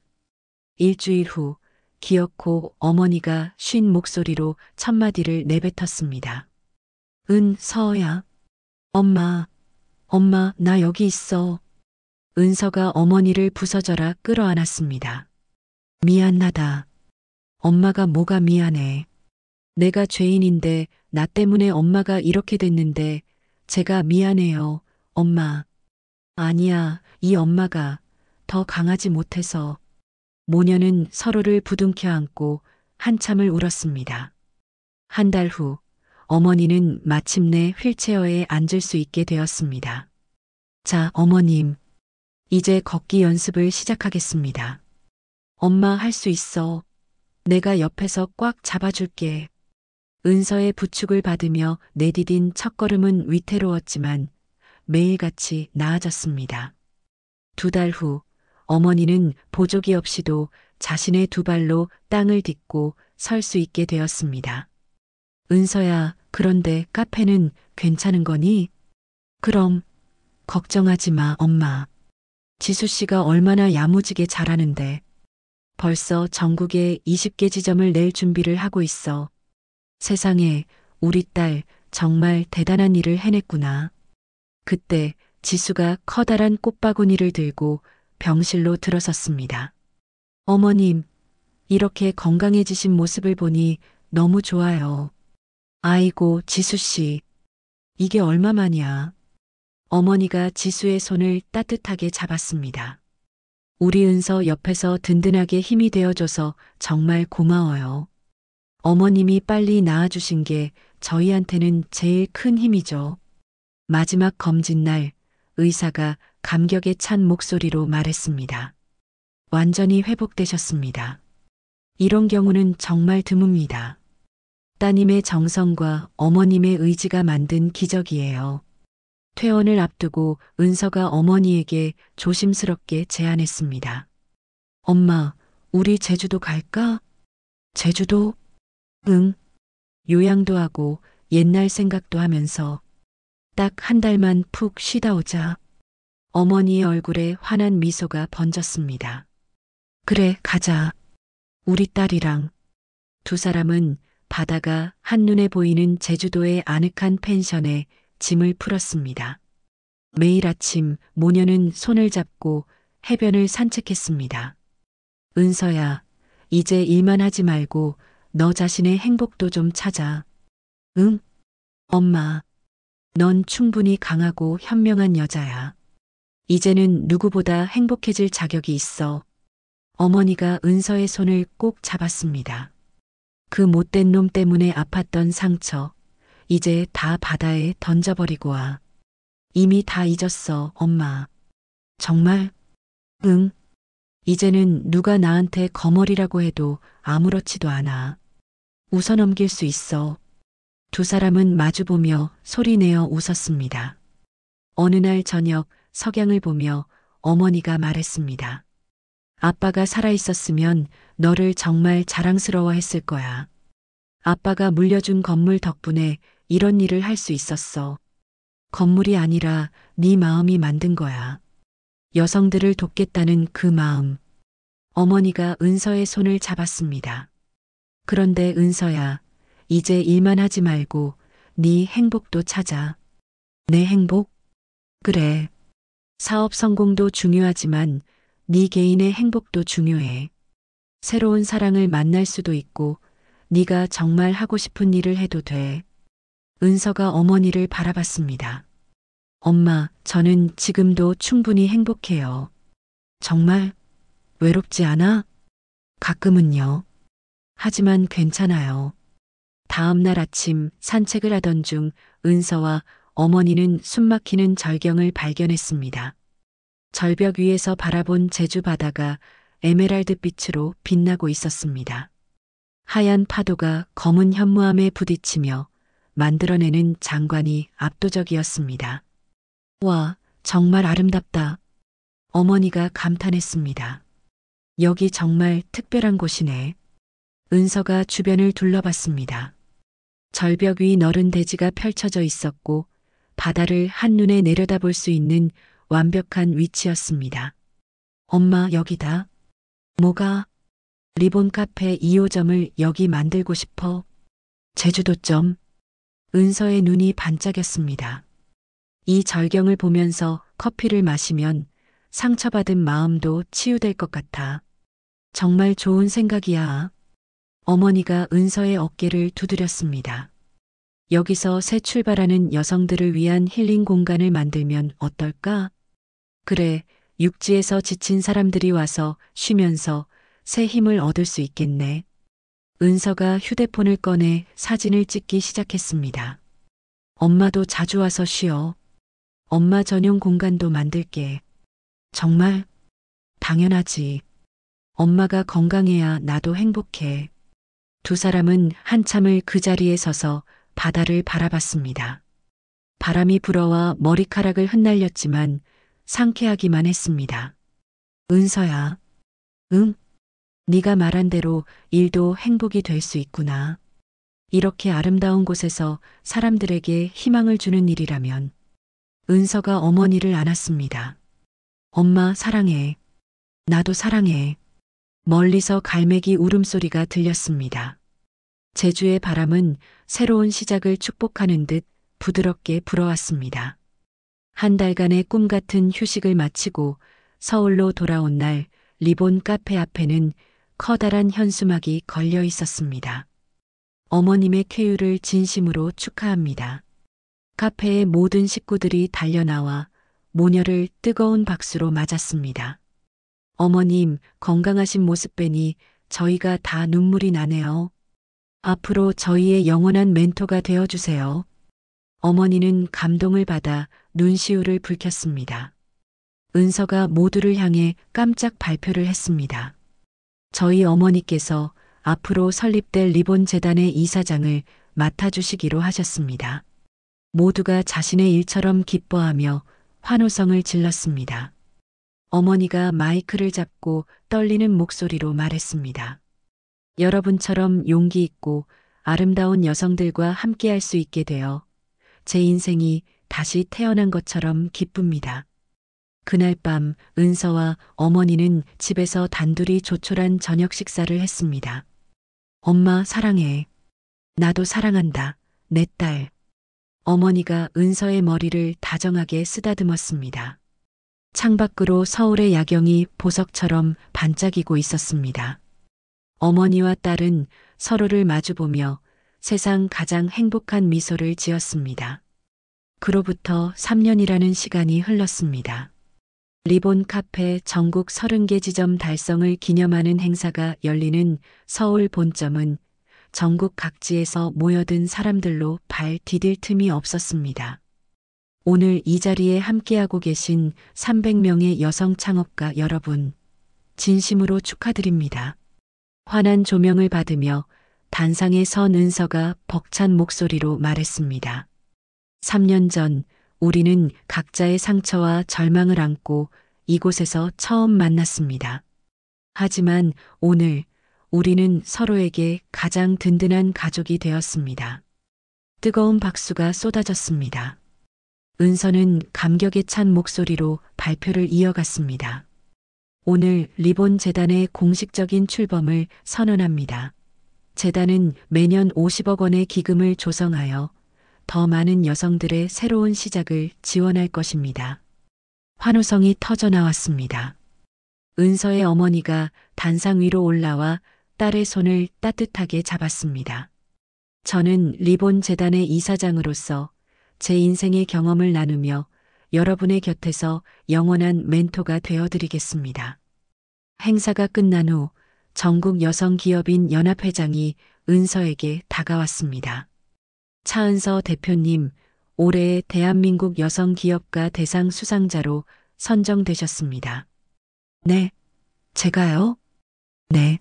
일주일 후 기어코 어머니가 쉰 목소리로 첫마디를 내뱉었습니다. 은서야. 엄마, 엄마, 나 여기 있어. 은서가 어머니를 부서져라 끌어안았습니다. 미안하다. 엄마가 뭐가 미안해. 내가 죄인인데 나 때문에 엄마가 이렇게 됐는데 제가 미안해요, 엄마. 아니야, 이 엄마가 더 강하지 못해서. 모녀는 서로를 부둥켜 안고 한참을 울었습니다. 한 달 후 어머니는 마침내 휠체어에 앉을 수 있게 되었습니다. 자, 어머님. 이제 걷기 연습을 시작하겠습니다. 엄마 할 수 있어. 내가 옆에서 꽉 잡아줄게. 은서의 부축을 받으며 내디딘 첫걸음은 위태로웠지만 매일같이 나아졌습니다. 2달 후 어머니는 보조기 없이도 자신의 2발로 땅을 딛고 설 수 있게 되었습니다. 은서야, 그런데 카페는 괜찮은 거니? 그럼 걱정하지 마, 엄마. 지수 씨가 얼마나 야무지게 잘하는데. 벌써 전국에 20개 지점을 낼 준비를 하고 있어. 세상에, 우리 딸 정말 대단한 일을 해냈구나. 그때 지수가 커다란 꽃바구니를 들고 병실로 들어섰습니다. 어머님, 이렇게 건강해지신 모습을 보니 너무 좋아요. 아이고, 지수 씨. 이게 얼마만이야. 어머니가 지수의 손을 따뜻하게 잡았습니다. 우리 은서 옆에서 든든하게 힘이 되어줘서 정말 고마워요. 어머님이 빨리 나아주신 게 저희한테는 제일 큰 힘이죠. 마지막 검진 날 의사가 감격에 찬 목소리로 말했습니다. 완전히 회복되셨습니다. 이런 경우는 정말 드뭅니다. 따님의 정성과 어머님의 의지가 만든 기적이에요. 퇴원을 앞두고 은서가 어머니에게 조심스럽게 제안했습니다. 엄마, 우리 제주도 갈까? 제주도? 응. 요양도 하고 옛날 생각도 하면서 딱 한 달만 푹 쉬다 오자. 어머니의 얼굴에 환한 미소가 번졌습니다. 그래, 가자. 우리 딸이랑. 2사람은 바다가 한눈에 보이는 제주도의 아늑한 펜션에 짐을 풀었습니다. 매일 아침 모녀는 손을 잡고 해변을 산책했습니다. 은서야, 이제 일만 하지 말고 너 자신의 행복도 좀 찾아. 응? 엄마, 넌 충분히 강하고 현명한 여자야. 이제는 누구보다 행복해질 자격이 있어. 어머니가 은서의 손을 꼭 잡았습니다. 그 못된 놈 때문에 아팠던 상처, 이제 다 바다에 던져버리고 와. 이미 다 잊었어, 엄마. 정말? 응. 이제는 누가 나한테 거머리라고 해도 아무렇지도 않아. 웃어넘길 수 있어. 두 사람은 마주보며 소리내어 웃었습니다. 어느 날 저녁 석양을 보며 어머니가 말했습니다. 아빠가 살아있었으면 너를 정말 자랑스러워 했을 거야. 아빠가 물려준 건물 덕분에 이런 일을 할 수 있었어. 건물이 아니라 네 마음이 만든 거야. 여성들을 돕겠다는 그 마음. 어머니가 은서의 손을 잡았습니다. 그런데 은서야, 이제 일만 하지 말고 네 행복도 찾아. 내 행복? 그래. 사업 성공도 중요하지만 네 개인의 행복도 중요해. 새로운 사랑을 만날 수도 있고 네가 정말 하고 싶은 일을 해도 돼. 은서가 어머니를 바라봤습니다. 엄마, 저는 지금도 충분히 행복해요. 정말 외롭지 않아? 가끔은요. 하지만 괜찮아요. 다음 날 아침 산책을 하던 중 은서와 어머니는 숨막히는 절경을 발견했습니다. 절벽 위에서 바라본 제주 바다가 에메랄드 빛으로 빛나고 있었습니다. 하얀 파도가 검은 현무암에 부딪히며 만들어내는 장관이 압도적이었습니다. 와, 정말 아름답다. 어머니가 감탄했습니다. 여기 정말 특별한 곳이네. 은서가 주변을 둘러봤습니다. 절벽 위 너른 대지가 펼쳐져 있었고 바다를 한눈에 내려다볼 수 있는 완벽한 위치였습니다. 엄마, 여기다. 뭐가? 리본 카페 2호점을 여기 만들고 싶어. 제주도점. 은서의 눈이 반짝였습니다. 이 절경을 보면서 커피를 마시면 상처받은 마음도 치유될 것 같아. 정말 좋은 생각이야. 어머니가 은서의 어깨를 두드렸습니다. 여기서 새 출발하는 여성들을 위한 힐링 공간을 만들면 어떨까? 그래, 육지에서 지친 사람들이 와서 쉬면서 새 힘을 얻을 수 있겠네. 은서가 휴대폰을 꺼내 사진을 찍기 시작했습니다. 엄마도 자주 와서 쉬어. 엄마 전용 공간도 만들게. 정말? 당연하지. 엄마가 건강해야 나도 행복해. 두 사람은 한참을 그 자리에 서서 바다를 바라봤습니다. 바람이 불어와 머리카락을 흩날렸지만 상쾌하기만 했습니다. 은서야. 응? 네가 말한 대로 일도 행복이 될 수 있구나. 이렇게 아름다운 곳에서 사람들에게 희망을 주는 일이라면. 은서가 어머니를 안았습니다. 엄마 사랑해. 나도 사랑해. 멀리서 갈매기 울음소리가 들렸습니다. 제주의 바람은 새로운 시작을 축복하는 듯 부드럽게 불어왔습니다. 한 달간의 꿈 같은 휴식을 마치고 서울로 돌아온 날 리본 카페 앞에는 커다란 현수막이 걸려 있었습니다. 어머님의 쾌유를 진심으로 축하합니다. 카페의 모든 식구들이 달려나와 모녀를 뜨거운 박수로 맞았습니다. 어머님, 건강하신 모습 뵈니 저희가 다 눈물이 나네요. 앞으로 저희의 영원한 멘토가 되어주세요. 어머니는 감동을 받아 눈시울을 붉혔습니다. 은서가 모두를 향해 깜짝 발표를 했습니다. 저희 어머니께서 앞으로 설립될 리본 재단의 이사장을 맡아주시기로 하셨습니다. 모두가 자신의 일처럼 기뻐하며 환호성을 질렀습니다. 어머니가 마이크를 잡고 떨리는 목소리로 말했습니다. 여러분처럼 용기 있고 아름다운 여성들과 함께할 수 있게 되어 제 인생이 다시 태어난 것처럼 기쁩니다. 그날 밤 은서와 어머니는 집에서 단둘이 조촐한 저녁 식사를 했습니다. 엄마 사랑해. 나도 사랑한다. 내 딸. 어머니가 은서의 머리를 다정하게 쓰다듬었습니다. 창밖으로 서울의 야경이 보석처럼 반짝이고 있었습니다. 어머니와 딸은 서로를 마주보며 세상 가장 행복한 미소를 지었습니다. 그로부터 3년이라는 시간이 흘렀습니다. 리본 카페 전국 30개 지점 달성을 기념하는 행사가 열리는 서울 본점은 전국 각지에서 모여든 사람들로 발 디딜 틈이 없었습니다. 오늘 이 자리에 함께하고 계신 300명의 여성 창업가 여러분, 진심으로 축하드립니다. 환한 조명을 받으며 단상에 선 은서가 벅찬 목소리로 말했습니다. 3년 전 우리는 각자의 상처와 절망을 안고 이곳에서 처음 만났습니다. 하지만 오늘 우리는 서로에게 가장 든든한 가족이 되었습니다. 뜨거운 박수가 쏟아졌습니다. 은서는 감격에 찬 목소리로 발표를 이어갔습니다. 오늘 리본 재단의 공식적인 출범을 선언합니다. 재단은 매년 50억 원의 기금을 조성하여 더 많은 여성들의 새로운 시작을 지원할 것입니다. 환호성이 터져 나왔습니다. 은서의 어머니가 단상 위로 올라와 딸의 손을 따뜻하게 잡았습니다. 저는 리본 재단의 이사장으로서 제 인생의 경험을 나누며 여러분의 곁에서 영원한 멘토가 되어드리겠습니다. 행사가 끝난 후 전국 여성기업인 연합회장이 은서에게 다가왔습니다. 차은서 대표님, 올해의 대한민국 여성기업가 대상 수상자로 선정되셨습니다. 네, 제가요? 네.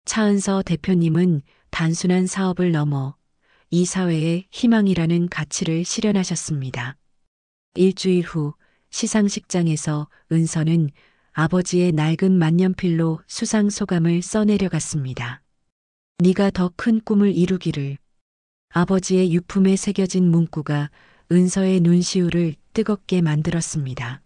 차은서 대표님은 단순한 사업을 넘어 이 사회의 희망이라는 가치를 실현하셨습니다. 일주일 후 시상식장에서 은서는 아버지의 낡은 만년필로 수상 소감을 써내려갔습니다. 네가 더 큰 꿈을 이루기를. 아버지의 유품에 새겨진 문구가 은서의 눈시울을 뜨겁게 만들었습니다.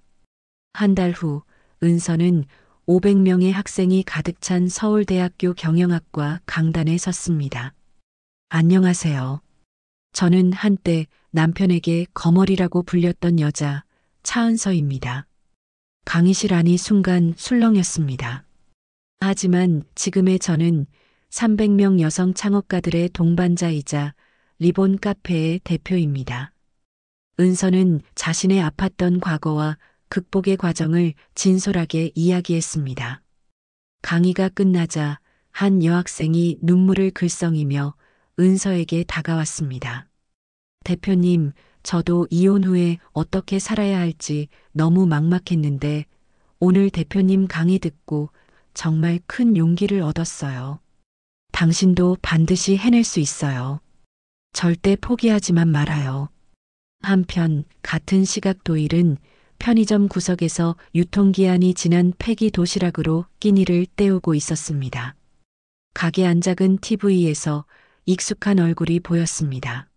한 달 후 은서는 500명의 학생이 가득 찬 서울대학교 경영학과 강단에 섰습니다. 안녕하세요. 저는 한때 남편에게 거머리라고 불렸던 여자 차은서입니다. 강의실 안이 순간 술렁였습니다. 하지만 지금의 저는 300명 여성 창업가들의 동반자이자 리본 카페의 대표입니다. 은서는 자신의 아팠던 과거와 극복의 과정을 진솔하게 이야기했습니다. 강의가 끝나자 한 여학생이 눈물을 글썽이며 은서에게 다가왔습니다. 대표님, 저도 이혼 후에 어떻게 살아야 할지 너무 막막했는데 오늘 대표님 강의 듣고 정말 큰 용기를 얻었어요. 당신도 반드시 해낼 수 있어요. 절대 포기하지만 말아요. 한편 같은 시각 도일은 편의점 구석에서 유통기한이 지난 폐기 도시락으로 끼니를 때우고 있었습니다. 가게 안작은 TV에서 익숙한 얼굴이 보였습니다.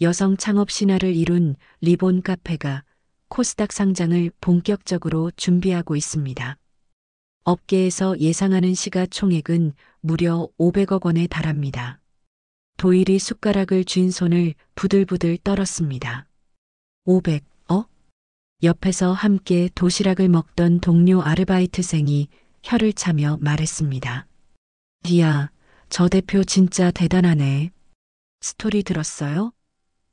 여성 창업 신화를 이룬 리본 카페가 코스닥 상장을 본격적으로 준비하고 있습니다. 업계에서 예상하는 시가총액은 무려 500억 원에 달합니다. 도일이 숟가락을 쥔 손을 부들부들 떨었습니다. 500억? 옆에서 함께 도시락을 먹던 동료 아르바이트생이 혀를 차며 말했습니다. 이야, 저 대표 진짜 대단하네. 스토리 들었어요?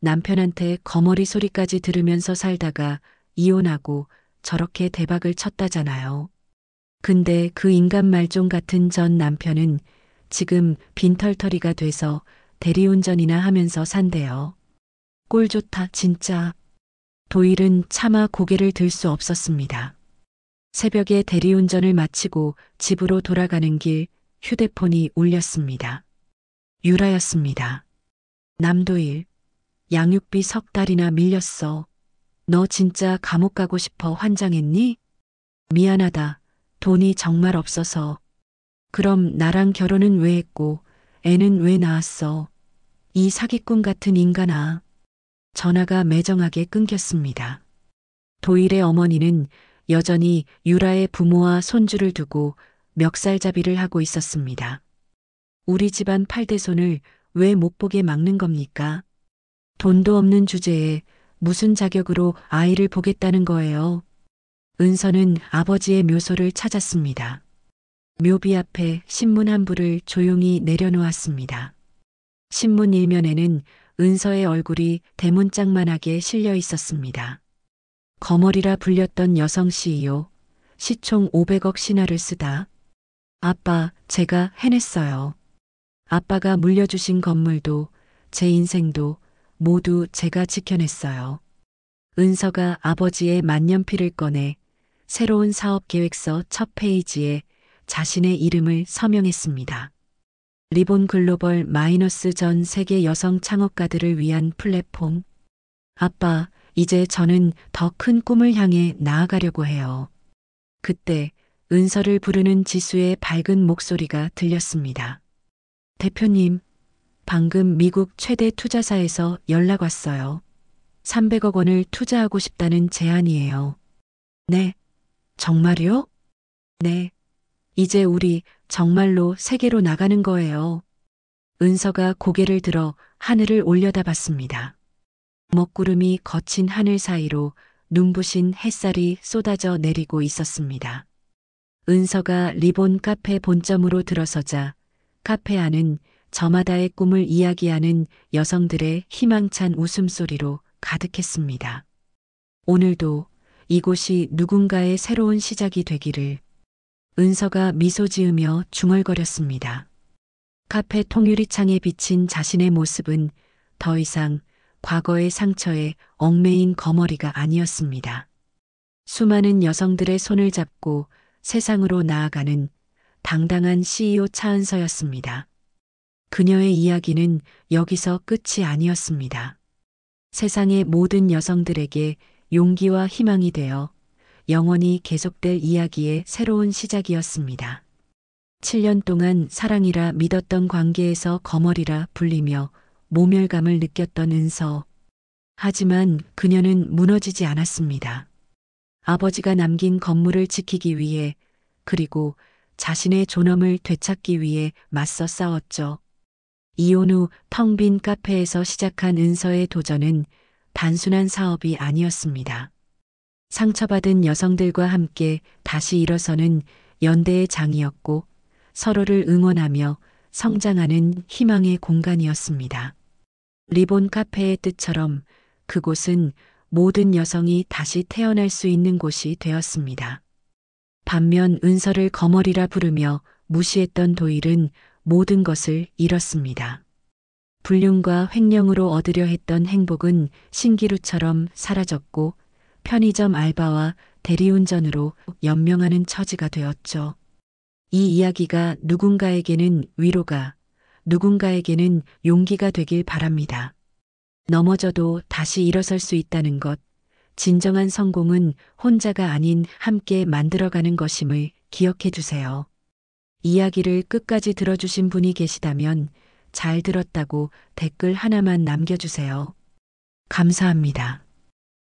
남편한테 거머리 소리까지 들으면서 살다가 이혼하고 저렇게 대박을 쳤다잖아요. 근데 그 인간 말종 같은 전 남편은 지금 빈털터리가 돼서 대리운전이나 하면서 산대요. 꼴 좋다 진짜. 도일은 차마 고개를 들 수 없었습니다. 새벽에 대리운전을 마치고 집으로 돌아가는 길 휴대폰이 울렸습니다. 유라였습니다. 남도일, 양육비 석 달이나 밀렸어. 너 진짜 감옥 가고 싶어 환장했니? 미안하다. 돈이 정말 없어서. 그럼 나랑 결혼은 왜 했고 애는 왜 낳았어? 이 사기꾼 같은 인간아. 전화가 매정하게 끊겼습니다. 도일의 어머니는 여전히 유라의 부모와 손주를 두고 멱살잡이를 하고 있었습니다. 우리 집안 8대손을 왜 못 보게 막는 겁니까? 돈도 없는 주제에 무슨 자격으로 아이를 보겠다는 거예요? 은서는 아버지의 묘소를 찾았습니다. 묘비 앞에 신문 한 부를 조용히 내려놓았습니다. 신문 일면에는 은서의 얼굴이 대문짝만하게 실려 있었습니다. 거머리라 불렸던 여성 CEO, 시총 500억 신화를 쓰다. 아빠, 제가 해냈어요. 아빠가 물려주신 건물도 제 인생도 모두 제가 지켜냈어요. 은서가 아버지의 만년필을 꺼내 새로운 사업 계획서 첫 페이지에 자신의 이름을 서명했습니다. 리본 글로벌 마이너스 전 세계 여성 창업가들을 위한 플랫폼. 아빠, 이제 저는 더 큰 꿈을 향해 나아가려고 해요. 그때 은서를 부르는 지수의 밝은 목소리가 들렸습니다. 대표님, 방금 미국 최대 투자사에서 연락 왔어요. 300억 원을 투자하고 싶다는 제안이에요. 네, 정말요? 네, 이제 우리 정말로 세계로 나가는 거예요. 은서가 고개를 들어 하늘을 올려다봤습니다. 먹구름이 거친 하늘 사이로 눈부신 햇살이 쏟아져 내리고 있었습니다. 은서가 리본 카페 본점으로 들어서자 카페 안은 저마다의 꿈을 이야기하는 여성들의 희망찬 웃음소리로 가득했습니다. 오늘도 이곳이 누군가의 새로운 시작이 되기를. 은서가 미소 지으며 중얼거렸습니다. 카페 통유리창에 비친 자신의 모습은 더 이상 과거의 상처에 얽매인 거머리가 아니었습니다. 수많은 여성들의 손을 잡고 세상으로 나아가는 당당한 CEO 차은서였습니다. 그녀의 이야기는 여기서 끝이 아니었습니다. 세상의 모든 여성들에게 용기와 희망이 되어 영원히 계속될 이야기의 새로운 시작이었습니다. 7년 동안 사랑이라 믿었던 관계에서 거머리라 불리며 모멸감을 느꼈던 은서. 하지만 그녀는 무너지지 않았습니다. 아버지가 남긴 건물을 지키기 위해, 그리고 자신의 존엄을 되찾기 위해 맞서 싸웠죠. 이혼 후 텅 빈 카페에서 시작한 은서의 도전은 단순한 사업이 아니었습니다. 상처받은 여성들과 함께 다시 일어서는 연대의 장이었고, 서로를 응원하며 성장하는 희망의 공간이었습니다. 리본 카페의 뜻처럼 그곳은 모든 여성이 다시 태어날 수 있는 곳이 되었습니다. 반면 은서를 거머리라 부르며 무시했던 도일은 모든 것을 잃었습니다. 불륜과 횡령으로 얻으려 했던 행복은 신기루처럼 사라졌고 편의점 알바와 대리운전으로 연명하는 처지가 되었죠. 이 이야기가 누군가에게는 위로가, 누군가에게는 용기가 되길 바랍니다. 넘어져도 다시 일어설 수 있다는 것, 진정한 성공은 혼자가 아닌 함께 만들어가는 것임을 기억해 두세요. 이야기를 끝까지 들어주신 분이 계시다면 잘 들었다고 댓글 하나만 남겨주세요. 감사합니다.